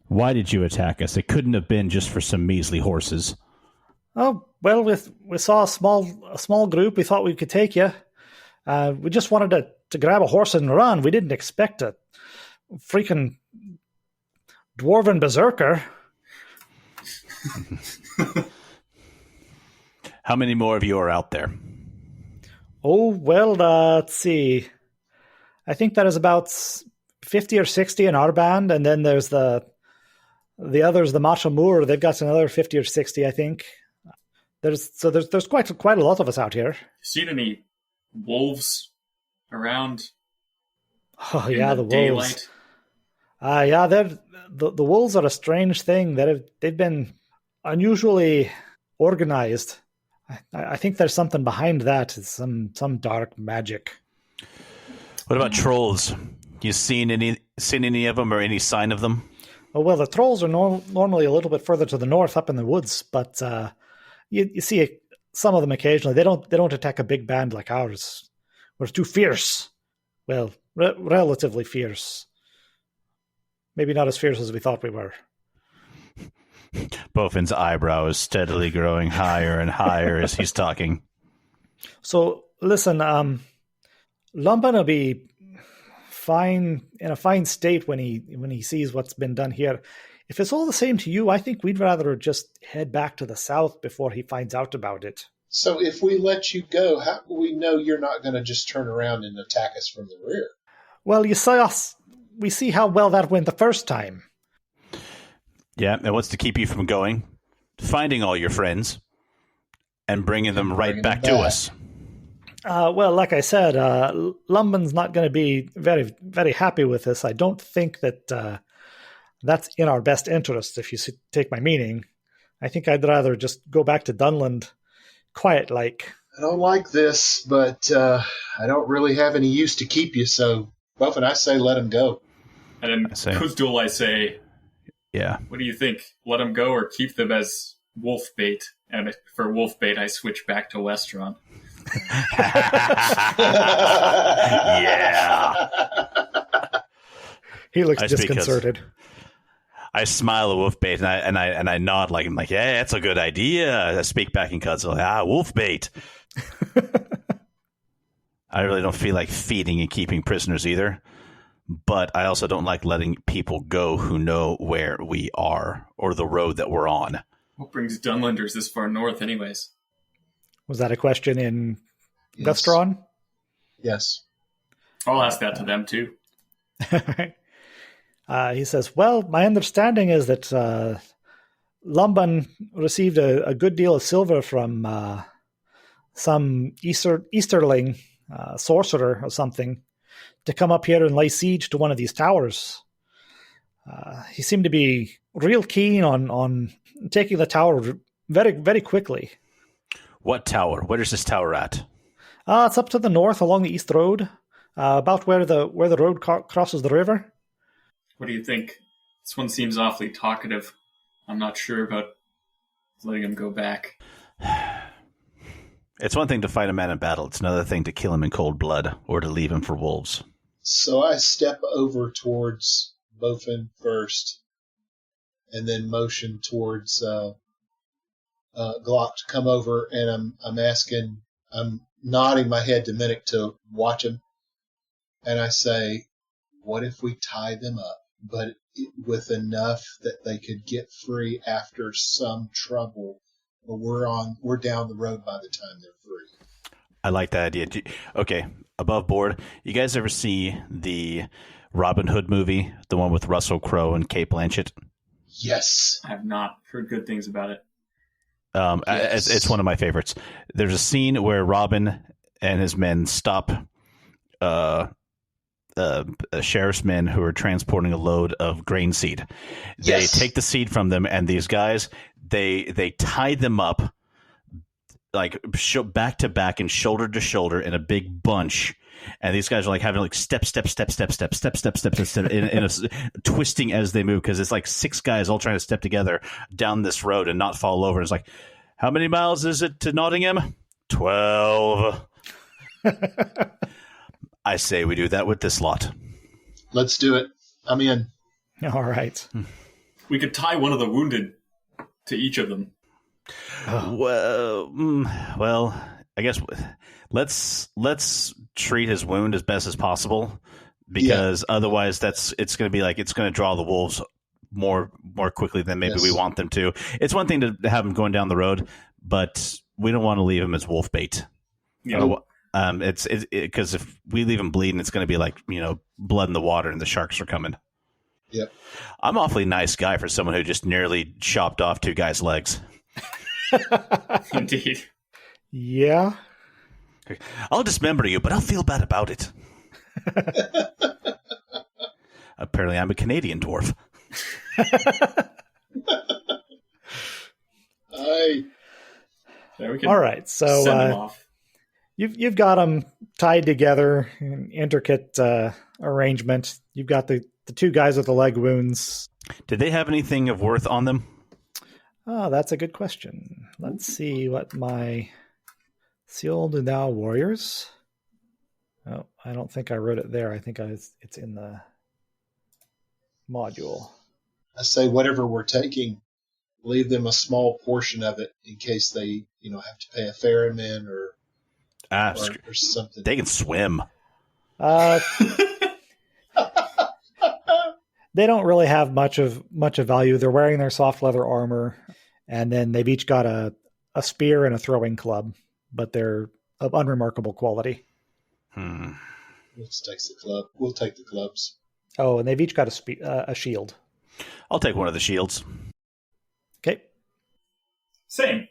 Why did you attack us? It couldn't have been just for some measly horses. Oh well, we saw a small group. We thought we could take you. We just wanted to grab a horse and run. We didn't expect a freaking dwarven berserker. How many more of you are out there? Oh well, let's see. I think that is about 50 or 60 in our band, and then there's the others, the Machamur. They've got another 50 or 60, I think. There's quite a lot of us out here. Seen any wolves around? Oh yeah, the wolves. Daylight? Yeah, the wolves are a strange thing. They've been unusually organized. I think there's something behind that. It's some dark magic. What about trolls? You seen any of them or any sign of them? Oh well, the trolls are normally a little bit further to the north, up in the woods, but you see some of them occasionally. They don't attack a big band like ours. We're too fierce. Well, relatively fierce. Maybe not as fierce as we thought we were. Bofin's eyebrow is steadily growing higher and higher as he's talking. So listen, Lumban will be in a fine state when he sees what's been done here. If it's all the same to you, I think we'd rather just head back to the south before he finds out about it. So if we let you go, how do we know you're not going to just turn around and attack us from the rear? Well, you saw us. We see how well that went the first time. Yeah, and what's to keep you from going? Finding all your friends and bringing them right back to us. Well, like I said, Lumban's not going to be very, very happy with this. I don't think that that's in our best interest, if you take my meaning. I think I'd rather just go back to Dunland quiet-like. I don't like this, but I don't really have any use to keep you, so Bofin, I say let him go. And then Kuzdul, I say, yeah. What do you think? Let them go or keep them as wolf bait? And for wolf bait, I switch back to Westron. Yeah. He looks disconcerted. I smile at wolf bait and I nod like I'm like, yeah, that's a good idea. I speak back in Kuzdul. Wolf bait. I really don't feel like feeding and keeping prisoners either. But I also don't like letting people go who know where we are or the road that we're on. What brings Dunlanders this far north anyways? Was that a question in Yes. Westron? Yes. I'll ask that to them too. He says, well, my understanding is that Lumban received a good deal of silver from some Easterling sorcerer or something to come up here and lay siege to one of these towers. He seemed to be real keen on taking the tower very, very quickly. What tower? Where is this tower at? It's up to the north along the East Road, about where the road crosses the river. What do you think? This one seems awfully talkative. I'm not sure about letting him go back. It's one thing to fight a man in battle. It's another thing to kill him in cold blood or to leave him for wolves. So I step over towards Bofin first and then motion towards Glock to come over, and I'm nodding my head to Mhenuk to watch him, and I say, "What if we tie them up, but with enough that they could get free after some trouble, or we're down the road by the time they're free?" I like that idea. Okay, above board, you guys ever see the Robin Hood movie, the one with Russell Crowe and Cate Blanchett? Yes. I have not heard good things about it. Yes. It's one of my favorites. There's a scene where Robin and his men stop sheriff's men who are transporting a load of grain seed. They take the seed from them, and these guys, they tie them up like back to back and shoulder to shoulder in a big bunch. And these guys are like having like step, in a twisting as they move, because it's like 6 guys all trying to step together down this road and not fall over. It's like, how many miles is it to Nottingham? 12. I say we do that with this lot. Let's do it. I'm in. All right. We could tie one of the wounded to each of them. Well, I guess let's treat his wound as best as possible, because otherwise it's going to draw the wolves more quickly than maybe we want them to. It's one thing to have him going down the road, but we don't want to leave him as wolf bait. Yeah. It's because if we leave him bleeding, it's going to be like, blood in the water and the sharks are coming. Yep. I'm an awfully nice guy for someone who just nearly chopped off 2 guys' legs. Indeed. Yeah. I'll dismember you, but I'll feel bad about it. Apparently, I'm a Canadian dwarf. We can All right, so send them off. You've got them tied together, an intricate arrangement. You've got the 2 guys with the leg wounds. Did they have anything of worth on them? Oh, that's a good question. Let's see what my Sealed Now Warriors. Oh, I don't think I wrote it there. I think it's in the module. I say whatever we're taking, leave them a small portion of it in case they, have to pay a ferryman or something. They can swim. They don't really have much of value. They're wearing their soft leather armor, and then they've each got a spear and a throwing club, but they're of unremarkable quality. Let's take the club. We'll take the clubs. Oh, and they've each got a shield. I'll take one of the shields. Okay. Same.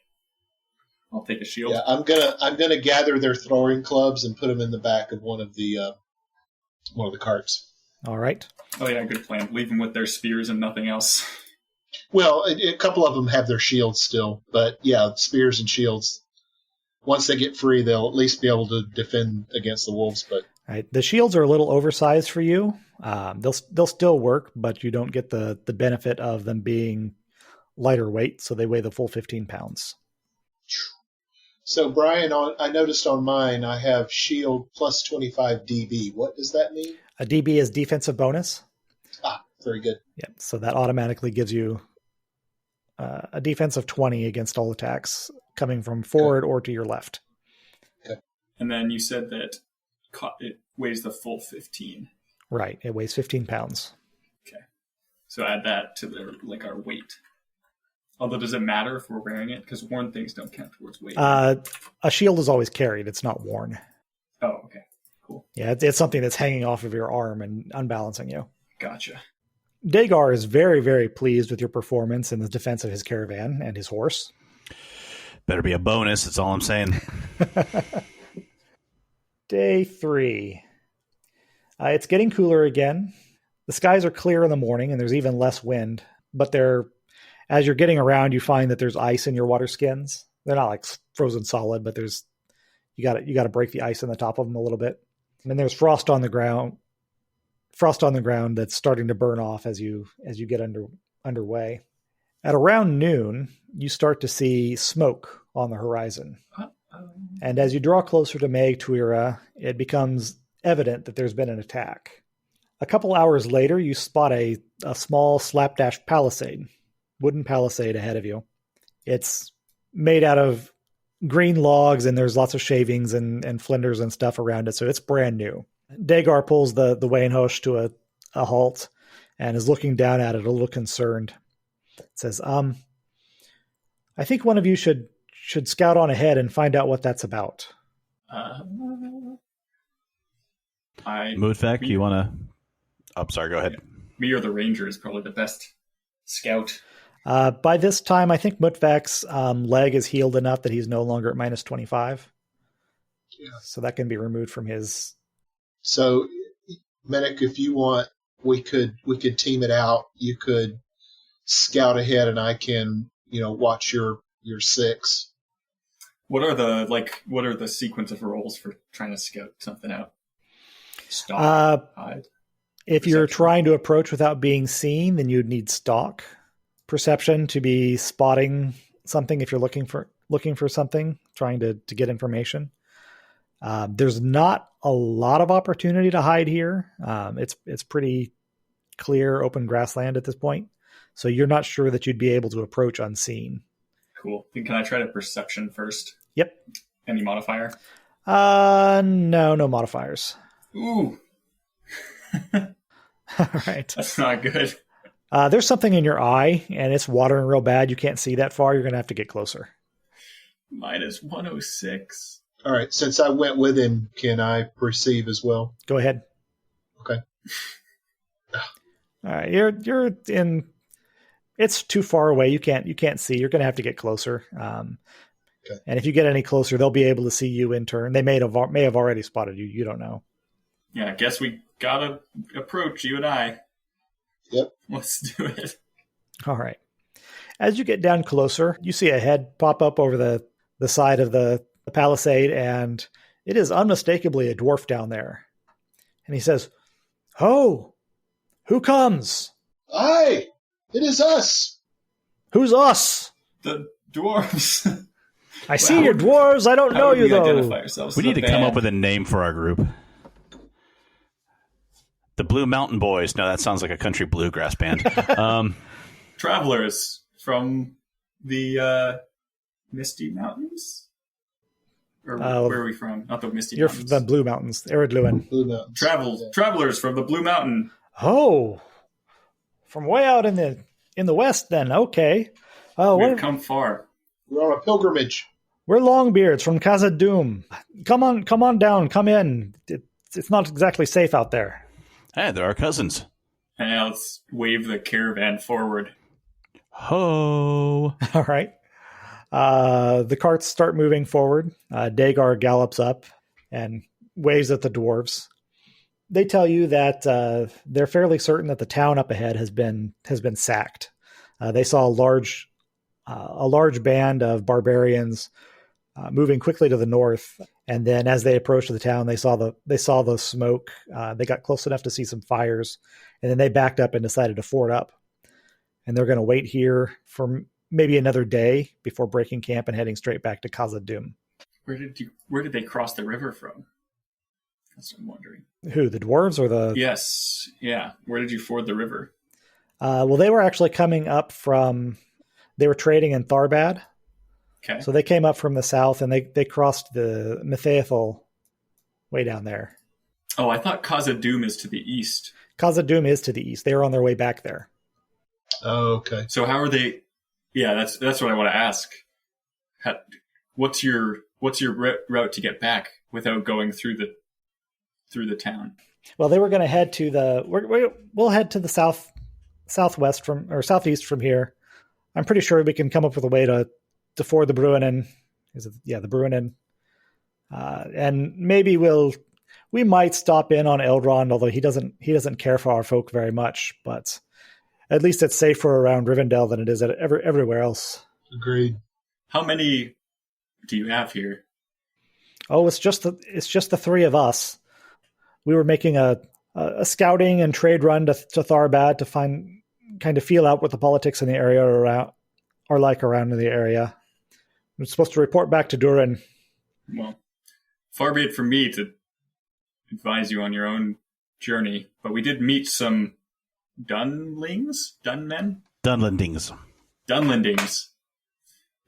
I'll take a shield. Yeah, I'm gonna gather their throwing clubs and put them in the back of one of the carts. All right. Oh yeah, good plan. Leave them with their spears and nothing else. Well, a couple of them have their shields still, but yeah, spears and shields. Once they get free, they'll at least be able to defend against the wolves. But all right. The shields are a little oversized for you. They'll still work, but you don't get the benefit of them being lighter weight, so they weigh the full 15 pounds. So, Bryan, I noticed on mine I have shield plus 25 DB. What does that mean? A DB is defensive bonus. Ah, very good. Yeah, so that automatically gives you a defense of 20 against all attacks coming from forward or to your left. Okay. And then you said that it weighs the full 15. Right, it weighs 15 pounds. Okay. So add that to our weight. Although, does it matter if we're wearing it? Because worn things don't count towards weight. A shield is always carried. It's not worn. Oh, okay. Cool. Yeah, it's something that's hanging off of your arm and unbalancing you. Gotcha. Dagar is very, very pleased with your performance in the defense of his caravan and his horse. Better be a bonus, that's all I'm saying. Day 3. It's getting cooler again. The skies are clear in the morning and there's even less wind, but as you're getting around, you find that there's ice in your water skins. They're not like frozen solid, but you got to break the ice on the top of them a little bit. And then there's frost on the ground that's starting to burn off as you get underway. At around noon, you start to see smoke on the horizon. And as you draw closer to Mage Tuira, it becomes evident that there's been an attack. A couple hours later, you spot a small slapdash palisade, wooden palisade ahead of you. It's made out of green logs, and there's lots of shavings and flinders and stuff around it, so it's brand new. Dagar pulls the Wainhosh to a halt and is looking down at it a little concerned. It says, I think one of you should scout on ahead and find out what that's about. Mhutvak, you want to... Oh, sorry, go ahead. Me or the ranger is probably the best scout. By this time, I think Mhutvak's leg is healed enough that he's no longer at minus 25. Yeah. So that can be removed from his... So, Mhenuk, if you want, we could team it out. You could scout ahead, and I can, watch your 6. What are the sequence of rolls for trying to scout something out? Stalk, hide. If Perception. you're trying to approach without being seen, then you'd need stalk. Perception to be spotting something if you're looking for something, trying to get information. There's not a lot of opportunity to hide here. It's pretty clear open grassland at this point, so you're not sure that you'd be able to approach unseen. Cool. Then can I try to perception first? Yep. Any modifier? No modifiers. Ooh. All right. That's not good. There's something in your eye, and it's watering real bad. You can't see that far. You're going to have to get closer. Minus 106. All right. Since I went with him, can I perceive as well? Go ahead. Okay. All right. You're in. It's too far away. You can't see. You're going to have to get closer. Okay. And if you get any closer, they'll be able to see you in turn. They may have already spotted you. You don't know. Yeah, I guess we gotta approach, you and I. Yep. Let's do it. All right. As you get down closer, you see a head pop up over the side of the palisade, and it is unmistakably a dwarf down there. And he says, "Ho! Who comes?" Aye! It is us! "Who's us?" The dwarves. "I see your dwarves. I don't know you, though." Identify ourselves We as need a to come band. up with a name for our group. The Blue Mountain Boys. No, that sounds like a country bluegrass band. Travelers from the Misty Mountains? Or where are we from? Not the Misty You're Mountains. from the Blue Mountains, Eridluin. Blue Mountains. Travelers from the Blue Mountain. Oh, from way out in the west, then. Okay. We've come far. We're on a pilgrimage. We're Longbeards from Khazad-dûm. Come on down. Come in. It's not exactly safe out there. Hey, they're our cousins. And now let's wave the caravan forward. Ho! All right. The carts start moving forward. Dagar gallops up and waves at the dwarves. They tell you that they're fairly certain that the town up ahead has been sacked. They saw a large band of barbarians moving quickly to the north, and then as they approached the town, they saw the smoke. They got close enough to see some fires, and then they backed up and decided to ford up. And they're going to wait here for maybe another day before breaking camp and heading straight back to Khazad-dûm. Where did they cross the river from? That's what I'm wondering. Who, the dwarves or the... Yes, yeah. Where did you ford the river? Well, they were actually coming up from... They were trading in Tharbad. Okay. So they came up from the south, and they crossed the Mtheathel way down there. Oh, I thought Khazad-dûm is to the east. Khazad-dûm is to the east. They were on their way back there. Oh, okay. So how are they... Yeah, that's what I want to ask. What's your route to get back without going through the town? Well, they were going to head to we'll head to the southeast from here. I'm pretty sure we can come up with a way to ford the Bruinen. The Bruinen. And maybe we might stop in on Eldrond, although he doesn't care for our folk very much, but at least it's safer around Rivendell than it is everywhere else. Agreed. How many do you have here? Oh, it's just the three of us. We were making a scouting and trade run to Tharbad to kind of feel out what the politics in the area are like around in the area. We're supposed to report back to Durin. Well, far be it from me to advise you on your own journey, but we did meet some Dunlendings.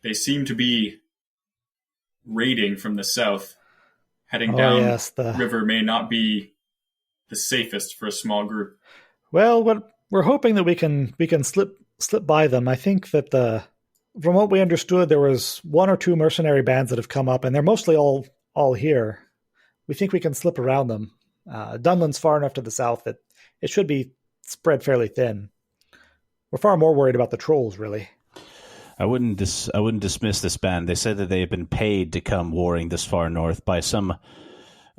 they seem to be raiding from the south. Heading down the river may not be the safest for a small group. Well, we're hoping that we can slip by them. I think that from what we understood, there was 1 or 2 mercenary bands that have come up, and they're mostly all here. We think we can slip around them. Dunland's far enough to the south that it should be spread fairly thin. We're far more worried about the trolls, really. I wouldn't dismiss this band. They said that they have been paid to come warring this far north by some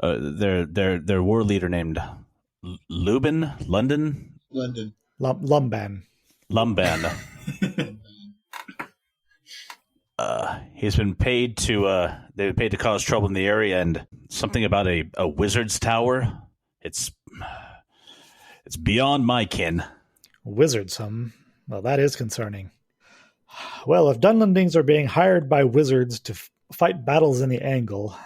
their war leader named Lumban. He's been paid to they've been paid to cause trouble in the area, and something about a wizard's tower. It's beyond my kin. Wizards, well, that is concerning. Well, if Dunlandings are being hired by wizards to fight battles in the Angle,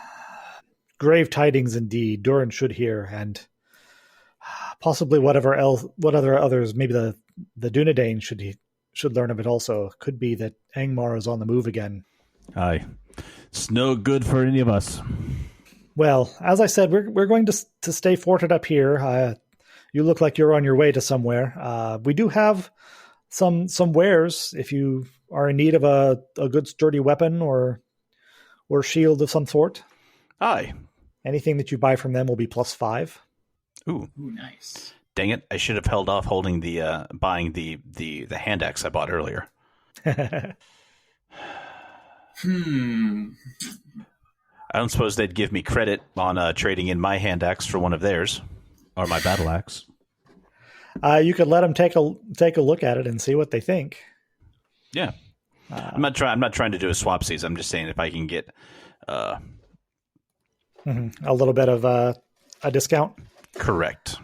grave tidings indeed. Durin should hear, and possibly whatever others, maybe the Dunedain should learn of it also. Could be that Angmar is on the move again. Aye, it's no good for any of us. Well, as I said, we're going to stay forted up here. You look like you're on your way to somewhere. We do have some wares if you are in need of a good sturdy weapon or shield of some sort. Aye. Anything that you buy from them will be +5. Ooh, nice. Dang it! I should have held off holding buying the hand axe I bought earlier. I don't suppose they'd give me credit on trading in my hand axe for one of theirs, or my battle axe. You could let them take a look at it and see what they think. Yeah, I'm not trying to do a swapsies. I'm just saying if I can get a little bit of a discount. Correct.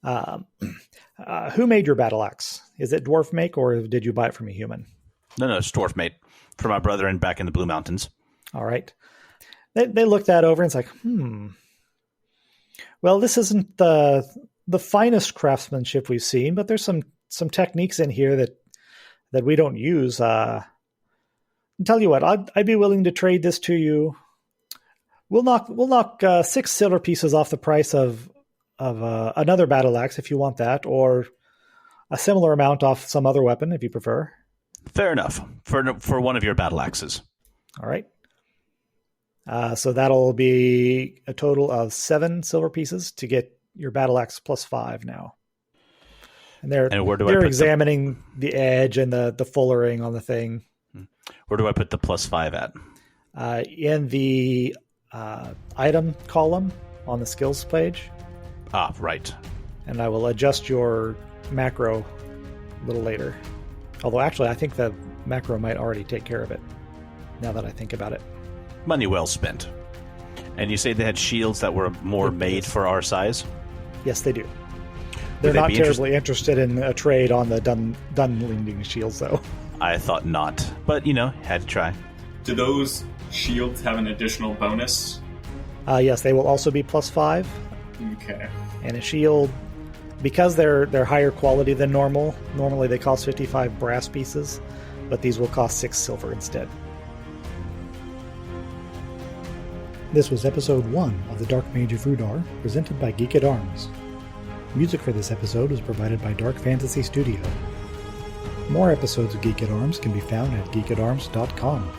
Who made your battle axe? Is it dwarf make, or did you buy it from a human? No, it's dwarf made for my brother and back in the Blue Mountains. All right. They looked that over and it's like, well, this isn't the finest craftsmanship we've seen, but there's some techniques in here that we don't use. I'll tell you what, I'd be willing to trade this to you. We'll knock 6 silver pieces off the price of another battle axe if you want that, or a similar amount off some other weapon if you prefer. Fair enough for one of your battle axes. All right. So that'll be a total of 7 silver pieces to get your battle axe +5 now. And they're examining the edge and the fullering on the thing. Where do I put the +5 at? In the item column on the skills page. Ah, right. And I will adjust your macro a little later. Although actually I think the macro might already take care of it now that I think about it. Money well spent. And you say they had shields that were more made for our size? Yes, they do. They're not terribly interested in a trade on the Dunlanding shields, though. I thought not. But, had to try. Do those shields have an additional bonus? Yes, they will also be +5. Okay. And a shield, because they're higher quality than normal, normally they cost 55 brass pieces, but these will cost 6 silver instead. This was episode 1 of The Dark Mage of Rhudaur, presented by Geek at Arms. Music for this episode was provided by Dark Fantasy Studio. More episodes of Geek at Arms can be found at geekatarms.com.